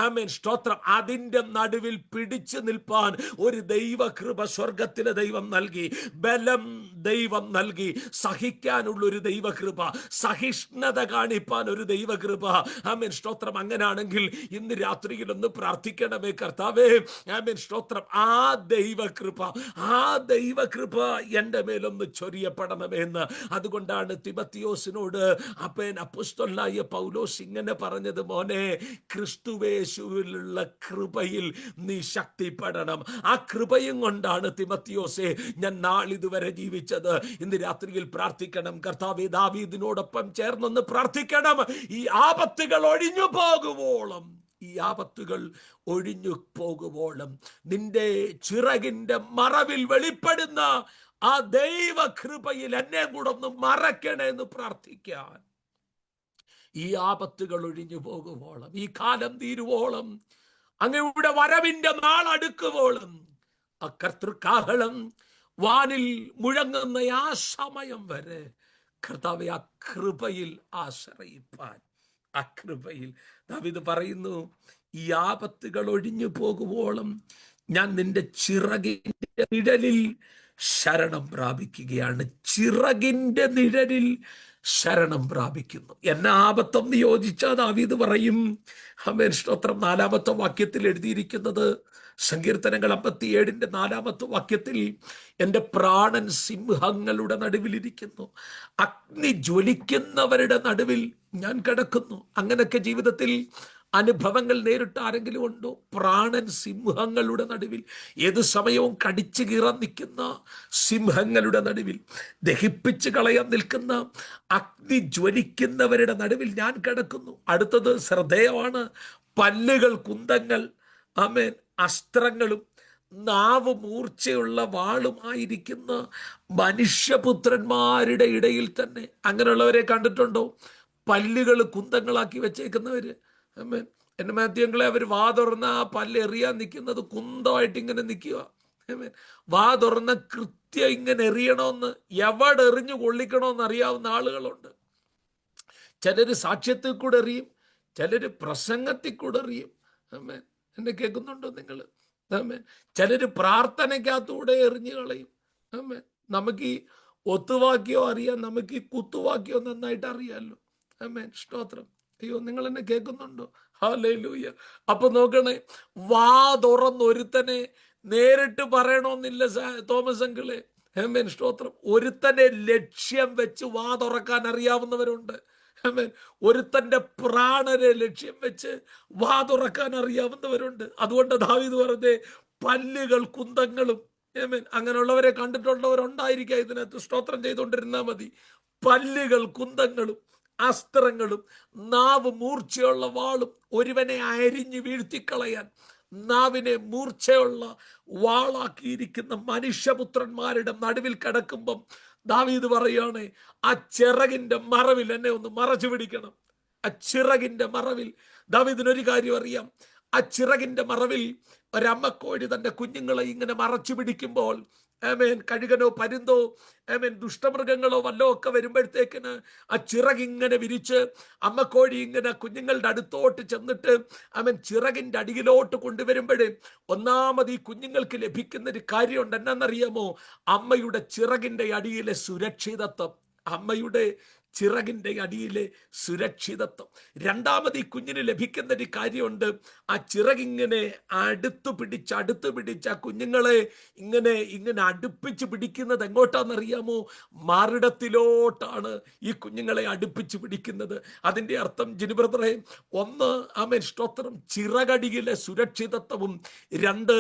ആമേൻ സ്തോത്രം, അതിന്റെ നടുവിൽ പിടിച്ചു നിൽപ്പാൻ ഒരു ദൈവകൃപ സ്വർഗത്തിലെ ദൈവം നൽകി. ബലം ദൈവം നൽകി. സഹിക്കാനുള്ള ഒരു ദൈവകൃപ, സഹിഷ്ണുത കാണിപ്പാൻ ഒരു ദൈവകൃപ. ആമേൻ സ്തോത്രം. അങ്ങനാണെങ്കിൽ ഇന്ന് രാത്രിയിൽ ഒന്ന് പ്രാർത്ഥിക്കണമേ, കർത്താവേ ആമേൻ സ്തോത്രം, ആ ദൈവകൃപ എൻ്റെ മേലൊന്ന് ചൊരിയപ്പെടണമേ എന്ന്. അതുകൊണ്ടാണ് തിമത്തിയോസിനോട് അപ്പോസ്തലനായ പൗലോസ് ഇങ്ങനെ പറഞ്ഞത്, മോനെ, ക്രിസ്തുവേശുവിലുള്ള കൃപയിൽ നീ ശക്തിപ്പെടണം. ആ കൃപയും കൊണ്ടാണ് തിമത്തിയോസെ ഞാൻ നാളിതുവരെ ജീവിച്ചത്. ഇന്ന് രാത്രിയിൽ പ്രാർത്ഥിക്കണം, കർത്താവേ, ദാവീദിനോടൊപ്പം ചേർന്നൊന്ന് പ്രാർത്ഥിക്കണം. ഈ ആപത്തുകൾ ഒഴിഞ്ഞു പോകുവോളം നിന്റെ ചിറകിന്റെ മറവിൽ വെളിപ്പെടുന്ന ആ ദൈവകൃപയിൽ എന്നെ കൂടെ ഒന്ന് മറക്കണേ എന്ന് പ്രാർത്ഥിക്കാൻ. ഈ ആപത്തുകൾ ഒഴിഞ്ഞു പോകുവോളം, ഈ കാലം തീരുവോളം, അങ്ങയുടെ വരവിന്റെ നാളടുക്കുവോളം, ആ കർത്തൃകാഹളം വാനിൽ മുഴങ്ങുന്ന ആ സമയം വരെ കർത്താവേ ആ കൃപയിൽ ആശ്രയിപ്പാൻ, ആ കൃപയിൽ. ദാവീദ് പറയുന്നു, ഈ ആപത്തുകൾ ഒഴിഞ്ഞു പോകുവോളം ഞാൻ നിന്റെ ചിറകിന്റെ നിഴലിൽ ശരണം പ്രാപിക്കുകയാണ്. ചിറകിന്റെ നിഴലിൽ ശരണം പ്രാപിക്കുന്നു. എന്നെ ആപത്തെന്ന് യോജിച്ചാൽ ദാവീദ് പറയും, ആമേൻ സ്തോത്രം, 4-ാമത്തെ വാക്യത്തിൽ എഴുതിയിരിക്കുന്നത്, സങ്കീർത്തനങ്ങൾ 57-ന്റെ 4-ാമത്തെ വാക്യത്തിൽ, എൻ്റെ പ്രാണൻ സിംഹങ്ങളുടെ നടുവിലിരിക്കുന്നു, അഗ്നി ജ്വലിക്കുന്നവരുടെ നടുവിൽ ഞാൻ കിടക്കുന്നു. അങ്ങനെയൊക്കെ ജീവിതത്തിൽ അനുഭവങ്ങൾ നേരിട്ട് ആരെങ്കിലും ഉണ്ടോ? പ്രാണൻ സിംഹങ്ങളുടെ നടുവിൽ, ഏത് സമയവും കടിച്ചു കീറാൻ നിൽക്കുന്ന സിംഹങ്ങളുടെ നടുവിൽ, ദഹിപ്പിച്ച് കളയാൻ നിൽക്കുന്ന അഗ്നി ജ്വലിക്കുന്നവരുടെ നടുവിൽ ഞാൻ കിടക്കുന്നു. അടുത്തത് ശ്രദ്ധേയമാണ്. പല്ലുകൾ കുന്തങ്ങൾ, ആമേൻ, അസ്ത്രങ്ങളും നാവ് മൂർച്ചയുള്ള വാളുമായിരിക്കുന്ന മനുഷ്യപുത്രന്മാരുടെ ഇടയിൽ തന്നെ. അങ്ങനെയുള്ളവരെ കണ്ടിട്ടുണ്ടോ? പല്ലുകൾ കുന്തങ്ങളാക്കി വെച്ചേക്കുന്നവര്. ആമേൻ. എന്നെ മാത്യുങ്ങളെ, അവർ വാ തുറന്ന ആ പല്ല് എറിയാൻ നിൽക്കുന്നത് കുന്തമായിട്ട് ഇങ്ങനെ നിൽക്കുക. ആമേൻ. വാ തുറന്ന കൃത്യം ഇങ്ങനെ എറിയണമെന്ന്, എവിടെ എറിഞ്ഞു കൊള്ളിക്കണമെന്ന് അറിയാവുന്ന ആളുകളുണ്ട്. ചിലര് സാക്ഷ്യത്തിൽ കൂടെ എറിയും, ചിലര് പ്രസംഗത്തിൽ കൂടെ എറിയും. ആമേൻ. എന്നെ കേൾക്കുന്നുണ്ടോ നിങ്ങൾ? ആമേൻ. ചിലര് പ്രാർത്ഥനയ്ക്കകത്തൂടെ എറിഞ്ഞു കളയും. ആമേൻ. നമുക്ക് ഈ ഒത്തുവാക്യോ അറിയാം, നമുക്ക് ഈ കുത്തുവാക്യോ നന്നായിട്ട് അറിയാമല്ലോ. ആമേൻ സ്തോത്രം. അയ്യോ, നിങ്ങൾ എന്നെ കേൾക്കുന്നുണ്ടോ? ഹല്ലേലൂയ. അപ്പൊ നോക്കണേ, വാ തുറന്നൊരുത്തനെ നേരിട്ട് പറയണമെന്നില്ല തോമസ് അങ്കിളെ. ആമേൻ സ്തോത്രം. ഒരുത്തനെ ലക്ഷ്യം വെച്ച് വാ തുറക്കാൻ അറിയാവുന്നവരുണ്ട്. ആമേൻ. ഒരുത്തന്റെ പ്രാണനെ ലക്ഷ്യം വെച്ച് വാ തുറക്കാൻ അറിയാവുന്നവരുണ്ട്. അതുകൊണ്ട് ദാവീദ് പറഞ്ഞേ, പല്ലുകൾ കുന്തങ്ങളും. ആമേൻ. അങ്ങനെയുള്ളവരെ കണ്ടിട്ടുള്ളവരുണ്ടായിരിക്കാം ഇതിനകത്ത്. സ്തോത്രം ചെയ്തുകൊണ്ടിരുന്നാൽ മതി. പല്ലുകൾ കുന്തങ്ങളും അസ്ത്രങ്ങളും നാവ് മൂർച്ചയുള്ള വാളും. ഒരുവനെ അരിഞ്ഞു വീഴ്ത്തിക്കളയാൻ നാവിനെ മൂർച്ചയുള്ള വാളാക്കിയിരിക്കുന്ന മനുഷ്യപുത്രന്മാരുടെ നടുവിൽ കിടക്കുമ്പം ദാവീദ് പറയാണ്, ആ ചിറകിന്റെ മറവിൽ എന്നെ ഒന്ന് മറച്ചു പിടിക്കണം. ആ ചിറകിന്റെ മറവിൽ. ദാവീദിനൊരു കാര്യം അറിയാം, ആ ചിറകിന്റെ മറവിൽ ഒരമ്മക്കോഴി തന്റെ കുഞ്ഞുങ്ങളെ ഇങ്ങനെ മറച്ചു പിടിക്കുമ്പോൾ, ആമേൻ, കഴുകനോ പരുന്തോ ആമേൻ ദുഷ്ടമൃഗങ്ങളോ വല്ലോ ഒക്കെ വരുമ്പോഴത്തേക്കിന് ആ ചിറകിങ്ങനെ വിരിച്ച് അമ്മക്കോഴി ഇങ്ങനെ കുഞ്ഞുങ്ങളുടെ അടുത്തോട്ട് ചെന്നിട്ട് ആമേൻ ചിറകിന്റെ അടിയിലോട്ട് കൊണ്ടുവരുമ്പോഴേ ഒന്നാമത് ഈ കുഞ്ഞുങ്ങൾക്ക് ലഭിക്കുന്ന ഒരു കാര്യമുണ്ട്. എന്നാന്നറിയാമോ? അമ്മയുടെ ചിറകിന്റെ അടിയിലെ സുരക്ഷിതത്വം. അമ്മയുടെ ചിറകിൻ്റെ അടിയിലെ സുരക്ഷിതത്വം. രണ്ടാമത് ഈ കുഞ്ഞിന് ലഭിക്കുന്ന ഒരു കാര്യമുണ്ട്. ആ ചിറകിങ്ങനെ അടുത്ത് പിടിച്ച് ആ കുഞ്ഞുങ്ങളെ ഇങ്ങനെ അടുപ്പിച്ച് പിടിക്കുന്നത് എങ്ങോട്ടാണെന്നറിയാമോ? മാറിടത്തിലോട്ടാണ് ഈ കുഞ്ഞുങ്ങളെ അടുപ്പിച്ച് പിടിക്കുന്നത്. അതിൻ്റെ അർത്ഥം ജിനി ബ്രദറെ, ഒന്ന് ആമേൻ സ്തോത്രം, ചിറകടിയിലെ സുരക്ഷിതത്വവും, രണ്ട്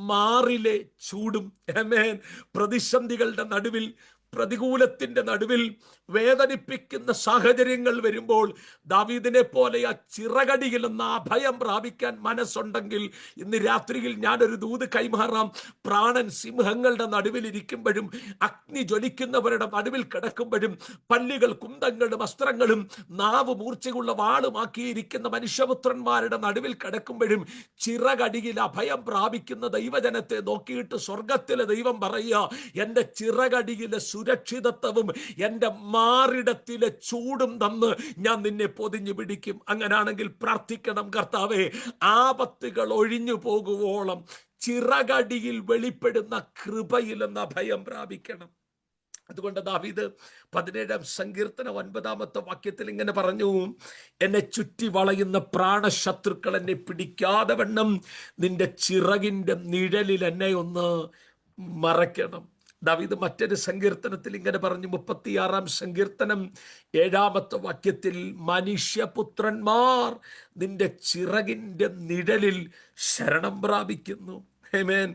മാറിലെ ചൂടും. ആമേൻ. പ്രതിസന്ധികളുടെ നടുവിൽ, പ്രതികൂലത്തിന്റെ നടുവിൽ, വേദനിപ്പിക്കുന്ന സാഹചര്യങ്ങൾ വരുമ്പോൾ ദാവീദിനെ പോലെ ആ ചിറകടിയിൽ നിന്ന് അഭയം പ്രാപിക്കാൻ മനസ്സുണ്ടെങ്കിൽ ഇന്ന് രാത്രിയിൽ ഞാനൊരു ദൂത് കൈമാറാം. പ്രാണൻ സിംഹങ്ങളുടെ നടുവിൽ ഇരിക്കുമ്പോഴും, അഗ്നി ജ്വലിക്കുന്നവരുടെ നടുവിൽ കിടക്കുമ്പോഴും, പല്ലുകൾ കുന്തങ്ങളും അസ്ത്രങ്ങളും നാവ് മൂർച്ചയുള്ള വാളുമാക്കിയിരിക്കുന്ന മനുഷ്യപുത്രന്മാരുടെ നടുവിൽ കിടക്കുമ്പോഴും ചിറകടിയിൽ അഭയം പ്രാപിക്കുന്ന ദൈവജനത്തെ നോക്കിയിട്ട് സ്വർഗത്തിലെ ദൈവം പറയുക, എൻ്റെ ചിറകടിയിലെ സുരക്ഷിതത്വവും എൻ്റെ മാറിടത്തിലെ ചൂടും തന്ന് ഞാൻ നിന്നെ പൊതിഞ്ഞു പിടിക്കും. അങ്ങനാണെങ്കിൽ പ്രാർത്ഥിക്കണം, കർത്താവേ, ആപത്തുകൾ ഒഴിഞ്ഞു പോകുവോളം ചിറകടിയിൽ വെളിപ്പെടുന്ന കൃപയിൽ നിന്ന് അഭയം പ്രാപിക്കണം. അതുകൊണ്ട് ദാവീദ് 17-ാം സങ്കീർത്തനം 9-ാമത്തെ വാക്യത്തിൽ ഇങ്ങനെ പറഞ്ഞു, എന്നെ ചുറ്റി വളയുന്ന പ്രാണശത്രുക്കൾ എന്നെ പിടിക്കാതെ വണ്ണം നിന്റെ ചിറകിൻ്റെ നിഴലിൽ എന്നെ ഒന്ന് മറയ്ക്കണം. ദാവീദ് മറ്റൊരു സങ്കീർത്തനത്തിൽ ഇങ്ങനെ പറഞ്ഞു, 36-ാം സങ്കീർത്തനം 7-ാമത്തെ വാക്യത്തിൽ, മനുഷ്യപുത്രന്മാർ നിന്റെ ചിറകിൻ്റെ നിഴലിൽ ശരണം പ്രാപിക്കുന്നു. ആമേൻ.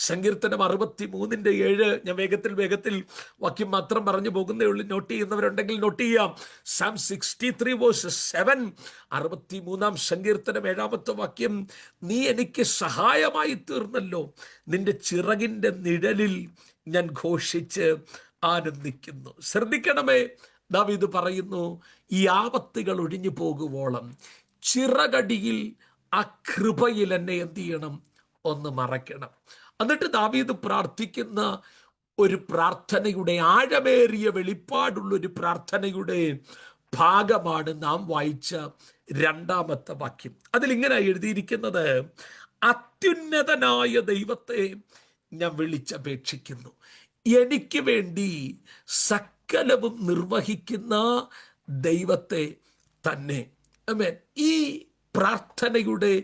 സങ്കീർത്തനം 63-7 ഞാൻ വേഗത്തിൽ വാക്യം മാത്രം പറഞ്ഞു പോകുന്നേ ഉള്ളൂ. നോട്ട് ചെയ്യുന്നവരുണ്ടെങ്കിൽ നോട്ട് ചെയ്യാം. Psalm 63:7, 63-ാം സങ്കീർത്തനം 7-ാമത്തെ വാക്യം, നീ എനിക്ക് സഹായമായി തീർന്നല്ലോ, നിന്റെ ചിറകിൻ്റെ നിഴലിൽ ഞാൻ ഘോഷിച്ച് ആനന്ദിക്കുന്നു. ശ്രദ്ധിക്കണമേ, ദാവീദ് പറയുന്നു, ഈ ആപത്തുകൾ ഒഴിഞ്ഞു പോകുവോളം ചിറകടിയിൽ ആ കൃപയിൽ എന്നെ എന്ത് ചെയ്യണം? ഒന്ന് മറയ്ക്കണം. എന്നിട്ട് ദാവീദ് പ്രാർത്ഥിക്കുന്ന ഒരു പ്രാർത്ഥനയുടെ ആഴമേറിയ വെളിപ്പാടുള്ളൊരു പ്രാർത്ഥനയുടെ ഭാഗമാണ് നാം വായിച്ച 2-ാമത്തെ വാക്യം. അതിലിങ്ങനെ എഴുതിയിരിക്കുന്നത്, അത്യുന്നതനായ ദൈവത്തെ ഞാൻ വിളിച്ചപേക്ഷിക്കുന്നു, എനിക്ക് വേണ്ടി സകലവും നിർവഹിക്കുന്ന ദൈവത്തെ തന്നെ. ആമേൻ. ഈ പ്രാർത്ഥനയുടെ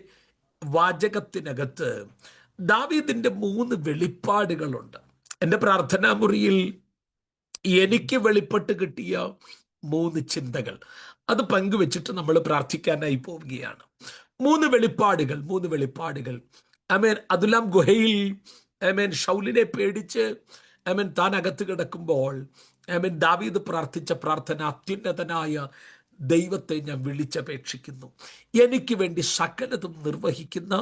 വാചകത്തിനകത്ത് ദാവീദിന്റെ 3 വെളിപ്പാടുകളുണ്ട്. എൻ്റെ പ്രാർത്ഥനാ മുറിയിൽ എനിക്ക് വെളിപ്പെട്ട് കിട്ടിയ 3 ചിന്തകൾ അത് പങ്കുവെച്ചിട്ട് നമ്മൾ പ്രാർത്ഥിക്കാനായി പോവുകയാണ്. 3 വെളിപ്പാടുകൾ. ആമേൻ. അതുലാം ഗുഹയിൽ ആമേൻ ശൗലിനെ പേടിച്ച് ആമേൻ താൻ അകത്ത് കിടക്കുമ്പോൾ ആമേൻ ദാവീദ് പ്രാർത്ഥിച്ച പ്രാർത്ഥന, അത്യുന്നതനായ ദൈവത്തെ ഞാൻ വിളിച്ചപേക്ഷിക്കുന്നു, എനിക്ക് വേണ്ടി സകലതും നിർവഹിക്കുന്ന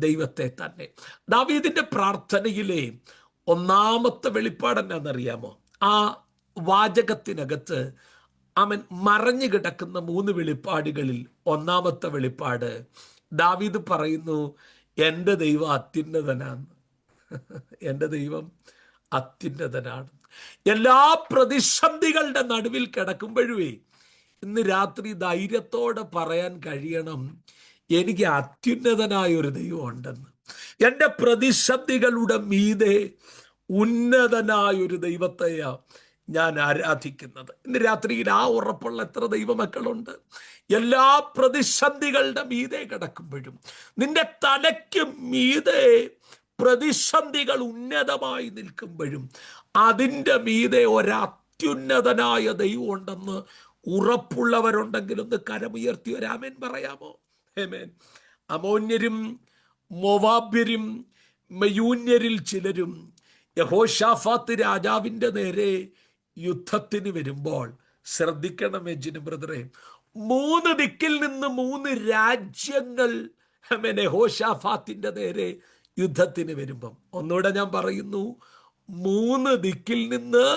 ദൈവത്തെ തന്നെ. ദാവീദിന്റെ പ്രാർത്ഥനയിലെ 1-ാമത്തെ വെളിപ്പാട് എന്നാണെന്നറിയാമോ? ആ വാചകത്തിനകത്ത് അവൻ മറഞ്ഞു കിടക്കുന്ന 3 വെളിപ്പാടുകളിൽ 1-ാമത്തെ വെളിപ്പാട് ദാവീദ് പറയുന്നു, എൻ്റെ ദൈവം അത്യുന്നതനാണ്. എൻ്റെ ദൈവം അത്യുന്നതനാണ്. എല്ലാ പ്രതിസന്ധികളുടെ നടുവിൽ കിടക്കുമ്പോഴേ ഇന്ന് രാത്രി ധൈര്യത്തോടെ പറയാൻ കഴിയണം, എനിക്ക് അത്യുന്നതനായ ഒരു ദൈവം ഉണ്ടെന്ന്. എൻ്റെ പ്രതിസന്ധികളുടെ മീതെ ഉന്നതനായ ഒരു ദൈവത്തെയാ ഞാൻ ആരാധിക്കുന്നത്. ഇന്ന് രാത്രിയിൽ ആ ഉറപ്പുള്ള എത്ര ദൈവമക്കളുണ്ട്? എല്ലാ പ്രതിസന്ധികളുടെ മീതെ കിടക്കുമ്പോഴും നിന്റെ തലയ്ക്ക് മീതെ പ്രതിസന്ധികൾ ഉന്നതമായി നിൽക്കുമ്പോഴും അതിൻ്റെ മീതെ ഒരത്യുന്നതനായ ദൈവം ഉണ്ടെന്ന് ഉറപ്പുള്ളവരുണ്ടെങ്കിൽ ഒന്ന് കരമുയർത്തി ഒരു ആമേൻ പറയാമോ? ആമേൻ. അമോന്യരും മോവാബ്യരും മെയൂന്യരിൽ ചിലരും യഹോശാഫാത്ത് രാജാവിൻ്റെ നേരെ യുദ്ധത്തിന് വരുമ്പോൾ ശ്രദ്ധിക്കണമേ ജിനു ബ്രദറെ, 3 ദിക്കിൽ നിന്ന് 3 രാജ്യങ്ങൾ ആമേൻ യഹോശാഫാത്തിന്റെ നേരെ യുദ്ധത്തിന് വരുമ്പം, ഒന്നുകൂടെ ഞാൻ പറയുന്നു, 3 ദിക്കിൽ നിന്ന്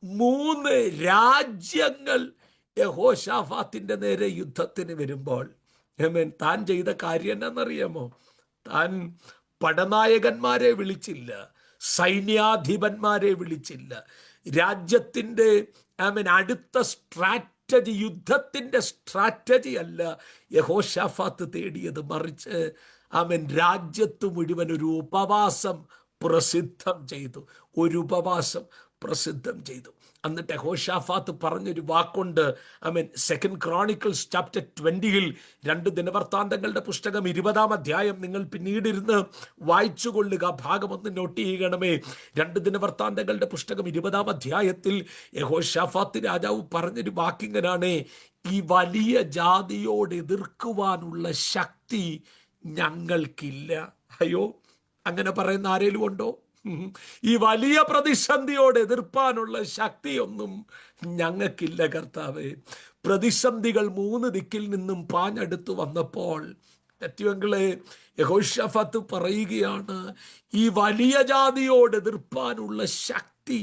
3 രാജ്യങ്ങൾ യഹോശാഫാത്തിന്റെ നേരെ യുദ്ധത്തിന് വരുമ്പോൾ ആമേൻ താൻ ചെയ്ത കാര്യം എന്നാണെന്നറിയാമോ? താൻ പടനായകന്മാരെ വിളിച്ചില്ല, സൈന്യാധിപന്മാരെ വിളിച്ചില്ല, രാജ്യത്തിൻ്റെ ആമേൻ അടുത്ത സ്ട്രാറ്റജി, യുദ്ധത്തിൻ്റെ സ്ട്രാറ്റജി അല്ല യഹോശാഫാത്ത് തേടിയത്. മറിച്ച് ആമേൻ രാജ്യത്ത് മുഴുവൻ ഒരു ഉപവാസം പ്രസിദ്ധം ചെയ്തു. ഒരു ഉപവാസം പ്രസിദ്ധം ചെയ്തു. എന്നിട്ട് യഹോശാഫാത്ത് പറഞ്ഞൊരു വാക്കുണ്ട്. ആമേൻ. 2 Chronicles chapter 20 2 ദിനവൃത്താന്തങ്ങളുടെ പുസ്തകം 20-ാം അധ്യായം നിങ്ങൾ പിന്നീടിരുന്ന് വായിച്ചു കൊള്ളുക. ഭാഗം ഒന്ന് നോട്ട് ചെയ്യണമേ. 2 ദിനവൃത്താന്തങ്ങളുടെ പുസ്തകം 20-ാം അധ്യായത്തിൽ യഹോശാഫാത്ത് രാജാവ് പറഞ്ഞൊരു വാക്കിങ്ങനാണ്: ഈ വലിയ ജാതിയോട് എതിർക്കുവാനുള്ള ശക്തി ഞങ്ങൾക്കില്ല. അയ്യോ, അങ്ങനെ പറയുന്ന ആരേലും ഉണ്ടോ? ഈ വലിയ പ്രതിസന്ധിയോട് എതിർപ്പാനുള്ള ശക്തിയൊന്നും ഞങ്ങൾക്കില്ല കർത്താവേ. പ്രതിസന്ധികൾ 3 ദിക്കിൽ നിന്നും പാഞ്ഞെടുത്തു വന്നപ്പോൾ സത്യങ്ങളെ യഹോശാഫാത്ത് പറയുകയാണ്, ഈ വലിയ ജാതിയോട് എതിർപ്പാനുള്ള ശക്തി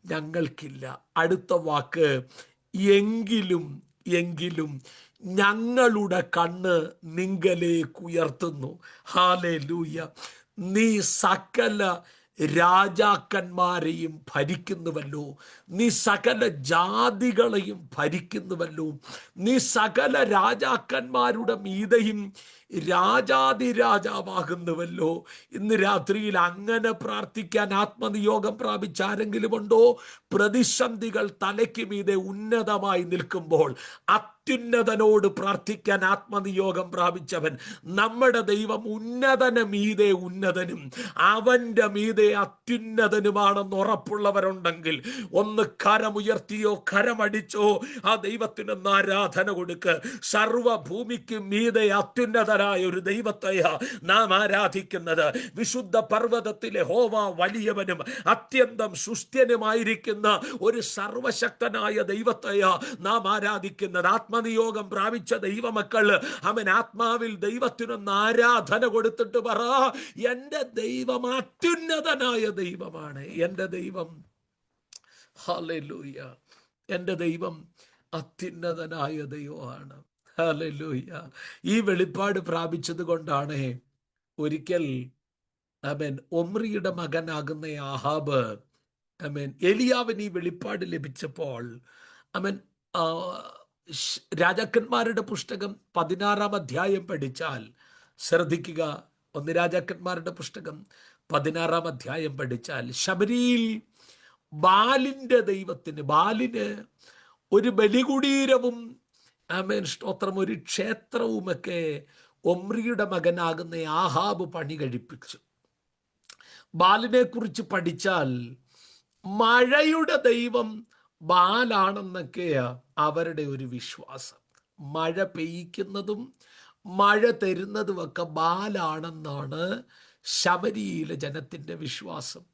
ഞങ്ങൾക്കില്ല. അടുത്ത വാക്ക്, എങ്കിലും ഞങ്ങളുടെ കണ്ണ് നിങ്കലേക്ക് ഉയർത്തുന്നു. ഹല്ലേലൂയ. നീ സകല രാജാക്കന്മാരെയും ഭരിക്കുന്നുവല്ലോ, നീ സകല ജാതികളെയും ഭരിക്കുന്നുവല്ലോ, നീ സകല രാജാക്കന്മാരുടെ മീതെയും രാജാതിരാജാവാകുന്നുവല്ലോ. ഇന്ന് രാത്രിയിൽ അങ്ങനെ പ്രാർത്ഥിക്കാൻ ആത്മനിയോഗം പ്രാപിച്ച ആരെങ്കിലും ഉണ്ടോ? പ്രതിസന്ധികൾ തലയ്ക്ക് മീതെ ഉന്നതമായി നിൽക്കുമ്പോൾ അത്യുന്നതനോട് പ്രാർത്ഥിക്കാൻ ആത്മനിയോഗം പ്രാപിച്ചവൻ നമ്മുടെ ദൈവം ഉന്നതന് മീതെ ഉന്നതനും അവന്റെ മീതെ അത്യുന്നതനുമാണെന്ന് ഉറപ്പുള്ളവരുണ്ടെങ്കിൽ ഒന്ന് കരമുയർത്തിയോ കരമടിച്ചോ ആ ദൈവത്തിനൊന്ന് ആരാധന കൊടുക്ക്. സർവഭൂമിക്ക് മീതെ അത്യുന്നതനായ ഒരു ദൈവത്തെയാ നാം ആരാധിക്കുന്നത്. വിശുദ്ധ പർവ്വതത്തിലെ യഹോവ വലിയവനും അത്യന്തം സുസ്ഥ്യനുമായിരിക്കുന്ന ഒരു സർവശക്തനായ ദൈവത്തെയാ നാം ആരാധിക്കുന്നത്. ആത്മനിയോഗം പ്രാപിച്ച ദൈവമക്കൾ അവൻ ആത്മാവിൽ ദൈവത്തിനൊന്ന് ആരാധന കൊടുത്തിട്ട് പറ, എന്റെ ദൈവം അത്യുന്നതനായ ദൈവമാണ്. എന്റെ ദൈവം, ഹല്ലേലൂയ, എന്റെ ദൈവം അത്യുന്നതനായ ദൈവമാണ്. ഹല്ലേലൂയ. ഈ വെളിപ്പാട് പ്രാപിച്ചത് കൊണ്ടാണ് ഒരിക്കൽ ഒമ്രിയുടെ മകനാകുന്ന ആഹാബ് എലിയാവിന് ഈ വെളിപ്പാട് ലഭിച്ചപ്പോൾ രാജാക്കന്മാരുടെ പുസ്തകം 16-ാം അധ്യായം പഠിച്ചാൽ ശ്രദ്ധിക്കുക. 1 രാജാക്കന്മാരുടെ പുസ്തകം 16-ാം അധ്യായം പഠിച്ചാൽ ശബരിയിൽ ബാലിന് ഒരു ബലികുടീരവും സ്തോത്രം ഒരു ക്ഷേത്രവുമൊക്കെ ഒമ്രിയുടെ മകനാകുന്ന ആഹാബ് പണി കഴിപ്പിച്ചു. ബാലിനെ കുറിച്ച് പഠിച്ചാൽ മഴയുടെ ദൈവം ബാലാണെന്നൊക്കെയാ അവരുടെ ഒരു വിശ്വാസം. മഴ പെയ്യ്ക്കുന്നതും മഴ തരുന്നതുമൊക്കെ ബാലാണെന്നാണ് ശബരിയിലെ ജനത്തിന്റെ വിശ്വാസം.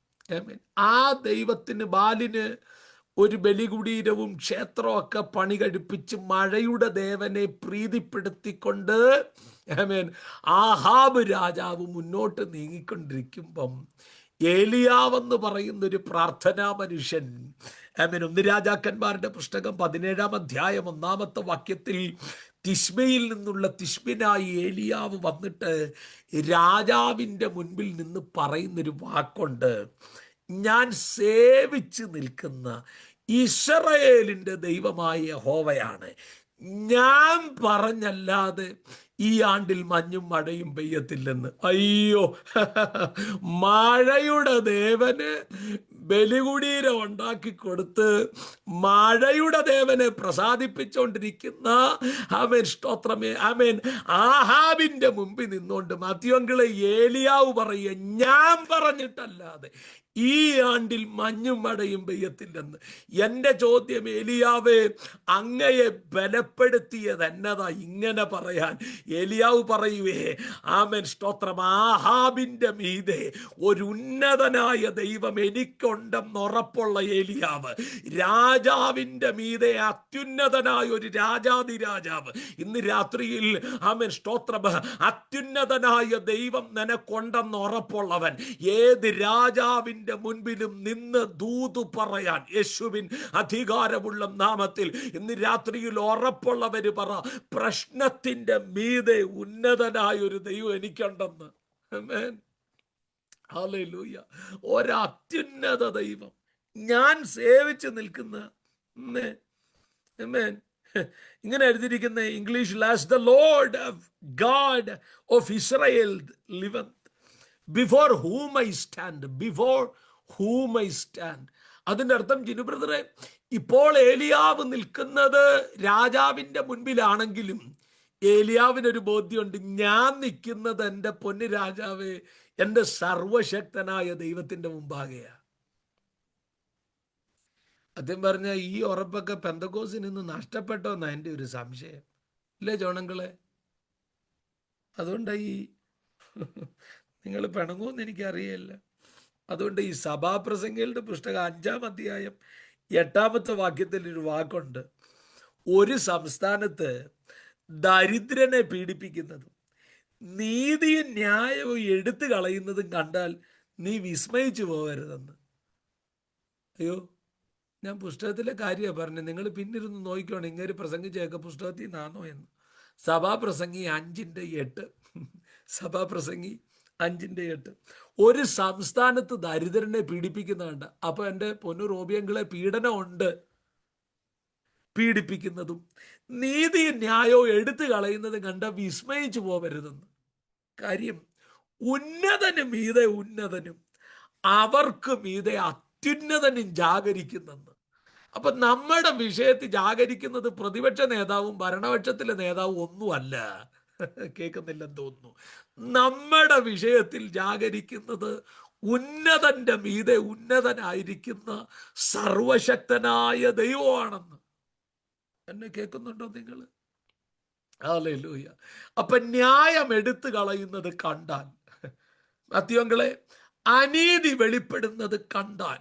ആ ദൈവത്തിന്, ബാലിന് ഒരു ബലികുടീരവും ക്ഷേത്രമൊക്കെ പണി കഴിപ്പിച്ച് മഴയുടെ ദേവനെ പ്രീതിപ്പെടുത്തിക്കൊണ്ട് ആഹാബ് രാജാവ് മുന്നോട്ട് നീങ്ങിക്കൊണ്ടിരിക്കുമ്പം ഏലിയാവെന്ന് പറയുന്നൊരു പ്രാർത്ഥനാ മനുഷ്യൻ 1 രാജാക്കന്മാരുടെ പുസ്തകം 17-ാം അധ്യായം 1-ാമത്തെ വാക്യത്തിൽ തിശ്ബയിൽ നിന്നുള്ള തിശ്ബിനായി ഏലിയാവ് വന്നിട്ട് രാജാവിൻ്റെ മുൻപിൽ നിന്ന് പറയുന്നൊരു വാക്കുണ്ട്: ഞാൻ സേവിച്ച് നിൽക്കുന്ന ഇസ്രായേലിൻ്റെ ദൈവമായ യഹോവയാണ്, ഞാൻ പറഞ്ഞല്ലാതെ ഈ ആണ്ടിൽ മഞ്ഞും മഴയും പെയ്യത്തില്ലെന്ന്. അയ്യോ, മഴയുടെ ദേവന് ബലികുടീരം ഉണ്ടാക്കി കൊടുത്ത് മഴയുടെ ദേവനെ പ്രസാദിപ്പിച്ചുകൊണ്ടിരിക്കുന്ന സ്തോത്രമേ ആഹാബിന്റെ മുമ്പിൽ നിന്നുകൊണ്ട് മത്തിയങ്കിളെ ഏലിയാവ് പറയുക, ഞാൻ പറഞ്ഞിട്ടല്ലാതെ ഈ ആണ്ടിൽ മഞ്ഞും മഴയും പെയ്യത്തില്ലെന്ന്. എൻ്റെ ചോദ്യം, ഏലിയാവേ, അങ്ങയെ ബലപ്പെടുത്തിയത് എന്നതാ ഇങ്ങനെ പറയാൻ? ഏലിയാവ് പറയുവേ, സ്തോത്രം, ആഹാബിന്റെ മീതെ ഒരു ഉന്നതനായ ദൈവം എനിക്കുണ്ടെന്നുറപ്പുള്ള ഏലിയാവ്, രാജാവിന്റെ മീതെ അത്യുന്നതനായ ഒരു രാജാതിരാജാവ്. ഇന്ന് രാത്രിയിൽ സ്തോത്രം, അത്യുന്നതനായ ദൈവം നിനക്കുണ്ടെന്ന് ഉറപ്പുള്ളവൻ ഏത് രാജാവിന്റെ മുൻപിലും നിന്ന് ദൂതു പറയാൻ യേശുവിൻ അധികാരമുള്ള നാമത്തിൽ ഇന്ന് രാത്രിയിൽ ഉറപ്പുള്ളവര് പറ, പ്രശ്നത്തിന്റെ മീതെ ഉന്നതനായ ഒരു ദൈവം എനിക്കുണ്ടെന്ന്. ആമേൻ, ഹല്ലേലൂയ. ഒരത്യുന്നത ദൈവം ഞാൻ സേവിച്ച് നിൽക്കുന്ന. ആമേൻ. ഇങ്ങനെ എഴുതിയിരിക്കുന്ന ഇംഗ്ലീഷിൽ, as the Lord of God of Israel ലിവത്ത്, before whom I stand, അതിൻ്റെ അർത്ഥം ജിനു ബ്രദറെ, ഇപ്പോൾ ഏലിയാവ് നിൽക്കുന്നത് രാജാവിൻ്റെ മുൻപിലാണെങ്കിലും ഏലിയാവിനൊരു ബോധ്യമുണ്ട്, ഞാൻ നിൽക്കുന്നത് എൻ്റെ പൊന്നു രാജാവേ, എൻ്റെ സർവശക്തനായ ദൈവത്തിൻ്റെ മുമ്പാകെയാ. അദ്ദേഹം പറഞ്ഞ ഈ ഉറപ്പൊക്കെ പെന്തക്കോസിൽ നിന്ന് നഷ്ടപ്പെട്ടോ എന്നാ എൻ്റെ ഒരു സംശയം, ഇല്ലേ ജോണങ്ങളെ? അതുകൊണ്ട് ഈ നിങ്ങൾ പിണങ്ങുമെന്ന് എനിക്കറിയില്ല. അതുകൊണ്ട് ഈ സഭാപ്രസംഗികളുടെ പുസ്തകം 5-ാം അധ്യായം 8-ാമത്തെ വാക്യത്തിൽ ഒരു വാക്കുണ്ട്, ഒരു സംസ്ഥാനത്ത് ദരിദ്രനെ പീഡിപ്പിക്കുന്നതും നീതിയും ന്യായവും എടുത്തു കളയുന്നതും കണ്ടാൽ നീ വിസ്മയിച്ചു പോകരുതെന്ന്. അയ്യോ, ഞാൻ പുസ്തകത്തിലെ കാര്യമാണ് പറഞ്ഞത്, നിങ്ങൾ പിന്നിരുന്ന് നോക്കിക്കോണം ഇങ്ങനെ പ്രസംഗിച്ചേക്ക പുസ്തകത്തിൽ നിന്നാണോ എന്ന്. സഭാപ്രസംഗി 5:8, സഭാപ്രസംഗി 5:8. ഒരു സംസ്ഥാനത്ത് ദരിദ്രനെ പീഡിപ്പിക്കുന്നുണ്ട്. അപ്പൊ എൻ്റെ പൊന്നു റോബിയങ്ങളെ, പീഡനമുണ്ട്, പീഡിപ്പിക്കുന്നതും നീതിയും ന്യായവും എടുത്തു കളയുന്നതും കണ്ട വിസ്മയിച്ചു പോകരുതെന്ന്. കാര്യം ഉന്നതനും മീതെ ഉന്നതനും അവർക്ക് മീതെ അത്യുന്നതനും ജാഗരിക്കുന്നെന്ന്. അപ്പൊ നമ്മുടെ വിഷയത്തിൽ ജാഗരിക്കുന്നത് പ്രതിപക്ഷ നേതാവും ഭരണപക്ഷത്തിലെ നേതാവും ഒന്നുമല്ല. കേൾക്കുന്നില്ലെന്ന് തോന്നുന്നു. നമ്മുടെ വിഷയത്തിൽ ജാഗരിക്കുന്നത് ഉന്നതന്റെ മീതെ ഉന്നതനായിരിക്കുന്ന സർവശക്തനായ ദൈവമാണെന്ന്. എന്നെ കേൾക്കുന്നുണ്ടോ നിങ്ങൾ? ഹല്ലേലൂയ. അപ്പൊ ന്യായം എടുത്തു കളയുന്നത് കണ്ടാൽ, മത്തിയങ്ങളെ, അനീതി വെളിപ്പെടുന്നത് കണ്ടാൽ,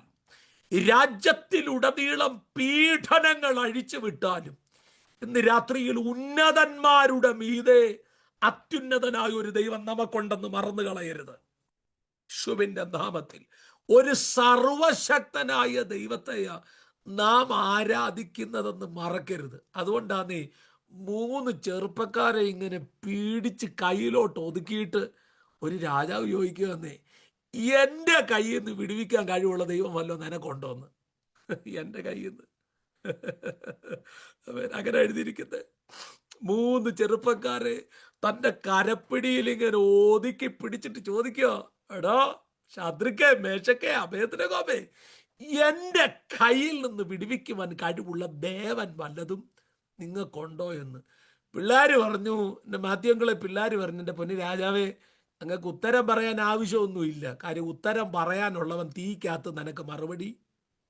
രാജ്യത്തിലുടനീളം പീഡനങ്ങൾ അഴിച്ചു വിട്ടാലും ഇന്ന് രാത്രിയിൽ ഉന്നതന്മാരുടെ മീതെ അത്യുന്നതനായ ഒരു ദൈവം നമുക്കുണ്ടെന്ന് മറന്നു കളയരുത്. യേശുവിന്റെ നാമത്തിൽ ഒരു സർവശക്തനായ ദൈവത്തെയാ നാം ആരാധിക്കുന്നതെന്ന് മറക്കരുത്. അതുകൊണ്ടാണ് 3 ചെറുപ്പക്കാരെ ഇങ്ങനെ പീഡിച്ച് കയ്യിലോട്ട് ഒതുക്കിയിട്ട് ഒരു രാജാവ് ചോദിക്കുകയെന്നേ, എൻ്റെ കയ്യിൽ നിന്ന് വിടുവിക്കാൻ കഴിവുള്ള ദൈവം വല്ലോ നിനക്കൊണ്ടോന്ന്. എൻ്റെ കയ്യിൽ നിന്ന് അങ്ങനെ എഴുതിയിരിക്കുന്നത്. 3 ചെറുപ്പക്കാരെ തൻ്റെ കരപ്പിടിയിൽ ഇങ്ങനെ ഒതുക്കി പിടിച്ചിട്ട് ചോദിക്കുക, എടാ ശത്രുക്കെ, മേശക്കെ, അഭേദനകോമേ, എൻ്റെ കയ്യിൽ നിന്ന് വിടുവിക്കുവാൻ കഴിവുള്ള ദേവൻ വല്ലതും നിങ്ങൾക്കുണ്ടോ എന്ന്. പിള്ളേർ പറഞ്ഞു, എൻ്റെ മാത്യുങ്ങളെ പിള്ളേർ പറഞ്ഞു, എൻ്റെ പൊന്നു രാജാവേ, നിങ്ങൾക്ക് ഉത്തരം പറയാൻ ആവശ്യമൊന്നുമില്ല. കാര്യം ഉത്തരം പറയാനുള്ളവൻ തീക്കകത്ത് നിനക്ക് മറുപടി.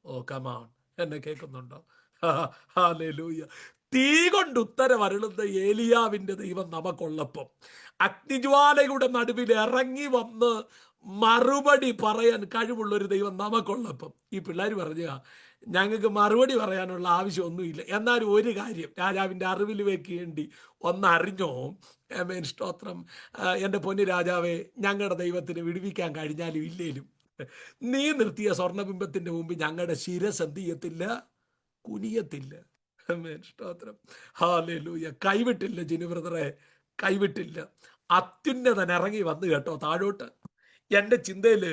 ഓ കമാൺ, എന്നെ കേൾക്കുന്നുണ്ടോ? ഹല്ലേലൂയ. തീ കൊണ്ട് ഉത്തരം അരുളുന്ന ഏലിയാവിൻ്റെ ദൈവം നമുക്കുള്ളപ്പം, അഗ്നിജ്വാലയുടെ നടുവിൽ ഇറങ്ങി വന്ന് മറുപടി പറയാൻ കഴിവുള്ളൊരു ദൈവം നമുക്കുള്ളപ്പം, ഈ പിള്ളേർ പറഞ്ഞ ഞങ്ങൾക്ക് മറുപടി പറയാനുള്ള ആവശ്യമൊന്നുമില്ല. എന്നാലും ഒരു കാര്യം രാജാവിൻ്റെ അറിവിൽ വെക്കേണ്ടി ഒന്നറിഞ്ഞോ? ആമേൻ, സ്തോത്രം. എൻ്റെ പൊന്നു രാജാവേ, ഞങ്ങളുടെ ദൈവത്തിന് വിടുവിക്കാൻ കഴിഞ്ഞാലും ഇല്ലേലും നീ നിർത്തിയ സ്വർണ്ണബിംബത്തിൻ്റെ മുമ്പിൽ ഞങ്ങളുടെ ശിരസ് എന്ത് ചെയ്യത്തില്ല? കുനിയത്തില്ല. ആമേൻ, സ്തോത്രം. ഹല്ലേലൂയ. കൈവിട്ടില്ല ജിനു ബ്രദറെ, കൈവിട്ടില്ല. അത്യുന്നതൻ ഇറങ്ങി വന്നു കേട്ടോ താഴോട്ട്. എൻ്റെ ചിന്തയിൽ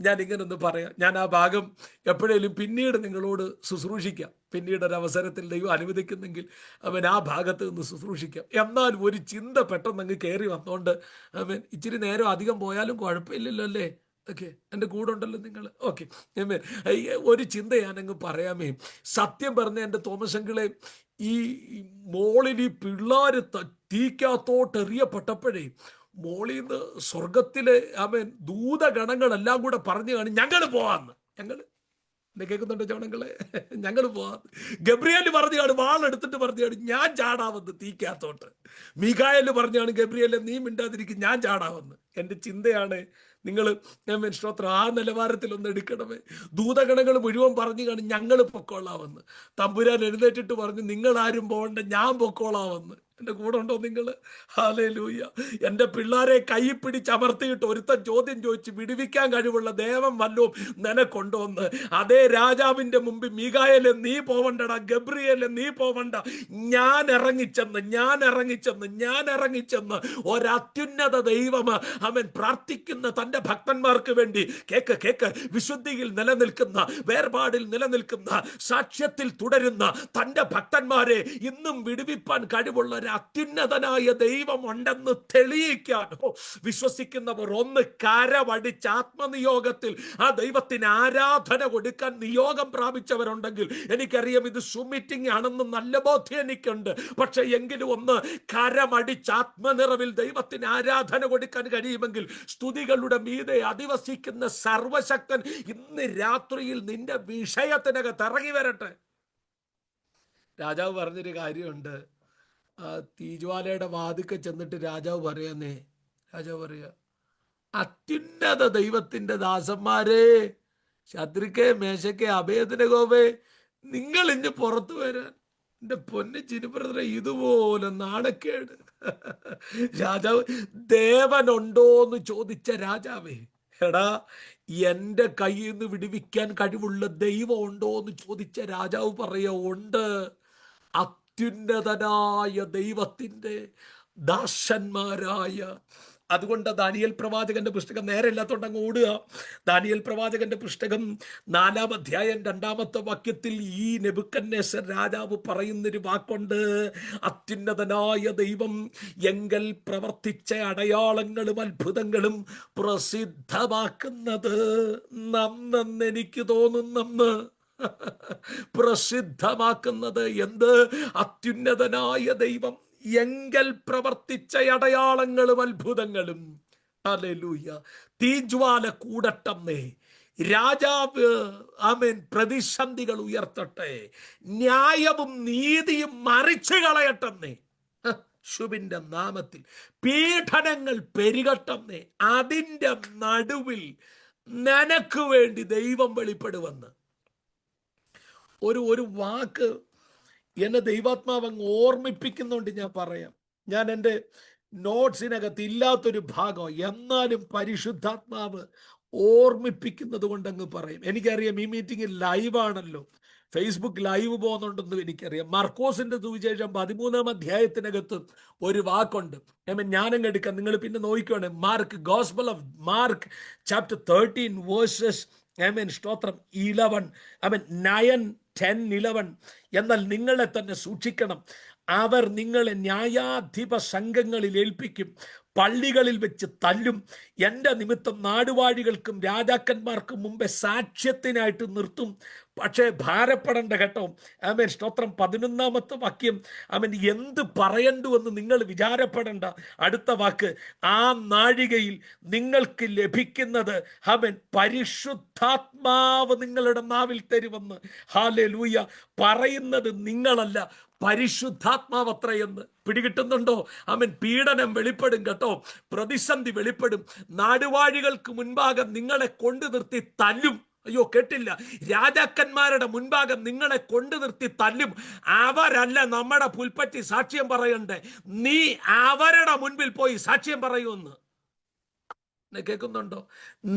ഞാൻ ഇങ്ങനെ ഒന്ന് പറയാം. ഞാൻ ആ ഭാഗം എപ്പോഴേലും പിന്നീട് നിങ്ങളോട് ശുശ്രൂഷിക്കാം. പിന്നീട് ഒരു അവസരത്തിൽ ദൈവം അനുവദിക്കുന്നെങ്കിൽ അവൻ ആ ഭാഗത്ത് നിന്ന് ശുശ്രൂഷിക്കാം. എന്നാൽ ഒരു ചിന്ത പെട്ടെന്ന് അങ്ങ് കയറി വന്നോണ്ട് അവൻ ഇച്ചിരി നേരം അധികം പോയാലും കുഴപ്പമില്ലല്ലോ അല്ലേ? ഓക്കെ, എൻ്റെ കൂടെ ഉണ്ടല്ലോ നിങ്ങൾ. ഓക്കെ, ഒരു ചിന്ത ഞാനങ്ങ് പറയാമേ. സത്യം പറഞ്ഞ എൻ്റെ തോമസ് അങ്കിളെ, ഈ മോളിൽ ഈ പിള്ളേർ തീക്കകത്തോട്ട് എറിയപ്പെട്ടപ്പോഴേ മോളിൽ നിന്ന് സ്വർഗത്തിലെ ആമേൻ ദൂതഗണങ്ങളെല്ലാം കൂടെ പറഞ്ഞു കാണും, ഞങ്ങൾ പോവാന്ന്. ഞങ്ങൾ എന്നെ കേൾക്കുന്നുണ്ടോ ചോണങ്ങളെ? ഞങ്ങൾ പോവാന്ന്. ഗബ്രിയേൽ പറഞ്ഞാണ്, വാളെടുത്തിട്ട് പറഞ്ഞാണ്, ഞാൻ ചാടാവെന്ന് തീക്കകത്തോട്ട്. മീഖായേൽ പറഞ്ഞാണ്, ഗബ്രിയേലെ നീ മിണ്ടാതിരിക്കും, ഞാൻ ചാടാവെന്ന്. എൻ്റെ ചിന്തയാണ്, നിങ്ങൾ സ്തോത്രം ആ നിലവാരത്തിൽ ഒന്ന് എടുക്കണമേ. ദൂതഗണങ്ങൾ മുഴുവൻ പറഞ്ഞു കാണും, ഞങ്ങൾ പൊക്കോളാമെന്ന്. തമ്പുരാൻ എഴുന്നേറ്റിട്ട് പറഞ്ഞു, നിങ്ങളാരും പോകണ്ട, ഞാൻ പൊക്കോളാമെന്ന്. എൻ്റെ കൂടെ ഉണ്ടോ നിങ്ങൾ? ഹല്ലേലൂയ. എൻ്റെ പിള്ളേരെ കൈ പിടിച്ചമർത്തിയിട്ട് ഒരുത്തൻ ചോദ്യം ചോദിച്ച്, വിടുവിക്കാൻ കഴിവുള്ള ദേവൻ വല്ലതും നിനക്കൊണ്ടോന്ന്. അതേ രാജാവിൻ്റെ മുമ്പിൽ മീഖായേലെ നീ പോവണ്ടടാ, ഗബ്രിയേലെ നീ പോവണ്ട, ഞാൻ ഇറങ്ങിച്ചെന്ന് ഒരത്യുന്നത ദൈവം അവൻ പ്രാർത്ഥിക്കുന്ന തൻ്റെ ഭക്തന്മാർക്ക് വേണ്ടി കേക്ക് വിശുദ്ധിയിൽ നിലനിൽക്കുന്ന, വേർപാടിൽ നിലനിൽക്കുന്ന, സാക്ഷ്യത്തിൽ തുടരുന്ന തൻ്റെ ഭക്തന്മാരെ ഇന്നും വിടുവിപ്പാൻ കഴിവുള്ള അത്യുന്നതനായ ദൈവം ഉണ്ടെന്ന് തെളിയിക്കാനോ വിശ്വസിക്കുന്നവർ ഒന്ന് കരമടിച്ച് ആത്മനിയോഗത്തിൽ ആ ദൈവത്തിന് ആരാധന കൊടുക്കാൻ നിയോഗം പ്രാപിച്ചവരുണ്ടെങ്കിൽ എനിക്കറിയാം ഇത് സൂം ആണെന്ന് നല്ല ബോധ്യം എനിക്കുണ്ട്. പക്ഷെ എങ്കിലും ഒന്ന് കരമടിച്ച് ആത്മനിറവിൽ ദൈവത്തിന് ആരാധന കൊടുക്കാൻ കഴിയുമെങ്കിൽ സ്തുതികളുടെ മീതെ അധിവസിക്കുന്ന സർവശക്തൻ ഇന്ന് രാത്രിയിൽ നിന്റെ വിഷയത്തിനകത്ത് ഇറങ്ങി വരട്ടെ. രാജാവ് പറഞ്ഞൊരു കാര്യമുണ്ട്. ആ തീജ്വാലയുടെ വാതിക്കെ ചെന്നിട്ട് രാജാവ് പറയാ, അത്യുന്നത ദൈവത്തിന്റെ ദാസന്മാരെ, ശത്രുക്കെ, മേശക്കെ, അഭേദനഗോവേ, നിങ്ങൾ ഇഞ്ഞ് പുറത്തു വരാൻ. എന്റെ പൊന്നു ചിരിബ്രദറെ, ഇതുപോലെ നാണക്കേട്. രാജാവ് ദേവനുണ്ടോന്ന് ചോദിച്ച രാജാവേ, എടാ എന്റെ കയ്യിൽ നിന്ന് വിടുവിക്കാൻ കഴിവുള്ള ദൈവം ഉണ്ടോ എന്ന് ചോദിച്ച രാജാവ് പറയാ, ഉണ്ട്. അത്യുന്നതനായ ദൈവത്തിന്റെ ദാസന്മാരായ. അതുകൊണ്ട് ദാനിയേൽ പ്രവാചകന്റെ പുസ്തകം, നേരെ ഇല്ലാത്തോണ്ട് അങ്ങ് ഓടുക, ദാനിയേൽ പ്രവാചകന്റെ പുസ്തകം 4-ാം അധ്യായം 2-ാമത്തെ വാക്യത്തിൽ ഈ നെബൂഖദ്നേസർ രാജാവ് പറയുന്നൊരു വാക്കുണ്ട്. അത്യുന്നതനായ ദൈവം എങ്കൽ പ്രവർത്തിച്ച അടയാളങ്ങളും അത്ഭുതങ്ങളും പ്രസിദ്ധമാക്കുന്നത് നന്നെന്ന് എനിക്ക് തോന്നുന്നെന്ന്. പ്രസിദ്ധമാക്കുന്നത് എന്ത്? അത്യുന്നതനായ ദൈവം എങ്കൽ പ്രവർത്തിച്ച അടയാളങ്ങളും അത്ഭുതങ്ങളും. ഹല്ലേലൂയ. തീജ്വാല കൂടട്ടമ്മേ, രാജാവ് ആമേൻ പ്രതിസന്ധികൾ ഉയർത്തട്ടെ, ന്യായവും നീതിയും മറിച്ചു കളയട്ടെന്നേ. ശുഭിന്റെ നാമത്തിൽ പീഡനങ്ങൾ പെരുകട്ടെന്നേ. അതിൻ്റെ നടുവിൽ നിനക്ക് വേണ്ടി ദൈവം വെളിപ്പെടുവെന്ന് ഒരു വാക്ക് എന്നെ ദൈവാത്മാവ് അങ്ങ് ഓർമ്മിപ്പിക്കുന്നുണ്ട്. ഞാൻ പറയാം. ഞാൻ എൻ്റെ നോട്ട്സിനകത്ത് ഇല്ലാത്തൊരു ഭാഗം, എന്നാലും പരിശുദ്ധാത്മാവ് ഓർമ്മിപ്പിക്കുന്നത് കൊണ്ട് അങ്ങ് പറയും. എനിക്കറിയാം ഈ മീറ്റിംഗ് ലൈവാണല്ലോ, ഫേസ്ബുക്ക് ലൈവ് പോകുന്നുണ്ടെന്നും എനിക്കറിയാം. മർക്കോസിന്റെ സുവിശേഷം 13-ാം അധ്യായത്തിനകത്ത് ഒരു വാക്കുണ്ട്. ഞാനങ്ങ് എടുക്കാം, നിങ്ങൾ പിന്നെ നോക്കിക്കോണേ. Mark, gospel of Mark chapter 13 verses സ്തോത്രം 11, 9, 10, 11. എന്നാൽ നിങ്ങളെ തന്നെ സൂക്ഷിക്കണം, അവർ നിങ്ങളെ ന്യായാധിപ സംഘങ്ങളിൽ ഏൽപ്പിക്കും, പള്ളികളിൽ വെച്ച് തല്ലും, എൻ്റെ നിമിത്തം നാടുവാഴികൾക്കും രാജാക്കന്മാർക്കും മുമ്പേ സാക്ഷ്യത്തിനായിട്ട് നിർത്തും. പക്ഷേ ഭാരപ്പെടേണ്ട കേട്ടോ. സ്തോത്രം 11-ാമത്തെ വാക്യം, എന്ത് പറയണ്ടുവെന്ന് നിങ്ങൾ വിചാരപ്പെടേണ്ട. അടുത്ത വാക്ക്, ആ നാഴികയിൽ നിങ്ങൾക്ക് ലഭിക്കുന്നത് പരിശുദ്ധാത്മാവ് നിങ്ങളുടെ നാവിൽ തരുമെന്ന്. ഹല്ലേലൂയ. പറയുന്നത് നിങ്ങളല്ല, പരിശുദ്ധാത്മാവ് അത്രയെന്ന്. പിടികിട്ടുന്നുണ്ടോ? പീഡനം വെളിപ്പെടും കേട്ടോ, പ്രതിസന്ധി വെളിപ്പെടും. നാടുവാഴികൾക്ക് മുൻപാകെ നിങ്ങളെ കൊണ്ടു നിർത്തി തല്ലും. അയ്യോ, കേട്ടില്ല. രാജാക്കന്മാരുടെ മുൻപാകെ നിങ്ങളെ കൊണ്ടു നിർത്തി തല്ലും. അവരല്ല നമ്മുടെ പുൽപ്പറ്റി സാക്ഷ്യം പറയണ്ടേ, നീ അവരുടെ മുൻപിൽ പോയി സാക്ഷ്യം പറയുമെന്ന്. കേൾക്കുന്നുണ്ടോ?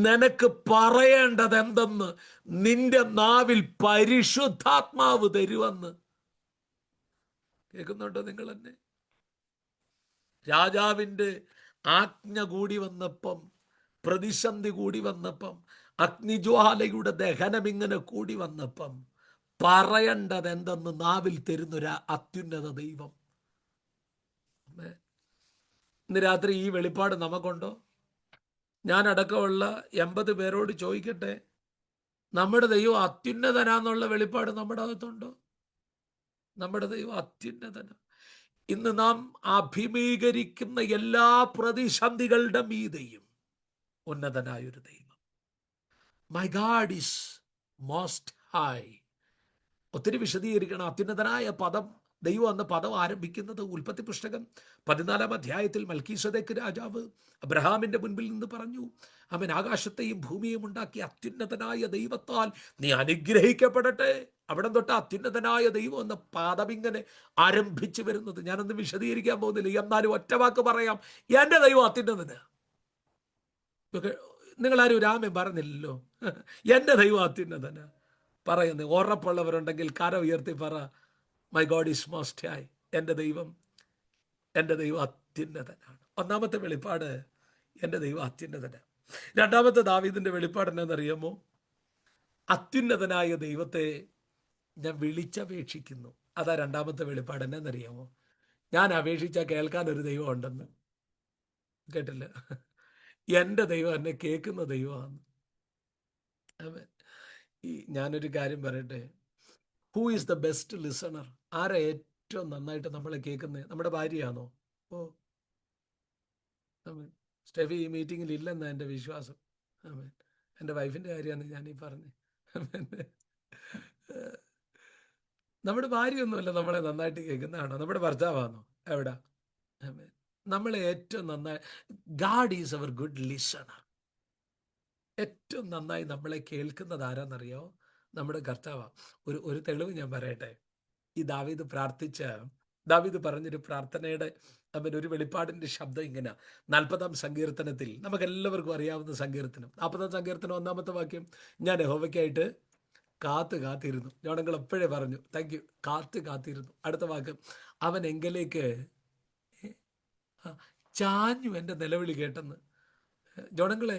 നിനക്ക് പറയേണ്ടത് എന്തെന്ന് നിന്റെ നാവിൽ പരിശുദ്ധാത്മാവ് തരുമെന്ന്. കേൾക്കുന്നുണ്ടോ നിങ്ങൾ എന്നെ? രാജാവിൻ്റെ ആജ്ഞ കൂടി വന്നപ്പം, പ്രതിസന്ധി കൂടി വന്നപ്പം, അഗ്നിജ്വാലയുടെ ദഹനം ഇങ്ങനെ കൂടി വന്നപ്പം പറയേണ്ടത് എന്തെന്ന് നാവിൽ തരുന്നൊരു അത്യുന്നത ദൈവം. ഇന്ന് രാത്രി ഈ വെളിപ്പാട് നമുക്കുണ്ടോ? ഞാൻ അടക്കമുള്ള 80 പേരോട് ചോദിക്കട്ടെ, നമ്മുടെ ദൈവം അത്യുന്നതനാന്നുള്ള വെളിപ്പാട് നമ്മുടെ അകത്തുണ്ടോ? നമ്മുടെ ദൈവം അത്യുന്നതന. ഇന്ന് നാം അഭിമുഖീകരിക്കുന്ന എല്ലാ പ്രതിസന്ധികളുടെ മീതെയും ഉന്നതനായൊരു ദൈവം. My God is most high. ഒത്തിരി വിശദീകരിക്കണം. അത്യുന്നതനായ പദം, ദൈവം എന്ന പദം ആരംഭിക്കുന്നത് ഉൽപ്പത്തി പുസ്തകം 14-ാം അധ്യായത്തിൽ മൽക്കീസേദെക്ക് രാജാവ് അബ്രഹാമിന്റെ മുൻപിൽ നിന്ന് പറഞ്ഞു, ആകാശത്തെയും ഭൂമിയെയും ഉണ്ടാക്കിയ അത്യുന്നതനായ ദൈവത്താൽ നീ അനുഗ്രഹിക്കപ്പെടട്ടെ. അവിടെ തൊട്ട് അത്യുന്നതനായ ദൈവം എന്ന പദം ഇങ്ങനെ ആരംഭിച്ചു വരുന്നത്. ഞാനൊന്നും വിശദീകരിക്കാൻ പോകുന്നില്ല, എന്നാലും ഒറ്റ വാക്ക് പറയാം, എൻ്റെ ദൈവം അത്യുന്നതന. നിങ്ങളാരും രാമൻ പറഞ്ഞില്ലല്ലോ, എൻ്റെ ദൈവം അത്യുന്നതന പറയുന്നത്. ഉറപ്പുള്ളവരുണ്ടെങ്കിൽ കര ഉയർത്തി പറ, my God is most high. എൻ്റെ ദൈവം അത്യുന്നതനാണ്. ഒന്നാമത്തെ വെളിപ്പാട്, എൻ്റെ ദൈവം അത്യുന്നതനാണ്. രണ്ടാമത്തെ ദാവീദിന്റെ വെളിപ്പാട് എന്നാണെന്നറിയാമോ? അത്യുന്നതനായ ദൈവത്തെ ഞാൻ വിളിച്ചപേക്ഷിക്കുന്നു. അതാ രണ്ടാമത്തെ വെളിപ്പാട്. എന്നാണെന്നറിയാമോ? ഞാൻ അപേക്ഷിച്ചാൽ കേൾക്കാൻ ഒരു ദൈവം ഉണ്ടെന്ന്. കേട്ടില്ല? എൻ്റെ ദൈവം എന്നെ കേൾക്കുന്ന ദൈവമാണ്. ആമേൻ. ഞാനൊരു കാര്യം പറയട്ടെ, who is the best listener? ആരാ ഏറ്റവും നന്നായിട്ട് നമ്മളെ കേൾക്കുന്നത്? നമ്മുടെ ഭാര്യയാണോ? ഓ, ആമേൻ. സ്റ്റെഫി ഈ മീറ്റിങ്ങിൽ ഇല്ലെന്നാണ് എൻ്റെ വിശ്വാസം. ആമേൻ. എൻ്റെ വൈഫിൻ്റെ കാര്യമാണ് ഞാനീ പറഞ്ഞത്. നമ്മുടെ ഭാര്യയൊന്നുമല്ല നമ്മളെ നന്നായിട്ട് കേൾക്കുന്നതാണോ? നമ്മുടെ ഭർത്താവാണോ? എവിടാ? ആമേൻ. നമ്മളെ ഏറ്റവും നന്നായി God is our good listener. ഏറ്റവും നന്നായി നമ്മളെ കേൾക്കുന്നത് ആരാന്നറിയോ? നമ്മുടെ കർത്താവാ. ഒരു തെളിവ് ഞാൻ പറയട്ടെ. ഈ ദാവീദ് പറഞ്ഞൊരു പ്രാർത്ഥനയുടെ ഒരു വെളിപ്പാടിന്റെ ശബ്ദം ഇങ്ങനെ 40-ാം സങ്കീർത്തനത്തിൽ, നമുക്ക് എല്ലാവർക്കും അറിയാവുന്ന സങ്കീർത്തനം, 40-ാം സങ്കീർത്തനം 1-ാമത്തെ വാക്യം, ഞാൻ യഹോവയ്ക്കായിട്ട് കാത്തിരുന്നു. ജോണങ്ങൾ എപ്പോഴേ പറഞ്ഞു, താങ്ക് യു, കാത്തിരുന്നു. അടുത്ത വാക്യം, അവൻ എങ്കിലേക്ക് ചാഞ്ഞു എൻ്റെ നിലവിളി കേട്ടെന്ന്. ജോണങ്ങളെ,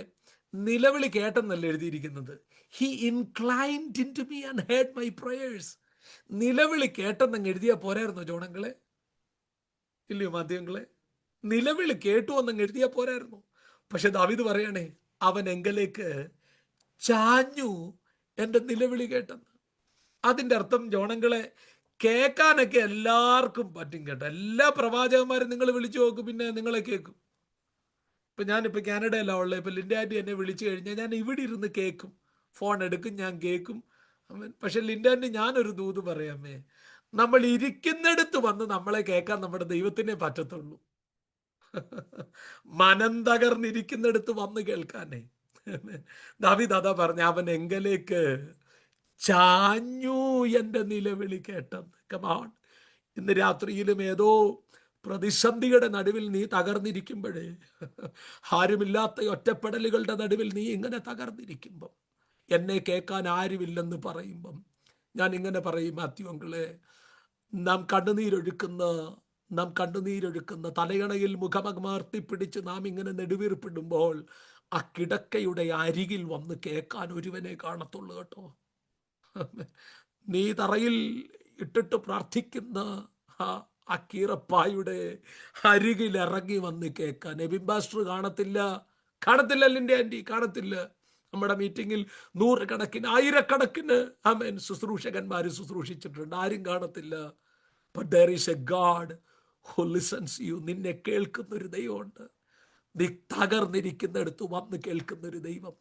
നിലവിളി കേട്ടെന്നല്ല എഴുതിയിരിക്കുന്നത്. He inclined unto me and heard my prayers. നിലവിളി കേട്ടെന്നങ്ങ് എഴുതിയാൽ പോരായിരുന്നോ ജോണങ്ങളെ? ഇല്ലയോ മാധ്യമങ്ങളെ? നിലവിളി കേട്ടു എന്നങ്ങ് എഴുതിയാൽ പോരായിരുന്നു. പക്ഷെ ദാവീദ് പറയണേ, അവൻ എങ്കലേക്ക് ചാഞ്ഞു എൻ്റെ നിലവിളി കേട്ടെന്ന്. അതിൻ്റെ അർത്ഥം ജോണങ്ങളെ, കേൾക്കാനൊക്കെ എല്ലാവർക്കും പറ്റും കേട്ടോ. എല്ലാ പ്രവാചകന്മാരും നിങ്ങൾ വിളിച്ചു നോക്കും, പിന്നെ നിങ്ങളെ കേൾക്കും. ഇപ്പം ഞാനിപ്പോൾ കാനഡയിലാണ് ഉള്ളത്. ഇപ്പം ലിൻഡ ആൻറ്റി എന്നെ വിളിച്ചു കഴിഞ്ഞാൽ ഞാൻ ഇവിടെ ഇരുന്ന് കേൾക്കും, ഫോൺ എടുക്കും, ഞാൻ കേൾക്കും. പക്ഷെ ലിൻഡ ആൻറ്റി, ഞാനൊരു ദൂത് പറയാമേ, നമ്മൾ ഇരിക്കുന്നിടത്ത് വന്ന് നമ്മളെ കേൾക്കാൻ നമ്മുടെ ദൈവത്തിനെ പറ്റത്തുള്ളൂ. മനം തകർന്നിരിക്കുന്നിടത്ത് വന്ന് കേൾക്കാനേ. ദാവീദ് അതാ പറഞ്ഞ, അവൻ എങ്കലേക്ക് ചാഞ്ഞു എൻ്റെ നിലവിളി കേട്ടെന്ന്. കമാൺ, ഇന്ന് രാത്രിയിലും ഏതോ പ്രതിസന്ധിയുടെ നടുവിൽ നീ തകർന്നിരിക്കുമ്പോഴേ, ആരുമില്ലാത്ത ഒറ്റപ്പെടലുകളുടെ നടുവിൽ നീ ഇങ്ങനെ തകർന്നിരിക്കുമ്പം, എന്നെ കേൾക്കാൻ ആരുമില്ലെന്ന് പറയുമ്പം ഞാൻ ഇങ്ങനെ പറയും, മാത്യുവങ്കളെ, നാം കണ്ണുനീരൊഴുക്കുന്ന തലയണയിൽ മുഖമർത്തിപ്പിടിച്ച് നാം ഇങ്ങനെ നെടുവീർപ്പിടുമ്പോൾ ആ കിടക്കയുടെ അരികിൽ വന്ന് കേൾക്കാൻ ഒരുവനെ കാണത്തുള്ളൂ കേട്ടോ. നീ തറയിൽ ഇട്ടിട്ട് പ്രാർത്ഥിക്കുന്ന ആ കീറപ്പായുടെ അരികിൽ ഇറങ്ങി വന്ന് കേൾക്കാൻ എബിൻ പാസ്റ്റർ കാണത്തില്ല ലിൻഡ ആൻറ്റി, കാണത്തില്ല. നമ്മുടെ മീറ്റിങ്ങിൽ 100 ആയിരക്കണക്കിന് ശുശ്രൂഷകന്മാർ ശുശ്രൂഷിച്ചിട്ടുണ്ട്, ആരും കാണത്തില്ല. But there is a God who listens you. നിന്നെ കേൾക്കുന്നൊരു ദൈവമുണ്ട്. നീ തകർന്നിരിക്കുന്നിടത്ത് വന്ന് കേൾക്കുന്നൊരു ദൈവം.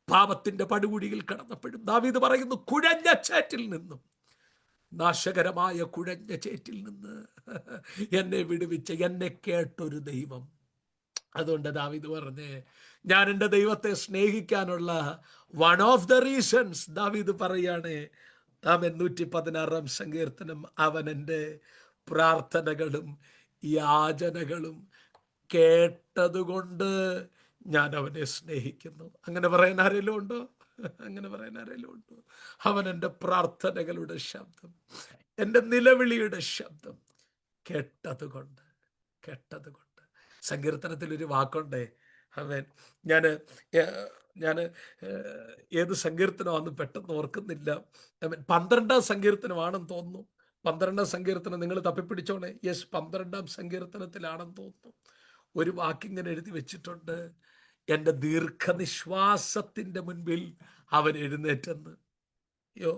പാപത്തിന്റെ പടുകുഴിയിൽ കടന്നപ്പോഴും ദാവീദ് പറയുന്നു, കുഴഞ്ഞ ചേറ്റിൽ നിന്നും, നാശകരമായ കുഴഞ്ഞ ചേറ്റിൽ നിന്ന് എന്നെ വിടുവിച്ച, എന്നെ കേട്ടൊരു ദൈവം. അതുകൊണ്ട് ദാവീദ് പറഞ്ഞേ, ഞാൻ എൻ്റെ ദൈവത്തെ സ്നേഹിക്കാനുള്ള വൺ ഓഫ് ദ റീസൺസ് ദാവീദ് പറയാണ്, 116-ാം സങ്കീർത്തനം, അവൻ എൻ്റെ പ്രാർത്ഥനകളും യാചനകളും കേട്ടതുകൊണ്ട് ഞാൻ അവനെ സ്നേഹിക്കുന്നു. അങ്ങനെ പറയാൻ ആരെങ്കിലും ഉണ്ടോ? അവൻ എൻ്റെ പ്രാർത്ഥനകളുടെ ശബ്ദം, എൻ്റെ നിലവിളിയുടെ ശബ്ദം കേട്ടതുകൊണ്ട്. സങ്കീർത്തനത്തിൽ ഒരു വാക്കുണ്ടേ, അവൻ ഞാൻ ഏത് സങ്കീർത്തനമാണെന്ന് പെട്ടെന്ന് ഓർക്കുന്നില്ല. 12-ാം സങ്കീർത്തനമാണെന്ന് തോന്നുന്നു. 12-ാം സങ്കീർത്തനം നിങ്ങൾ തപ്പിപ്പിടിച്ചോണേ. യെസ്, 12-ാം സങ്കീർത്തനത്തിലാണെന്ന് തോന്നുന്നു. ഒരു വാക്കിങ്ങനെ എഴുതി വെച്ചിട്ടുണ്ട്, എൻ്റെ ദീർഘനിശ്വാസത്തിൻ്റെ മുൻപിൽ അവൻ എഴുന്നേറ്റെന്ന്. യോ,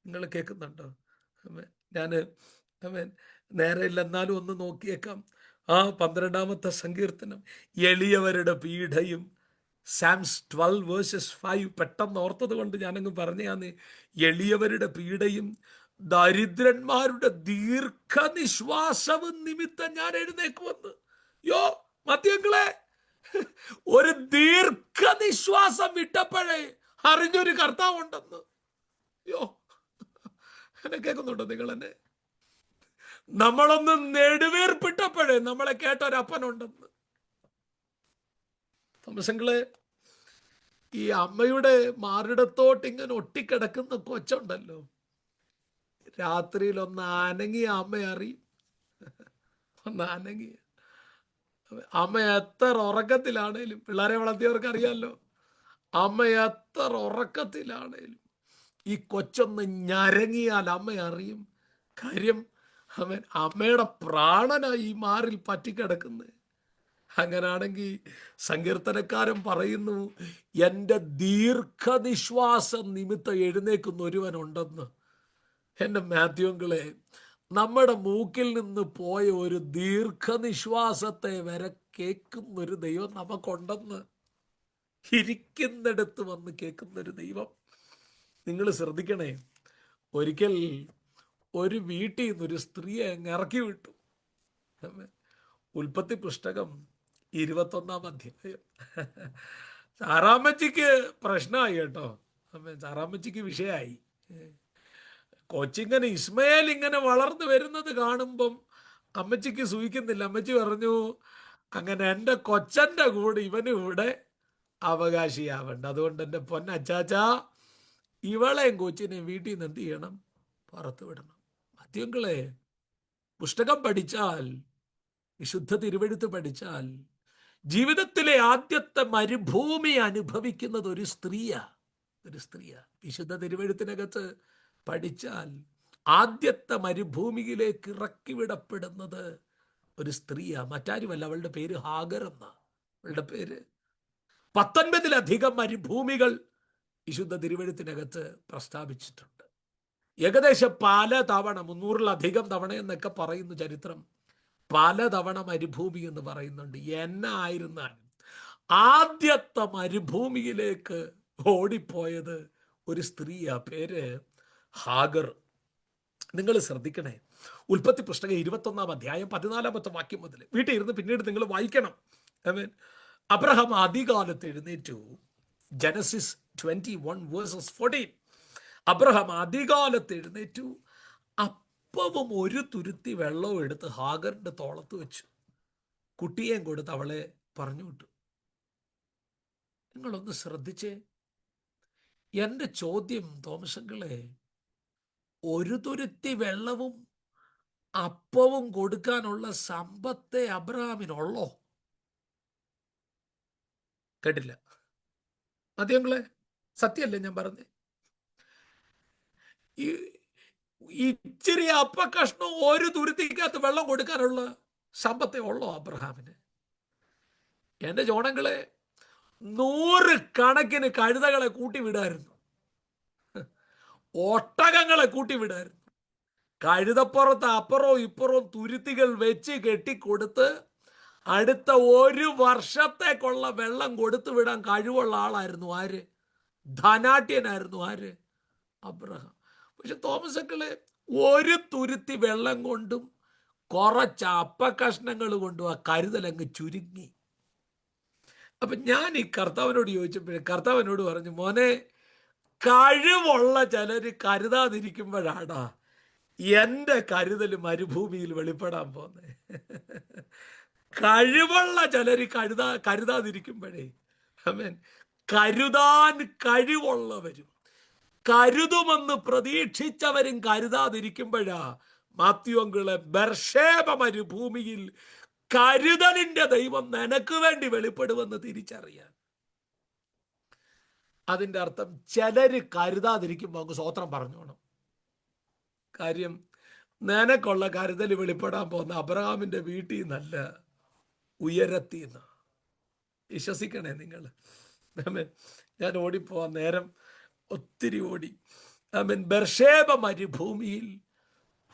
നിങ്ങൾ കേൾക്കുന്നുണ്ടോ? ഞാൻ നേരെ ഇല്ല, എന്നാലും ഒന്ന് നോക്കിയേക്കാം. ആ 12-ാമത്തെ സങ്കീർത്തനം, എളിയവരുടെ പീഡയും, സാംസ് 12:5 പെട്ടെന്ന് ഓർത്തത് കൊണ്ട് ഞാനങ്ങ് പറഞ്ഞാന്ന്. എളിയവരുടെ പീഡയും ദരിദ്രന്മാരുടെ ദീർഘനിശ്വാസവും നിമിത്തം ഞാൻ എഴുന്നേക്കുമെന്ന്. യോ മദ്യങ്ങളെ, ഒരു ദീർഘനിശ്വാസം വിട്ടപ്പോഴേ അറിഞ്ഞൊരു കർത്താവുണ്ടെന്ന്. യോ, എന്നെ കേൾക്കുന്നുണ്ടോ നിങ്ങൾ? എന്നെ നമ്മളൊന്ന് നെടുവീർപ്പിട്ടപ്പോഴേ നമ്മളെ കേട്ടൊരപ്പനുണ്ടെന്ന്. തോമസങ്ങളെ, ഈ അമ്മയുടെ മാറിടത്തോട്ട് ഇങ്ങനെ ഒട്ടിക്കിടക്കുന്ന കൊച്ചുണ്ടല്ലോ, രാത്രിയിൽ ഒന്ന് അനങ്ങിയ അമ്മ അറിയും. അമ്മ എത്ര ഉറക്കത്തിലാണേലും, പിള്ളേരെ വളർത്തിയവർക്ക് അറിയാമല്ലോ, അമ്മ എത്ര ഉറക്കത്തിലാണേലും ഈ കൊച്ചൊന്ന് ഞരങ്ങിയാൽ അമ്മ അറിയും. കാര്യം അവൻ അമ്മയുടെ പ്രാണനായി ഈ മാറിൽ പറ്റിക്കിടക്കുന്നത്. അങ്ങനാണെങ്കിൽ സങ്കീർത്തനക്കാരൻ പറയുന്നു, എൻ്റെ ദീർഘനിശ്വാസം നിമിത്തം എഴുന്നേക്കുന്ന ഒരുവനുണ്ടെന്ന്. എൻ്റെ മാത്യുങ്കളെ, നമ്മുടെ മൂക്കിൽ നിന്ന് പോയ ഒരു ദീർഘനിശ്വാസത്തെ വരെ കേൾക്കുന്നൊരു ദൈവം നമുക്കുണ്ടെന്ന്. ഇരിക്കുന്നിടത്ത് വന്ന് കേൾക്കുന്നൊരു ദൈവം. നിങ്ങൾ ശ്രദ്ധിക്കണേ, ഒരിക്കൽ ഒരു വീട്ടിൽ നിന്നൊരു സ്ത്രീയെ അങ്ങ് ഇറക്കി വിട്ടു. ഉൽപ്പത്തി പുസ്തകം 21-ാം അധ്യായം. ചാറാമ്മച്ചിക്ക് പ്രശ്നമായി കേട്ടോ. ചാറാമ്മച്ചിക്ക് വിഷയമായി. കൊച്ചിങ്ങനെ ഇസ്മയേൽ ഇങ്ങനെ വളർന്നു വരുന്നത് കാണുമ്പം അമ്മച്ചിക്ക് സൂഹിക്കുന്നില്ല. അമ്മച്ചി പറഞ്ഞു, അങ്ങനെ എൻ്റെ കൊച്ചൻ്റെ കൂടെ ഇവനും ഇവിടെ അവകാശിയാവണ്ട. അതുകൊണ്ട് എൻ്റെ പൊന്നച്ചാച്ചാ, ഇവളെയും കൊച്ചിനെയും വീട്ടിൽ നിന്ന് എന്ത് ചെയ്യണം? പുറത്തു വിടണം. മധ്യങ്ങളെ, പുസ്തകം പഠിച്ചാൽ, വിശുദ്ധ തിരുവെഴുത്ത് പഠിച്ചാൽ, ജീവിതത്തിലെ ആദ്യത്തെ മരുഭൂമി അനുഭവിക്കുന്നത് ഒരു സ്ത്രീയാ. വിശുദ്ധ തിരുവെഴുത്തിനകത്ത് പഠിച്ചാൽ ആദ്യത്തെ മരുഭൂമിയിലേക്ക് ഇറക്കി വിടപ്പെടുന്നത് ഒരു സ്ത്രീയാ. മറ്റാരുമല്ല, അവളുടെ പേര് ഹാഗർ എന്നാ. അവളുടെ പേര് 19-ലധികം മരുഭൂമികൾ വിശുദ്ധ തിരുവെഴുത്തിനകത്ത് പ്രസ്താവിച്ചിട്ടുണ്ട്. ഏകദേശം പല തവണ, 300-ലധികം തവണ എന്നൊക്കെ പറയുന്നു ചരിത്രം. പലതവണ മരുഭൂമി എന്ന് പറയുന്നുണ്ട്. എന്നായിരുന്നാലും ആദ്യത്തെ മരുഭൂമിയിലേക്ക് ഓടിപ്പോയത് ഒരു സ്ത്രീയാ. പേര് ഹാഗർ. നിങ്ങൾ ശ്രദ്ധിക്കണേ, ഉൽപ്പത്തി പുസ്തകം 21-ാം അധ്യായം 14-ാമത്തെ വാക്യം മുതൽ വീട്ടിൽ ഇരുന്ന് പിന്നീട് നിങ്ങൾ വായിക്കണം. അബ്രഹാം ആദികാലത്ത് എഴുന്നേറ്റു. ജനസിസ് 21:14. അബ്രഹാം ആദികാലത്ത് എഴുന്നേറ്റു, അപ്പവും ഒരു തുരുത്തി വെള്ളവും എടുത്ത് ഹാഗറിന്റെ തോളത്ത് വെച്ചു, കുട്ടിയേയും കൊടുത്ത് അവളെ പറഞ്ഞു വിട്ടു. നിങ്ങളൊന്ന് ശ്രദ്ധിച്ചേ. എൻ്റെ ചോദ്യം തോമസങ്ങളെ, ഒരു തുരുത്തി വെള്ളവും അപ്പവും കൊടുക്കാനുള്ള സമ്പത്തെ അബ്രഹാമിനുള്ളോ? കേട്ടില്ല മതിയങ്ങളെ, സത്യമല്ലേ ഞാൻ പറഞ്ഞേ? ഇച്ചിരി അപ്പ കഷ്ണം ഒരു തുരുത്തിക്കകത്ത് വെള്ളം കൊടുക്കാനുള്ള സമ്പത്തെ ഉള്ളോ അബ്രഹാമിന്? എൻ്റെ ജോണങ്ങളെ, 100 കണക്കിന് കഴുതകളെ കൂട്ടിവിടായിരുന്നു, ഒട്ടകങ്ങളെ കൂട്ടിവിടായിരുന്നു. കഴുതപ്പുറത്ത് അപ്പുറവും ഇപ്പുറവും തുരുത്തികൾ വെച്ച് കെട്ടിക്കൊടുത്ത് അടുത്ത 1 വർഷത്തേക്കുള്ള വെള്ളം കൊടുത്തു വിടാൻ കഴിവുള്ള ആളായിരുന്നു ആര്? ധനാട്യനായിരുന്നു ആര്? അബ്രഹാം. പക്ഷെ തോമസക്കളെ, ഒരു തുരുത്തി വെള്ളം കൊണ്ടും കുറച്ച് അപ്പക്കഷ്ണങ്ങൾ കൊണ്ടും ആ കരുതലങ്ങ് ചുരുങ്ങി. അപ്പൊ ഞാൻ ഈ കർത്താവിനോട് ചോദിച്ചപ്പോഴേ കർത്താവിനോട് പറഞ്ഞു, മോനെ, കഴിവുള്ള ചിലര് കരുതാതിരിക്കുമ്പോഴാടാ എൻ്റെ കരുതൽ മരുഭൂമിയിൽ വെളിപ്പെടാൻ പോന്നെ. കഴിവുള്ള ചിലര് കരുതാതിരിക്കുമ്പോഴേ, ആമേൻ, കരുതാൻ കഴിവുള്ളവരും കരുതുമെന്ന് പ്രതീക്ഷിച്ചവരും കരുതാതിരിക്കുമ്പോഴാ മാത്യുവങ്കളെ ബർഷേബ മരുഭൂമിയിൽ കരുതലിന്റെ ദൈവം നിനക്ക് വേണ്ടി വെളിപ്പെടുമെന്ന് തിരിച്ചറിയാൻ. അതിൻ്റെ അർത്ഥം ചിലര് കരുതാതിരിക്കുമ്പോൾ അങ്ങ് സ്വോത്രം പറഞ്ഞോണം. കാര്യം, നിനക്കുള്ള കരുതൽ വെളിപ്പെടാൻ പോകുന്ന അബ്രഹാമിന്റെ വീട്ടിൽ നിന്നല്ല, ഉയരത്തിൽ നിന്ന്. വിശ്വസിക്കണേ നിങ്ങൾ. ഞാൻ ഓടിപ്പോവാൻ നേരം ഒത്തിരി ഓടി. ബർഷേബ മരുഭൂമിയിൽ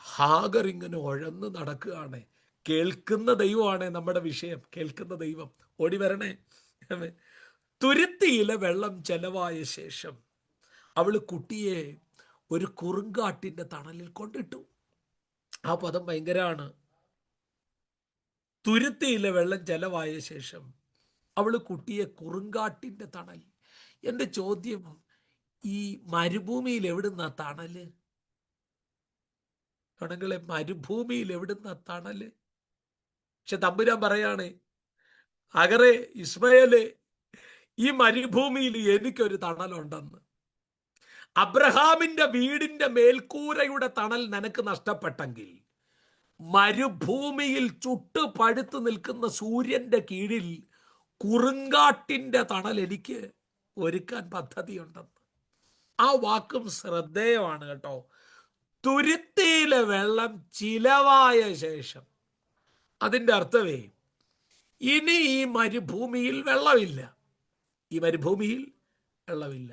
ഹാഗർ ഇങ്ങനെ ഉഴന്ന് നടക്കുകയാണ്. കേൾക്കുന്ന ദൈവമാണ് നമ്മുടെ വിഷയം. കേൾക്കുന്ന ദൈവം. ഓടി വരണേ. തുരുത്തിയിലെ വെള്ളം ചെലവായ ശേഷം അവള് കുട്ടിയെ ഒരു കുറുങ്കാട്ടിന്റെ തണലിൽ കൊണ്ടിട്ടു. ആ പദം ഭയങ്കരാണ്. തുരുത്തിയിലെ വെള്ളം ചെലവായ ശേഷം അവള് കുട്ടിയെ കുറുങ്കാട്ടിന്റെ തണൽ. എൻ്റെ ചോദ്യം, ഈ മരുഭൂമിയിൽ എവിടുന്ന തണല്? ആണുങ്ങളെ, മരുഭൂമിയിൽ എവിടുന്ന തണല്? പക്ഷെ തമ്പുരാൻ പറയാണ്, അഗറെ, ഇസ്മയേലേ, ഈ മരുഭൂമിയിൽ എനിക്കൊരു തണലുണ്ടെന്ന്. അബ്രഹാമിന്റെ വീടിന്റെ മേൽക്കൂരയുടെ തണൽ നിനക്ക് നഷ്ടപ്പെട്ടെങ്കിൽ, മരുഭൂമിയിൽ ചുട്ടു പഴുത്തു നിൽക്കുന്ന സൂര്യന്റെ കീഴിൽ കുറുങ്കാട്ടിന്റെ തണൽ എനിക്ക് ഒരുക്കാൻ പദ്ധതിയുണ്ടെന്ന്. ആ വാക്കും ശ്രദ്ധേയമാണ് കേട്ടോ. തുരുത്തിയിലെ വെള്ളം ചിലവായ ശേഷം, അതിൻ്റെ അർത്ഥമേ ഇനി ഈ മരുഭൂമിയിൽ വെള്ളമില്ല. ഈ മരുഭൂമിയിൽ വെള്ളമില്ല.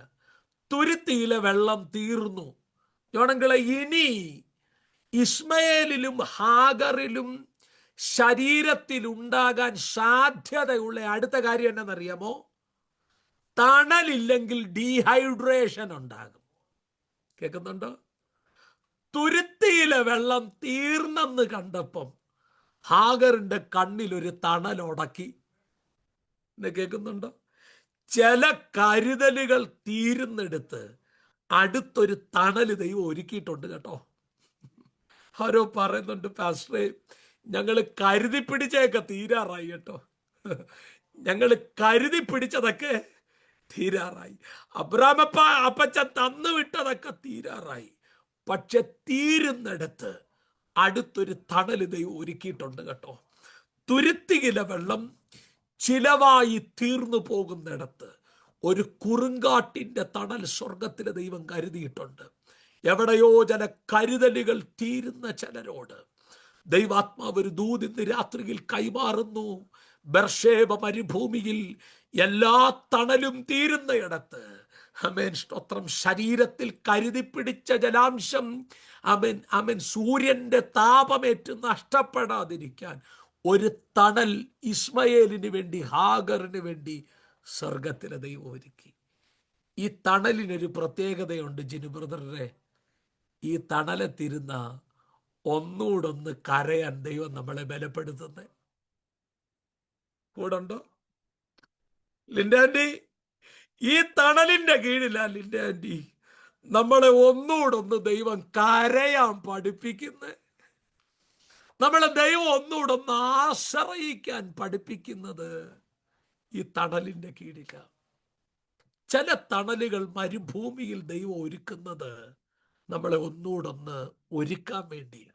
തുരുത്തിയിലെ വെള്ളം തീർന്നു. ജോണങ്ങളെ, ഇനി ഇസ്മയേലിലും ഹാഗറിലും ശരീരത്തിലുണ്ടാകാൻ സാധ്യതയുള്ള അടുത്ത കാര്യം എന്നറിയാമോ? തണലില്ലെങ്കിൽ ഡീഹൈഡ്രേഷൻ ഉണ്ടാകും. കേൾക്കുന്നുണ്ടോ? തുരുത്തിയിലെ വെള്ളം തീർന്നെന്ന് കണ്ടപ്പം ഹാഗറിന്റെ കണ്ണിലൊരു തണലുടക്കി. കേൾക്കുന്നുണ്ടോ? ചില കരുതലുകൾ തീരുന്നെടുത്ത് അടുത്തൊരു തണല് ദൈവം ഒരുക്കിയിട്ടുണ്ട് കേട്ടോ. ആരോ പറയുന്നുണ്ട്, പാസ്റ്ററെ ഞങ്ങൾ കരുതി പിടിച്ചതൊക്കെ തീരാറായി കേട്ടോ. ഞങ്ങൾ കരുതി പിടിച്ചതൊക്കെ തീരാറായി. അബ്രാമപ്പ അപ്പച്ചൻ തന്നു വിട്ടതൊക്കെ തീരാറായി. പക്ഷെ തീരുന്നിടത്ത് അടുത്തൊരു തണല് ദൈവം ഒരുക്കിയിട്ടുണ്ട് കേട്ടോ. തുരുത്തിയിലെ വെള്ളം ചിലവായി തീർന്നു പോകുന്നിടത്ത് ഒരു കുറുങ്കാട്ടിന്റെ തണൽ സ്വർഗത്തിലെ ദൈവം കരുതിയിട്ടുണ്ട്. എവിടെയോ ചില കരുതലുകൾ തീരുന്ന ചിലരോട് ദൈവാത്മാവ് ഒരു ദൂത് ഇന്ന് രാത്രിയിൽ കൈമാറുന്നു. ബർഷേബ മരുഭൂമിയിൽ എല്ലാ തണലും തീരുന്നയിടത്ത്, ആമേൻ, സ്തോത്രം, ശരീരത്തിൽ കരുതി പിടിച്ച ജലാംശം, ആമേൻ ആമേൻ, സൂര്യന്റെ താപമേറ്റ് നഷ്ടപ്പെടാതിരിക്കാൻ ഒരു തണൽ ഇസ്മയേലിന് വേണ്ടി, ഹാഗറിന് വേണ്ടി സ്വർഗത്തിലെ ദൈവം ഒരുക്കി. ഈ തണലിനൊരു പ്രത്യേകതയുണ്ട് ജിനു ബ്രദറെ. ഈ തണലത്തിരുന്ന ഒന്നുകൂടൊന്ന് കരയാൻ ദൈവം നമ്മളെ ബലപ്പെടുത്തുന്നത്. കൂടുണ്ടോ ലിൻഡ ആന്റി? ഈ തണലിന്റെ കീഴിലാ ലിൻഡ ആന്റി നമ്മളെ ഒന്നുകൂടൊന്ന് ദൈവം കരയാൻ പഠിപ്പിക്കുന്നത്. നമ്മളെ ദൈവം ഒന്നുകൂടൊന്ന് ആശ്രയിക്കാൻ പഠിപ്പിക്കുന്നത് ഈ തണലിന്റെ കീഴിലാണ്. ചില തണലുകൾ മരുഭൂമിയിൽ ദൈവം ഒരുക്കുന്നത് നമ്മളെ ഒന്നുകൂടൊന്ന് ഒരുക്കാൻ വേണ്ടിയാണ്.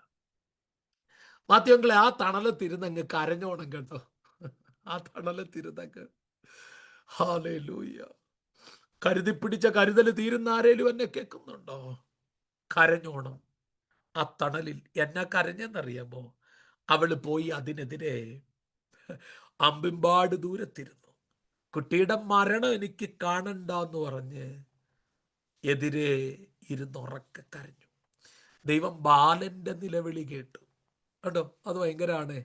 മാത്യങ്ങളെ, ആ തണലത്തിരുന്നങ്ങ് കരഞ്ഞോണം കേട്ടോ. ആ തണലത്തിരുന്നങ്ങ് ഹല്ലേലൂയ. കരുതി പിടിച്ച കരുതൽ തീരുന്ന ആരേലും എന്നെ കേൾക്കുന്നുണ്ടോ? കരഞ്ഞോണം ആ തണലിൽ. എന്നാ കരഞ്ഞെന്നറിയാമോ? അവള് പോയി അതിനെതിരെ അമ്പിമ്പാട് ദൂരത്തിരുന്നു. കുട്ടിയുടെ മരണം എനിക്ക് കാണണ്ടെന്ന് പറഞ്ഞ് എതിരെ ഇരുന്നുറക്കെ കരഞ്ഞു. ദൈവം ബാലന്റെ നിലവിളി കേട്ടു കേട്ടോ. അത് ഭയങ്കരാണ്.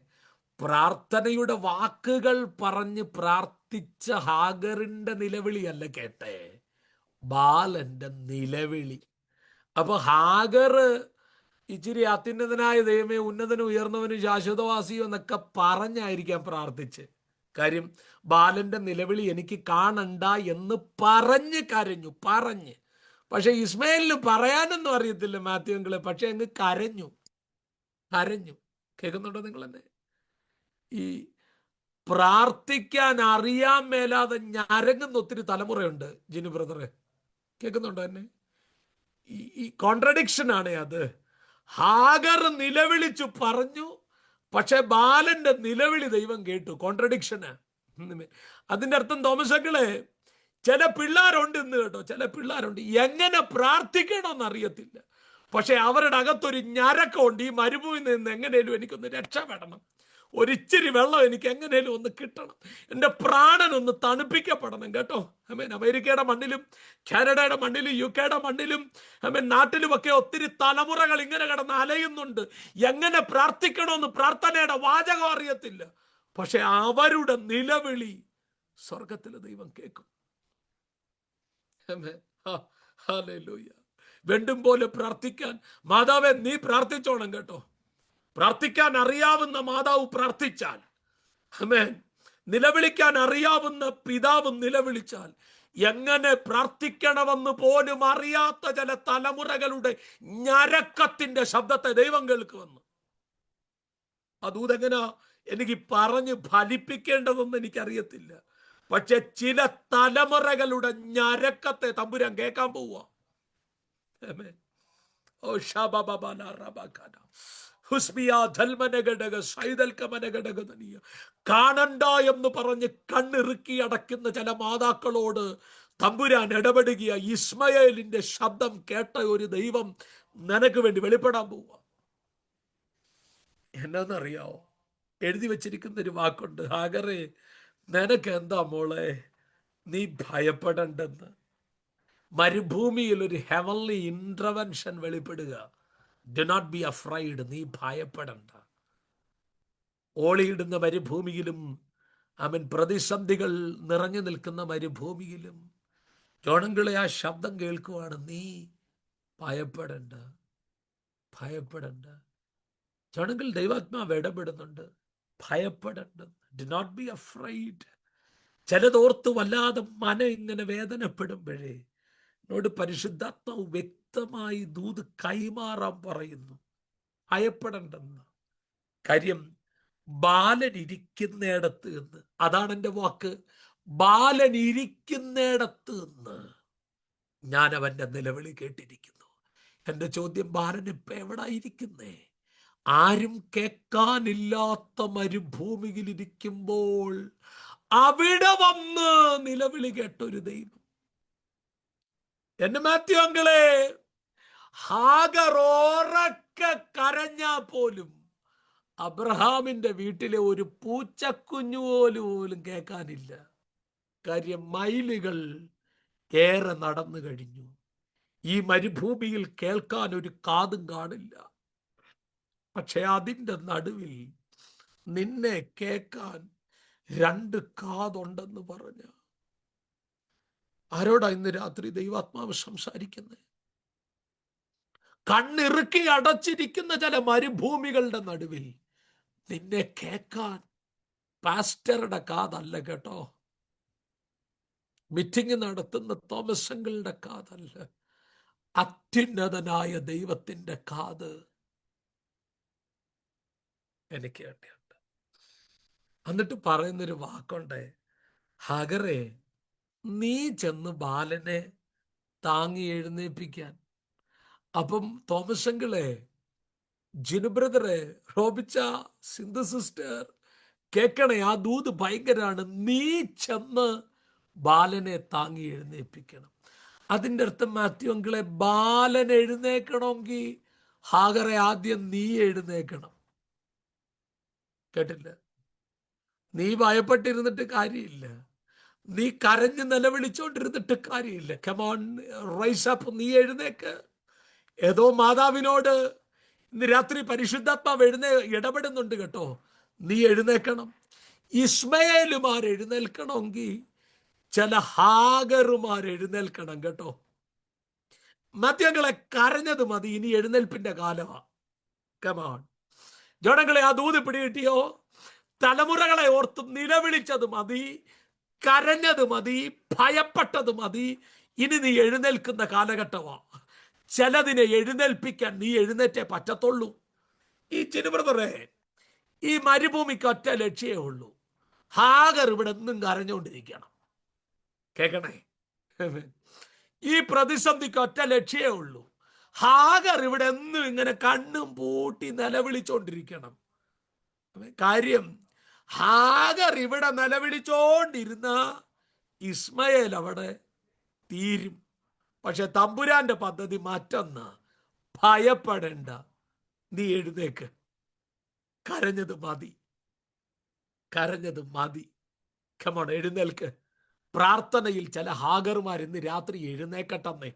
പ്രാർത്ഥനയുടെ വാക്കുകൾ പറഞ്ഞ് പ്രാർത്ഥിച്ച ഹാഗറിന്റെ നിലവിളിയല്ല കേട്ടെ, ബാലന്റെ നിലവിളി. അപ്പൊ ഹാഗർ ഇച്ചിരി അത്യുന്നതനായ ദൈവമേ, ഉന്നതനും ഉയർന്നവനും ശാശ്വതവാസിയോ എന്നൊക്കെ പറഞ്ഞായിരിക്കാം പ്രാർത്ഥിച്ച്. കാര്യം ബാലന്റെ നിലവിളി എനിക്ക് കാണണ്ട എന്ന് പറഞ്ഞ് കരഞ്ഞു, പറഞ്ഞ്. പക്ഷെ ഇസ്മയേലിന് പറയാനൊന്നും അറിയത്തില്ല മാത്യുങ്കളെ, പക്ഷെ അങ്ങ് കരഞ്ഞു. കേൾക്കുന്നുണ്ടോ നിങ്ങൾ എന്നെ? ഈ പ്രാർത്ഥിക്കാൻ അറിയാൻ മേലാതെ ഞരങ്ങുന്ന ഒത്തിരി തലമുറയുണ്ട് ജിനു ബ്രദറെ. കേൾക്കുന്നുണ്ടോ എന്നെ? ഈ കോൺട്രഡിക്ഷൻ ആണ് അത്. ഹാഗർ നിലവിളിച്ചു പറഞ്ഞു, പക്ഷെ ബാലന്റെ നിലവിളി ദൈവം കേട്ടു. കോൺട്രഡിക്ഷന്. അതിന്റെ അർത്ഥം തോമസങ്ങളെ, ചില പിള്ളേരുണ്ട് ഇന്ന് കേട്ടോ, ചില പിള്ളേരുണ്ട് എങ്ങനെ പ്രാർത്ഥിക്കണമെന്ന് അറിയത്തില്ല. പക്ഷെ അവരുടെ അകത്തൊരു ഞരക്കമുണ്ട്. ഈ മരുഭൂമിയിൽ നിന്ന് എങ്ങനെയും എനിക്കൊന്ന് രക്ഷപ്പെടണം, ഒരിച്ചിരി വെള്ളം എനിക്ക് എങ്ങനെയും ഒന്ന് കിട്ടണം, എൻ്റെ പ്രാണനൊന്ന് തണുപ്പിക്കപ്പെടണം കേട്ടോ. ആമേൻ. അമേരിക്കയുടെ മണ്ണിലും കാനഡയുടെ മണ്ണിലും UK മണ്ണിലും ആമേൻ നാട്ടിലുമൊക്കെ ഒത്തിരി തലമുറകൾ ഇങ്ങനെ കിടന്ന് അലയുന്നുണ്ട്. എങ്ങനെ പ്രാർത്ഥിക്കണമെന്ന് പ്രാർത്ഥനയുടെ വാചകം അറിയത്തില്ല. പക്ഷെ അവരുടെ നിലവിളി സ്വർഗത്തിലെ ദൈവം കേൾക്കും. ഹല്ലേലൂയ. വെണ്ടും പോലെ പ്രാർത്ഥിക്കാൻ മാതാവേ നീ പ്രാർത്ഥിച്ചോണം കേട്ടോ. പ്രാർത്ഥിക്കാൻ അറിയാവുന്ന മാതാവ് പ്രാർത്ഥിച്ചാൽ, ആമേൻ, നിലവിളിക്കാൻ അറിയാവുന്ന പിതാവ് നിലവിളിച്ചാൽ, എങ്ങനെ പ്രാർത്ഥിക്കണമെന്ന് പോലും അറിയാത്ത ചില തലമുറകളുടെ ഞരക്കത്തിന്റെ ശബ്ദത്തെ ദൈവം കേൾക്കുമെന്ന്. അതൂതെങ്ങനാ എനിക്ക് പറഞ്ഞ് ഫലിപ്പിക്കേണ്ടതെന്ന് എനിക്കറിയത്തില്ല. പക്ഷെ ചില തലമുറകളുടെ ഞരക്കത്തെ തമ്പുരാൻ കേൾക്കാൻ പോവുക. കാണണ്ട എന്ന് പറഞ്ഞ് കണ്ണിറുക്കി അടയ്ക്കുന്ന ചില മാതാക്കളോട് തമ്പുരാൻ ഇടപെടുക. ഇസ്മയേലിന്റെ ശബ്ദം കേട്ട ഒരു ദൈവം നിനക്ക് വേണ്ടി വെളിപ്പെടാൻ പോവുക. എന്നാന്നറിയാവോ? എഴുതി വെച്ചിരിക്കുന്ന ഒരു വാക്കുണ്ട്, ഹാഗറേ നിനക്ക് എന്താ മോളെ നീ ഭയപ്പെടണ്ടെന്ന്. മരുഭൂമിയിൽ ഒരു ഹെവൻലി ഇന്റർവെൻഷൻ വെളിപ്പെടുക. ഡു നോട്ട് ബി അഫ്രൈഡ്, നീ ഭയപ്പെടണ്ട. ഓളിയിടുന്ന മരുഭൂമിയിലും അവൻ പ്രതിസന്ധികൾ നിറഞ്ഞു നിൽക്കുന്ന മരുഭൂമിയിലും ജോണങ്കിളെ ആ ശബ്ദം കേൾക്കുവാണ്, നീ ഭയപ്പെടണ്ട, ഭയപ്പെടണ്ട. ജോണങ്കിൽ ദൈവാത്മാവ് ഇടപെടുന്നുണ്ട്, ഭയപ്പെടണ്ട, ഡു നോട്ട് ബി അഫ്രൈഡ്. ചിലതോർത്ത് വല്ലാതെ മനം ഇങ്ങനെ വേദനപ്പെടുമ്പോഴേ എന്നോട് പരിശുദ്ധാത്മാവ് വ്യക്തമായി ദൂത് കൈമാറാൻ പറയുന്നു, ഭയപ്പെടണ്ടെന്ന്. കാര്യം ബാലൻ ഇരിക്കുന്നിടത്ത് നിന്ന്, അതാണ് എൻ്റെ വാക്ക്, ബാലൻ ഇരിക്കുന്നിടത്ത് നിന്ന് ഞാൻ അവൻ്റെ നിലവിളി കേട്ടിരിക്കുന്നു. എൻ്റെ ചോദ്യം, ബാലൻ ഇപ്പൊ എവിടെ ഇരിക്കുന്നേ? ആരും കേൾക്കാനില്ലാത്ത മരുഭൂമിയിൽ ഇരിക്കുമ്പോൾ അവിടെ വന്ന് നിലവിളി കേട്ടൊരു ദൈവം. എന്റെ മാത്യു അങ്കിളെ, ഹാഗറോറൊക്കെ കരഞ്ഞാ പോലും അബ്രഹാമിന്റെ വീട്ടിലെ ഒരു പൂച്ചക്കുഞ്ഞു പോലും കേൾക്കാനില്ല. കാര്യം മൈലുകൾ ഏറെ നടന്നു കഴിഞ്ഞു. ഈ മരുഭൂമിയിൽ കേൾക്കാൻ ഒരു കാതും കാണില്ല. പക്ഷെ അതിൻ്റെ നടുവിൽ നിന്നെ കേൾക്കാൻ 2 കാതുണ്ടെന്ന് പറഞ്ഞ ആരോടാ ഇന്ന് രാത്രി ദൈവാത്മാവ് സംസാരിക്കുന്നത്? കണ്ണിറുക്കി അടച്ചിരിക്കുന്ന ചില മരുഭൂമികളുടെ നടുവിൽ നിന്നെ കേൾക്കാൻ പാസ്റ്ററുടെ കാതല്ല കേട്ടോ, മീറ്റിംഗ് നടത്തുന്ന തോമസ് അങ്കിളുടെ കാതല്ല, അത്യുന്നതനായ ദൈവത്തിന്റെ കാത് എനിക്ക് കേട്ടിട്ടുണ്ട്. എന്നിട്ട് പറയുന്നൊരു വാക്കുണ്ട്, ഹഗറേ നീ ചെന്ന് ബാലനെ താങ്ങി എഴുന്നേൽപ്പിക്കാൻ. അപ്പം തോമസ് അങ്കിളെ, ജിനു ബ്രദറെ, റോബിച്ച, സിന്ധു സിസ്റ്റർ കേൾക്കണേ, ആ ദൂത് ഭയങ്കരാണ്. നീ ചെന്ന് ബാലനെ താങ്ങി എഴുന്നേൽപ്പിക്കണം. അതിൻ്റെ അർത്ഥം മാത്യു അങ്കിളെ, ബാലൻ എഴുന്നേക്കണമെങ്കിൽ ഹാഗറെ ആദ്യം നീ എഴുന്നേക്കണം. കേട്ടില്ല? നീ ഭയപ്പെട്ടിരുന്നിട്ട് കാര്യമില്ല, നീ കരഞ്ഞ് നിലവിളിച്ചോണ്ടിരുന്നിട്ട് കാര്യമില്ല. കമോൺ, റൈസ് അപ്പ്, നീ എഴുന്നേക്ക്. ഏതോ മാതാവിനോട് ഇന്ന് രാത്രി പരിശുദ്ധാത്മാവ് ഇടപെടുന്നുണ്ട് കേട്ടോ, നീ എഴുന്നേക്കണം. ഇസ്മയേലുമാർ എഴുന്നേൽക്കണമെങ്കിൽ ചില ഹാഗറുമാർ എഴുന്നേൽക്കണം കേട്ടോ. മധ്യങ്ങളെ കരഞ്ഞത് മതി, ഇനി എഴുന്നേൽപ്പിന്റെ കാലമാ. കമോൺ ജനങ്ങളെ, ആ ദൂത് പിടികിട്ടിയോ? തലമുറകളെ ഓർത്ത് നിലവിളിച്ചത് മതി, കരഞ്ഞത് മതി, ഭയപ്പെട്ടത് മതി. ഇനി നീ എഴുന്നേൽക്കുന്ന കാലഘട്ടമാ. ചിലതിനെ എഴുന്നേൽപ്പിക്കാൻ നീ എഴുന്നേറ്റേ പറ്റത്തുള്ളൂ. ഈ ചിനുബ്രദറെ, ഈ മരുഭൂമിക്ക് ഒറ്റ ലക്ഷ്യമേ ഉള്ളൂ, ഹാഗർ ഇവിടെ എന്നും കരഞ്ഞുകൊണ്ടിരിക്കണം. കേൾക്കണേ, ഈ പ്രതിസന്ധിക്ക് ഒറ്റ ലക്ഷ്യമേ ഉള്ളൂ, ഹാഗർ ഇവിടെ എന്നും ഇങ്ങനെ കണ്ണും പൂട്ടി നിലവിളിച്ചോണ്ടിരിക്കണം. കാര്യം ഹാഗർ ഇവിടെ നിലവിളിച്ചോണ്ടിരുന്ന ഇസ്മയേൽ അവിടെ തീരും. പക്ഷെ തമ്പുരാന്റെ പദ്ധതി മറ്റൊന്ന്, ഭയപ്പെടേണ്ട, നീ എഴുന്നേക്ക്. കരഞ്ഞത് മതി, കരഞ്ഞത് മതി. കമോൺ, എഴുന്നേൽക്ക്. പ്രാർത്ഥനയിൽ ചില ഹാഗർമാർ ഇന്ന് രാത്രി എഴുന്നേക്കട്ടെന്നേ.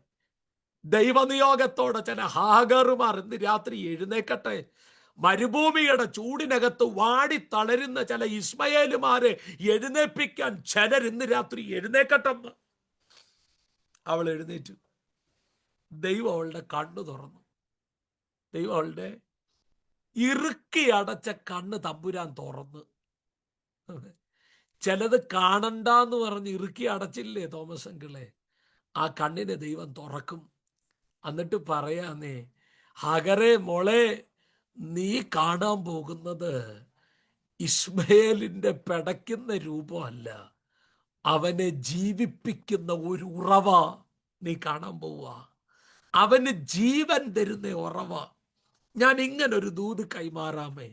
ദൈവനിയോഗത്തോടെ ചില ഹാഗർമാർ ഇന്ന് രാത്രി എഴുന്നേക്കട്ടെ. മരുഭൂമിയുടെ ചൂടിനകത്ത് വാടി തളരുന്ന ചില ഇസ്മയേലുമാരെ എഴുന്നേൽപ്പിക്കാൻ ചിലർ ഇന്ന് രാത്രി എഴുന്നേക്കട്ടെന്ന്. അവൾ എഴുന്നേറ്റു. ദൈവം അവളുടെ കണ്ണ് തുറന്നു. ദൈവം അവളുടെ ഇറുക്കി അടച്ച കണ്ണ് തമ്പുരാൻ തുറന്ന്. ചിലത് കാണണ്ടെന്ന് പറഞ്ഞ് ഇറുക്കി അടച്ചില്ലേ തോമസ് അങ്കിളെ, ആ കണ്ണിനെ ദൈവം തുറക്കും. എന്നിട്ട് പറയാന്നേ, ഹഗറേ മോളെ, നീ കാണാൻ പോകുന്നത് ഇസ്മയേലിന്റെ പിടയ്ക്കുന്ന രൂപമല്ല, അവനെ ജീവിപ്പിക്കുന്ന ഒരു ഉറവ നീ കാണാൻ പോവുക. അവന് ജീവൻ തരുന്ന ഉറവ. ഞാൻ ഇങ്ങനൊരു ദൂത് കൈമാറാമേ.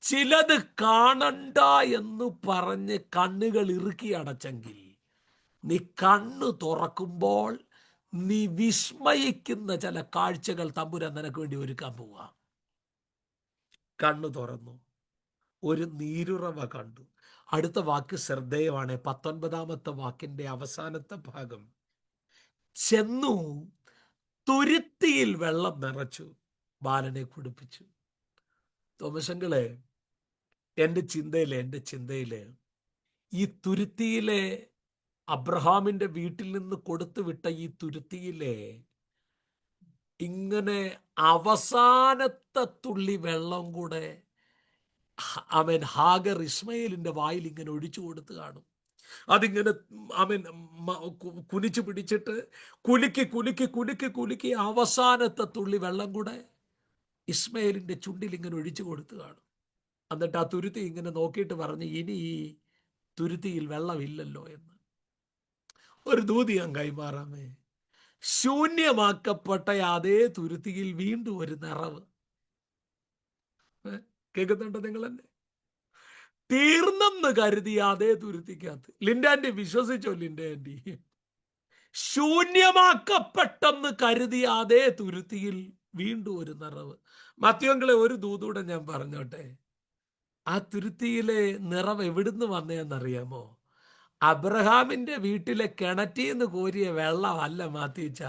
ചിലത് കാണണ്ട എന്ന് പറഞ്ഞ് കണ്ണുകൾ ഇറുക്കി അടച്ചെങ്കിൽ നീ കണ്ണു തുറക്കുമ്പോൾ നീ വിസ്മയിക്കുന്ന ചില കാഴ്ചകൾ തമ്പുരാൻ നിനക്ക് വേണ്ടി ഒരുക്കാൻ പോവാ. കണ്ണു തുറന്നു, ഒരു നീരുറവ കണ്ടു. അടുത്ത വാക്ക് ശ്രദ്ധേയമാണ്. 19ാമത്തെ വാക്കിന്റെ അവസാനത്തെ ഭാഗം. ചെന്നു തുരുത്തിയിൽ വെള്ളം നിറച്ചു, ബാലനെ കുടിപ്പിച്ചു. തോമസങ്ങളെ, എൻ്റെ ചിന്തയില് ഈ തുരുത്തിയിലെ അബ്രഹാമിന്റെ വീട്ടിൽ നിന്ന് കൊടുത്തു വിട്ട ഈ തുരുത്തിയിലെ ഇങ്ങനെ അവസാനത്തെ തുള്ളി വെള്ളം കൂടെ അവൻ ഹാഗർ ഇസ്മയിലിന്റെ വായിൽ ഇങ്ങനെ ഒഴിച്ചു കൊടുത്ത് കാണും. അതിങ്ങനെ അവൻ കുനിച്ചു പിടിച്ചിട്ട് കുലുക്കി കുലുക്കി കുലുക്കി കുലുക്കി അവസാനത്തെ തുള്ളി വെള്ളം കൂടെ ഇസ്മയിലിന്റെ ചുണ്ടിൽ ഇങ്ങനെ ഒഴിച്ചു കൊടുത്ത് കാണും. എന്നിട്ട് ആ തുരുത്തി ഇങ്ങനെ നോക്കിയിട്ട് പറഞ്ഞു, ഇനി ഈ തുരുത്തിയിൽ വെള്ളമില്ലല്ലോ എന്ന്. ഒരു ദൂതി ഞാൻ കൈമാറാമേ. ശൂന്യമാക്കപ്പെട്ട അതേ തുരുത്തിയിൽ വീണ്ടും ഒരു നിറവ്. കേൾക്കുന്നുണ്ടോ നിങ്ങൾ എന്നെ? തീർന്നെന്ന് കരുതിയ അതേ തുരുത്തിക്കകത്ത്, ലിൻഡ ആന്റി വിശ്വസിച്ചോ? ലിൻഡ ആന്റി, ശൂന്യമാക്കപ്പെട്ടെന്ന് കരുതിയ അതേ തുരുത്തിയിൽ വീണ്ടും ഒരു നിറവ്. മത്യോങ്കളെ, ഒരു ദൂതൂടെ ഞാൻ പറഞ്ഞോട്ടെ. ആ തുരുത്തിയിലെ നിറവ് എവിടുന്ന് വന്നതെന്നറിയാമോ? അബ്രഹാമിന്റെ വീട്ടിലെ കിണറ്റീന്ന് കോരിയ വെള്ളമല്ല മാത്തിച്ച,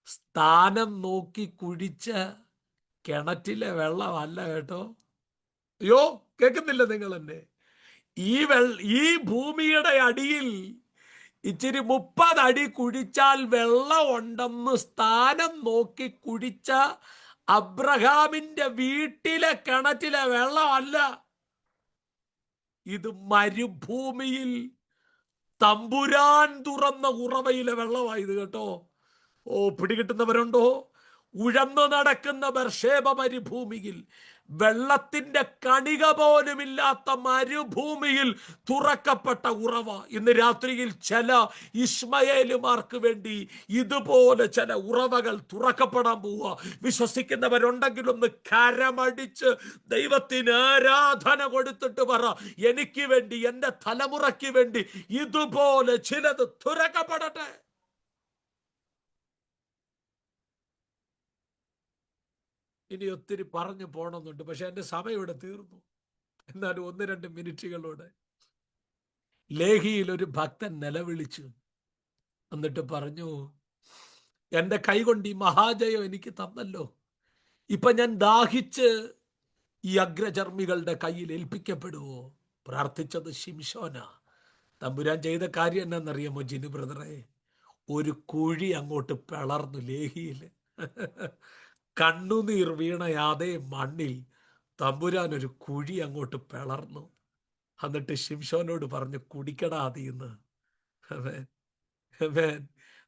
സ്ഥാനം നോക്കി കുഴിച്ച കിണറ്റിലെ വെള്ളമല്ല കേട്ടോ. അയ്യോ, കേൾക്കുന്നില്ല നിങ്ങൾ എന്നെ? ഈ ഭൂമിയുടെ അടിയിൽ ഇച്ചിരി 30 അടി കുഴിച്ചാൽ വെള്ളം ഉണ്ടെന്ന് സ്ഥാനം നോക്കി കുഴിച്ച അബ്രഹാമിന്റെ വീട്ടിലെ കിണറ്റിലെ വെള്ളമല്ല. ഇത് മരുഭൂമിയിൽ തമ്പുരാൻ തുറന്ന ഉറവയിലെ വെള്ളമായത് കേട്ടോ. ഓ, പിടികിട്ടുന്നവരുണ്ടോ? ഉഴന്നു നടക്കുന്ന ബർഷേബ മരുഭൂമിയിൽ, വെള്ളത്തിന്റെ കണിക പോലുമില്ലാത്ത മരുഭൂമിയിൽ തുറക്കപ്പെട്ട ഉറവ. ഇന്ന് രാത്രിയിൽ ചില ഇസ്മയേലുമാർക്ക് വേണ്ടി ഇതുപോലെ ചില ഉറവകൾ തുറക്കപ്പെടാൻ പോവുക. വിശ്വസിക്കുന്നവരുണ്ടെങ്കിൽ ഒന്ന് കരമടിച്ച് ദൈവത്തിന് ആരാധന കൊടുത്തിട്ട് പറ, എനിക്ക് വേണ്ടി, എൻ്റെ തലമുറയ്ക്ക് വേണ്ടി ഇതുപോലെ ചിലത് തുറക്കപ്പെടട്ടെ. ഇനി ഒത്തിരി പറഞ്ഞു പോണമെന്നുണ്ട്, പക്ഷെ എൻ്റെ സമയം ഇവിടെ തീർന്നു. എന്നാലും 1-2 മിനിറ്റുകളോടെ. ലേഹിയിൽ ഒരു ഭക്തൻ നിലവിളിച്ചു, എന്നിട്ട് പറഞ്ഞു, എൻ്റെ കൈകൊണ്ട് ഈ മഹാജയം എനിക്ക് തന്നല്ലോ, ഇപ്പൊ ഞാൻ ദാഹിച്ച് ഈ അഗ്രചർമ്മികളുടെ കയ്യിൽ ഏൽപ്പിക്കപ്പെടുവോ? പ്രാർത്ഥിച്ചത് ശിംശോന. തമ്പുരാൻ ചെയ്ത കാര്യം എന്നാന്നറിയാമോ ജിനു ബ്രദറെ? ഒരു കുഴി അങ്ങോട്ട് പിളർന്നു ലേഹിയിൽ. കണ്ണുനീർ വീണ അതേ മണ്ണിൽ തമ്പുരാൻ ഒരു കുഴി അങ്ങോട്ട് പിളർന്നു. എന്നിട്ട് ശിംശോനോട് പറഞ്ഞു, കുടിക്കടാ അതിന്ന്.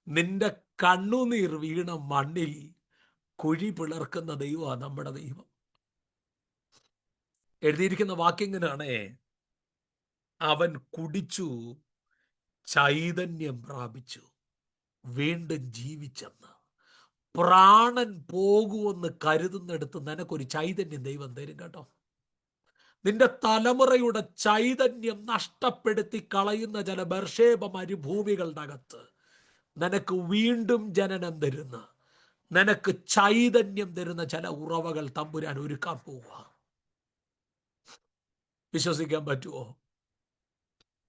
നിന്റെ കണ്ണുനീർ വീണ മണ്ണിൽ കുഴി പിളർക്കുന്ന ദൈവമാണ് നമ്മുടെ ദൈവം. എഴുതിയിരിക്കുന്ന വാക്യങ്ങനാണേ, അവൻ കുടിച്ചു ചൈതന്യം പ്രാപിച്ചു, വീണ്ടും ജീവിച്ചെന്ന്. പ്രാണൻ പോകുമെന്ന് കരുതുന്നിടത്ത് നിനക്കൊരു ചൈതന്യം ദൈവം തരും കേട്ടോ. നിന്റെ തലമുറയുടെ ചൈതന്യം നഷ്ടപ്പെടുത്തി കളയുന്ന ചില ബർഷേബ മരുഭൂമികളുടെ അകത്ത് നിനക്ക് വീണ്ടും ജനനം തരുന്ന, നിനക്ക് ചൈതന്യം തരുന്ന ചില ഉറവകൾ തമ്പുരാൻ ഒരുക്കാൻ പോവുക. വിശ്വസിക്കാൻ പറ്റുമോ?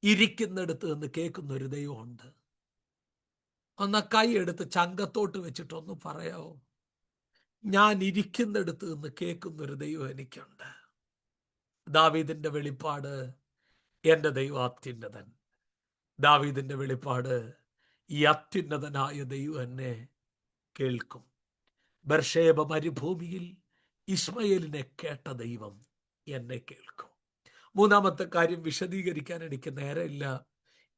ഇരിക്കുന്നിടത്ത് നിന്ന് കേൾക്കുന്ന ഒരു ദൈവമുണ്ട്. ഒന്ന് കൈ എടുത്ത് ചങ്കത്തോട്ട് വെച്ചിട്ടൊന്ന് പറയാവോ? ഞാൻ ഇരിക്കുന്നിടത്ത് നിന്ന് കേൾക്കുന്നൊരു ദൈവം എനിക്കുണ്ട്. ദാവീദിന്റെ വെളിപ്പാട്, എൻ്റെ ദൈവം അത്യുന്നതൻ. ദാവീദിന്റെ വെളിപ്പാട്, ഈ അത്യുന്നതനായ ദൈവം എന്നെ കേൾക്കും. ബർഷേബ മരുഭൂമിയിൽ ഇസ്മയേലിനെ കേട്ട ദൈവം എന്നെ കേൾക്കും. 3-ാമത്തെ കാര്യം വിശദീകരിക്കാൻ എനിക്ക് നേരമില്ല,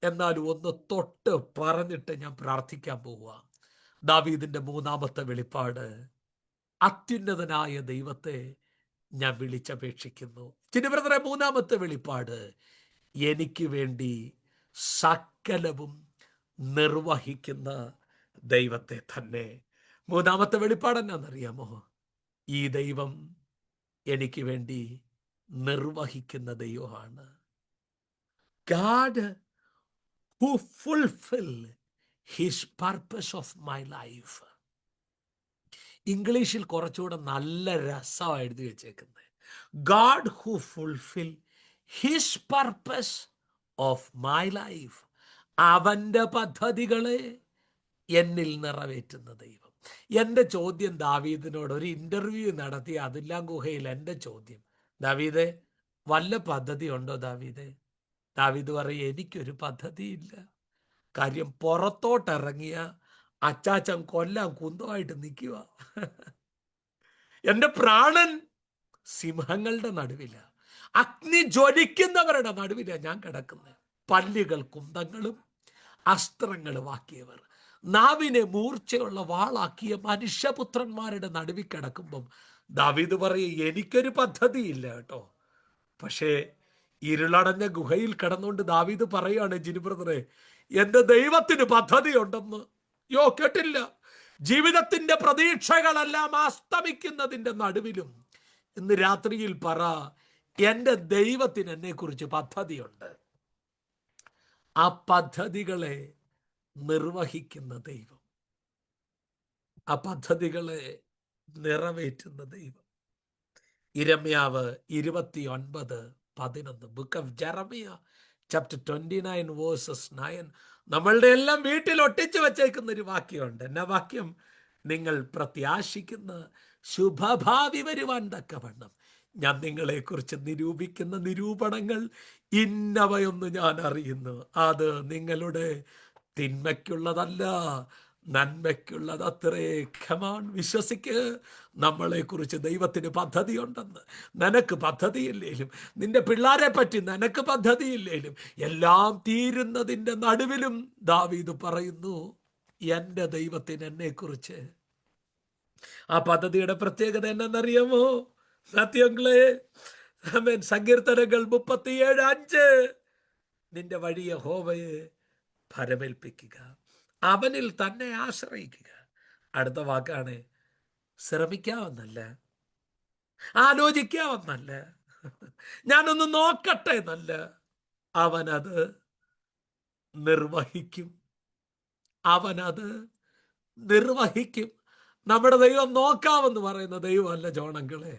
എന്നാലും ഒന്ന് തൊട്ട് പറഞ്ഞിട്ട് ഞാൻ പ്രാർത്ഥിക്കാൻ പോവുക. ദാവീദിന്റെ 3-ാമത്തെ വെളിപ്പാട്, അത്യുന്നതനായ ദൈവത്തെ ഞാൻ വിളിച്ചപേക്ഷിക്കുന്നു. ചിന്നബ്രദറെ, 3-ാമത്തെ വെളിപ്പാട്, എനിക്ക് വേണ്ടി സകലവും നിർവഹിക്കുന്ന ദൈവത്തെ തന്നെ. 3-ാമത്തെ വെളിപ്പാട് എന്നാണെന്നറിയാമോ? ഈ ദൈവം എനിക്ക് വേണ്ടി നിർവഹിക്കുന്ന ദൈവമാണ്. God who fulfill his purpose of my life. ഇംഗ്ലീഷിൽ കുറച്ചുകൂടെ നല്ല രസമാണ് എഴുതി വെച്ചേക്കുന്നത്. God who fulfil his purpose of my life. അവൻ്റെ പദ്ധതികളെ എന്നിൽ നിറവേറ്റുന്ന ദൈവം. എൻ്റെ ചോദ്യം ദാവീദിനോട് ഒരു ഇന്റർവ്യൂ നടത്തി അദുല്ലാം ഗുഹയിൽ എൻ്റെ ചോദ്യം, ദാവീദേ വല്ല പദ്ധതി ഉണ്ടോ ദാവീദേ? ദാവീദ് പറയും, എനിക്കൊരു പദ്ധതിയില്ല. കാര്യം പുറത്തോട്ടിറങ്ങിയ അച്ചാച്ചൻ കൊല്ലാൻ കുന്തമായിട്ട് നിൽക്കുക. എൻ്റെ പ്രാണൻ സിംഹങ്ങളുടെ നടുവില, അഗ്നി ജ്വലിക്കുന്നവരുടെ നടുവില ഞാൻ കിടക്കുന്നത്. പല്ലുകൾ കുന്തങ്ങളും അസ്ത്രങ്ങളും ആക്കിയവർ, നാവിനെ മൂർച്ചയുള്ള വാളാക്കിയ മനുഷ്യപുത്രന്മാരുടെ നടുവിൽ കിടക്കുമ്പം ദാവീദ് പറയും, എനിക്കൊരു പദ്ധതിയില്ല കേട്ടോ. പക്ഷേ ഇരുളടഞ്ഞ ഗുഹയിൽ കിടന്നുകൊണ്ട് ദാവീദ് പറയാണ്, ജിനു ബ്രദറെ, എൻ്റെ ദൈവത്തിന് പദ്ധതി ഉണ്ടെന്ന്. കേട്ടില്ല? ജീവിതത്തിന്റെ പ്രതീക്ഷകളെല്ലാം അസ്തമിക്കുന്നതിന്റെ നടുവിലും ഇന്ന് രാത്രിയിൽ പറ, എൻ്റെ ദൈവത്തിന് എന്നെ കുറിച്ച് പദ്ധതിയുണ്ട്. ആ പദ്ധതികളെ നിർവഹിക്കുന്ന ദൈവം, ആ പദ്ധതികളെ നിറവേറ്റുന്ന ദൈവം. ഇരമ്യാവ് 29:11, book of Jeremiah chapter 29 versus 9. നമ്മളുടെ എല്ലാം വീട്ടിൽ ഒട്ടിച്ചു വച്ചേക്കുന്ന ഒരു വാക്യമുണ്ട്. എന്നാ വാക്യം? നിങ്ങൾ പ്രത്യാശിക്കുന്ന ശുഭഭാവി വരുവാൻ തക്കവണ്ണം ഞാൻ നിങ്ങളെക്കുറിച്ച് നിരൂപിക്കുന്ന നിരൂപണങ്ങൾ ഇന്നവയൊന്ന് ഞാൻ അറിയുന്നു. അത് നിങ്ങളുടെ തിന്മയ്ക്കുള്ളതല്ല, നന്മയ്ക്കുള്ളതത്രേ. ഖമാൻ, വിശ്വസിക്ക്. നമ്മളെക്കുറിച്ച് ദൈവത്തിന് പദ്ധതിയുണ്ടെന്ന്. നിനക്ക് പദ്ധതിയില്ലേലും, നിന്റെ പിള്ളാരെ പറ്റി നിനക്ക് പദ്ധതിയില്ലേലും, എല്ലാം തീരുന്നതിൻ്റെ നടുവിലും ദാവീദ് പറയുന്നു, എൻ്റെ ദൈവത്തിന് എന്നെക്കുറിച്ച്. ആ പദ്ധതിയുടെ പ്രത്യേകത എന്നറിയാമോ സത്യങ്ങളെ? സങ്കീർത്തനങ്ങൾ 37:5, നിന്റെ വഴി യഹോവയെ ഭരമേൽപ്പിക്കുക, അവനിൽ തന്നെ ആശ്രയിക്കുക. അടുത്ത വാക്കാണ്, ശ്രമിക്കാമെന്നല്ല, ആലോചിക്കാമെന്നല്ല, ഞാനൊന്ന് നോക്കട്ടെ എന്നല്ല, അവനത് നിർവഹിക്കും. അവനത് നിർവഹിക്കും. നമ്മുടെ ദൈവം നോക്കാമെന്ന് പറയുന്ന ദൈവമല്ല ജോണങ്ങളെ,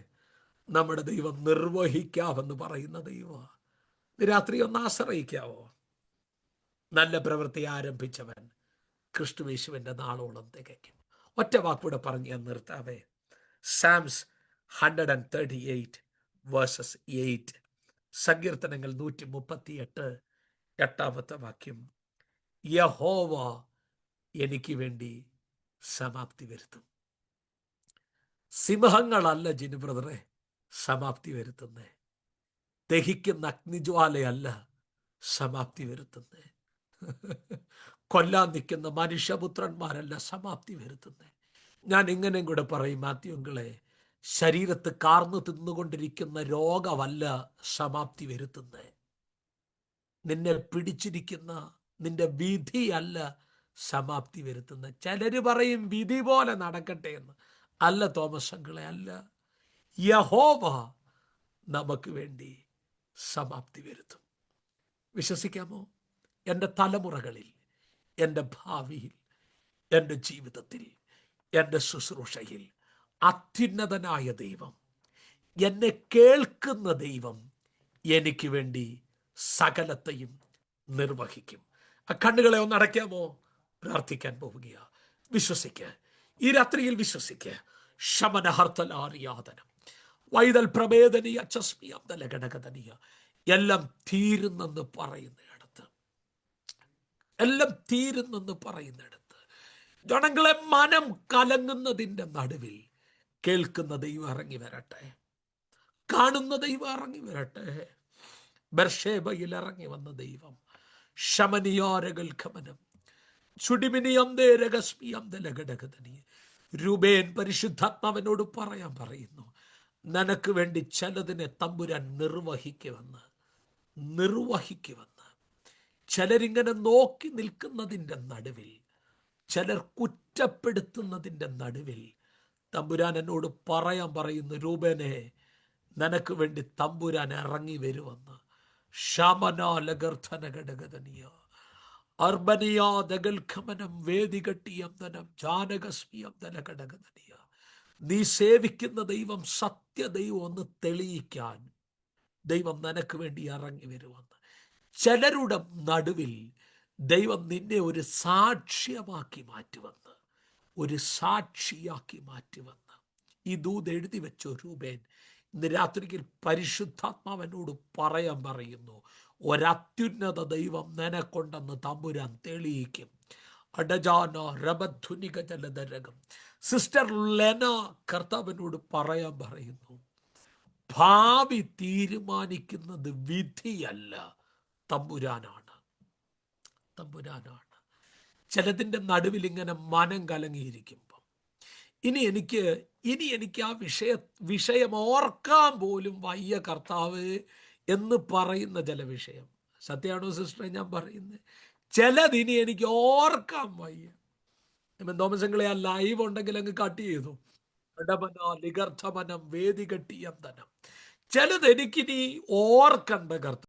നമ്മുടെ ദൈവം നിർവഹിക്കാമെന്ന് പറയുന്ന ദൈവമാണ്. രാത്രി ഒന്ന് ആശ്രയിക്കാവോ? നല്ല പ്രവൃത്തി ആരംഭിച്ചവൻ ക്രിസ്തുയേശുവിൻ്റെ നാളോളം തികയ്ക്കും. ഒറ്റ വാക്കൂടെ പറഞ്ഞ് ഞാൻ നിർത്താവേ. സാംസ് 138 വേഴ്സസ് 8, സങ്കീർത്തനങ്ങൾ 138 8-ാമത്തെ വാക്യം, യഹോവ എനിക്ക് വേണ്ടി സമാപ്തി വരുത്തും. സിംഹങ്ങളല്ല ജിനു ബ്രദറെ സമാപ്തി വരുത്തുന്നേ, ദഹിക്കുന്ന അഗ്നിജ്വാലയല്ല സമാപ്തി വരുത്തുന്നേ, കൊല്ലാൻ നിൽക്കുന്ന മനുഷ്യപുത്രന്മാരല്ല സമാപ്തി വരുത്തുന്നേ. ഞാൻ ഇങ്ങനെയും കൂടെ പറയും മാത്യുങ്കളെ, ശരീരത്ത് കാർന്നു തിന്നുകൊണ്ടിരിക്കുന്ന രോഗമല്ല സമാപ്തി വരുത്തുന്നേ. നിന്നെ പിടിച്ചിരിക്കുന്ന നിന്റെ വിധിയല്ല സമാപ്തി വരുത്തുന്നത്. ചിലര് പറയും വിധി പോലെ നടക്കട്ടെ എന്ന്. അല്ല തോമസ് അങ്കിളെ, അല്ല. യഹോവ നമുക്ക് വേണ്ടി സമാപ്തി വരുത്തും. വിശ്വസിക്കാമോ? എൻ്റെ തലമുറകളിൽ, എൻ്റെ ഭാവിയിൽ, എൻ്റെ ജീവിതത്തിൽ, എൻ്റെ ശുശ്രൂഷയിൽ അത്യുന്നതനായ ദൈവം, എന്നെ കേൾക്കുന്ന ദൈവം എനിക്ക് വേണ്ടി സകലത്തെയും നിർവഹിക്കും. ആ കണ്ണുകളെ ഒന്ന് അടയ്ക്കാമോ? പ്രാർത്ഥിക്കാൻ പോവുകയാ. വിശ്വസിക്കുക, ഈ രാത്രിയിൽ വിശ്വസിക്കുക. ശമനഹർത്തലാറിയാതനം വൈതൽ പ്രവേദനീയ ചസ്മിയാതലഘടകതനീയ എല്ലാം തീരുന്നെന്ന് പറയുന്നിടത്ത്, എല്ലാം തീരുന്നെന്ന് പറയുന്നിടത്ത്, ജനങ്ങളെ മനം കലങ്ങുന്നതിൻ്റെ നടുവിൽ കേൾക്കുന്ന ദൈവം ഇറങ്ങി വരട്ടെ, കാണുന്ന ദൈവം ഇറങ്ങി വരട്ടെ. ബർഷേബയിൽ ഇറങ്ങി വന്ന ദൈവം ശമനിയാരകൽഖമനം രൂപേൻ പരിശുദ്ധാത്മാവിനോട് പറയാൻ പറയുന്നു, നിനക്ക് വേണ്ടി ചിലതിനെ തമ്പുരാൻ നിർവഹിക്കുമെന്ന്. ചിലരിങ്ങനെ നോക്കി നിൽക്കുന്നതിൻ്റെ നടുവിൽ, ചിലർ കുറ്റപ്പെടുത്തുന്നതിൻ്റെ നടുവിൽ തമ്പുരാൻ എന്നോട് പറയാൻ പറയുന്നു, രൂപേനെ നിനക്ക് വേണ്ടി തമ്പുരാൻ ഇറങ്ങി വരുമെന്ന്. ശമനാലഗർധനഘടകതനിയ അർബനിയാതകൽഖമനം വേദികട്ടിയന്തനം ജാനകസ്മിയന്തനകടകതനിയ. നീ സേവിക്കുന്ന ദൈവം സത്യദൈവം ഒന്ന് തെളിയിക്കാൻ ദൈവം നിനക്ക് വേണ്ടി ഇറങ്ങി വരുമെന്ന്. ചിലരുടെ നടുവിൽ ദൈവം നിന്നെ ഒരു സാക്ഷ്യമാക്കി മാറ്റുമെന്ന്, ഒരു സാക്ഷിയാക്കി മാറ്റുമെന്ന് ഈ ദൂത് എഴുതി വെച്ചോ രൂപേൻ. ഇന്ന് രാത്രിയിൽ പരിശുദ്ധാത്മാവനോട് പറയാൻ പറയുന്നു, ഒരത്യുന്നത ദൈവം നിനക്കൊണ്ടെന്ന് തമ്പുരാൻ തെളിയിക്കും. അടജാന രബധുനിക ജലധരകം. സിസ്റ്റർ ലെന കർത്താവിനോട് പറയാൻ പറയുന്നു, ഭാവി തീരുമാനിക്കുന്നത് വിധിയല്ല, തമ്പുരാനാണ്, തമ്പുരാനാണ്. ചിലതിൻ്റെ നടുവിൽ ഇങ്ങനെ മനം കലങ്ങിയിരിക്കുമ്പം ഇനി എനിക്ക് ആ വിഷയം ഓർക്കാൻ പോലും വയ്യ കർത്താവ് എന്ന് പറയുന്ന ചില വിഷയം. സത്യമാണോ സിസ്റ്ററെ ഞാൻ പറയുന്നത്? ചിലതിനി എനിക്ക് ഓർക്കാൻ വയ്യ. തോമസങ്ങളെ ആ ലൈവ് ഉണ്ടെങ്കിൽ അങ്ങ് കട്ട് ചെയ്തു. ലിഗർത്ഥമനം വേദികട്ടിയന്തനം. ചിലത് എനിക്കിനി ഓർക്കണ്ട കർത്താവ്.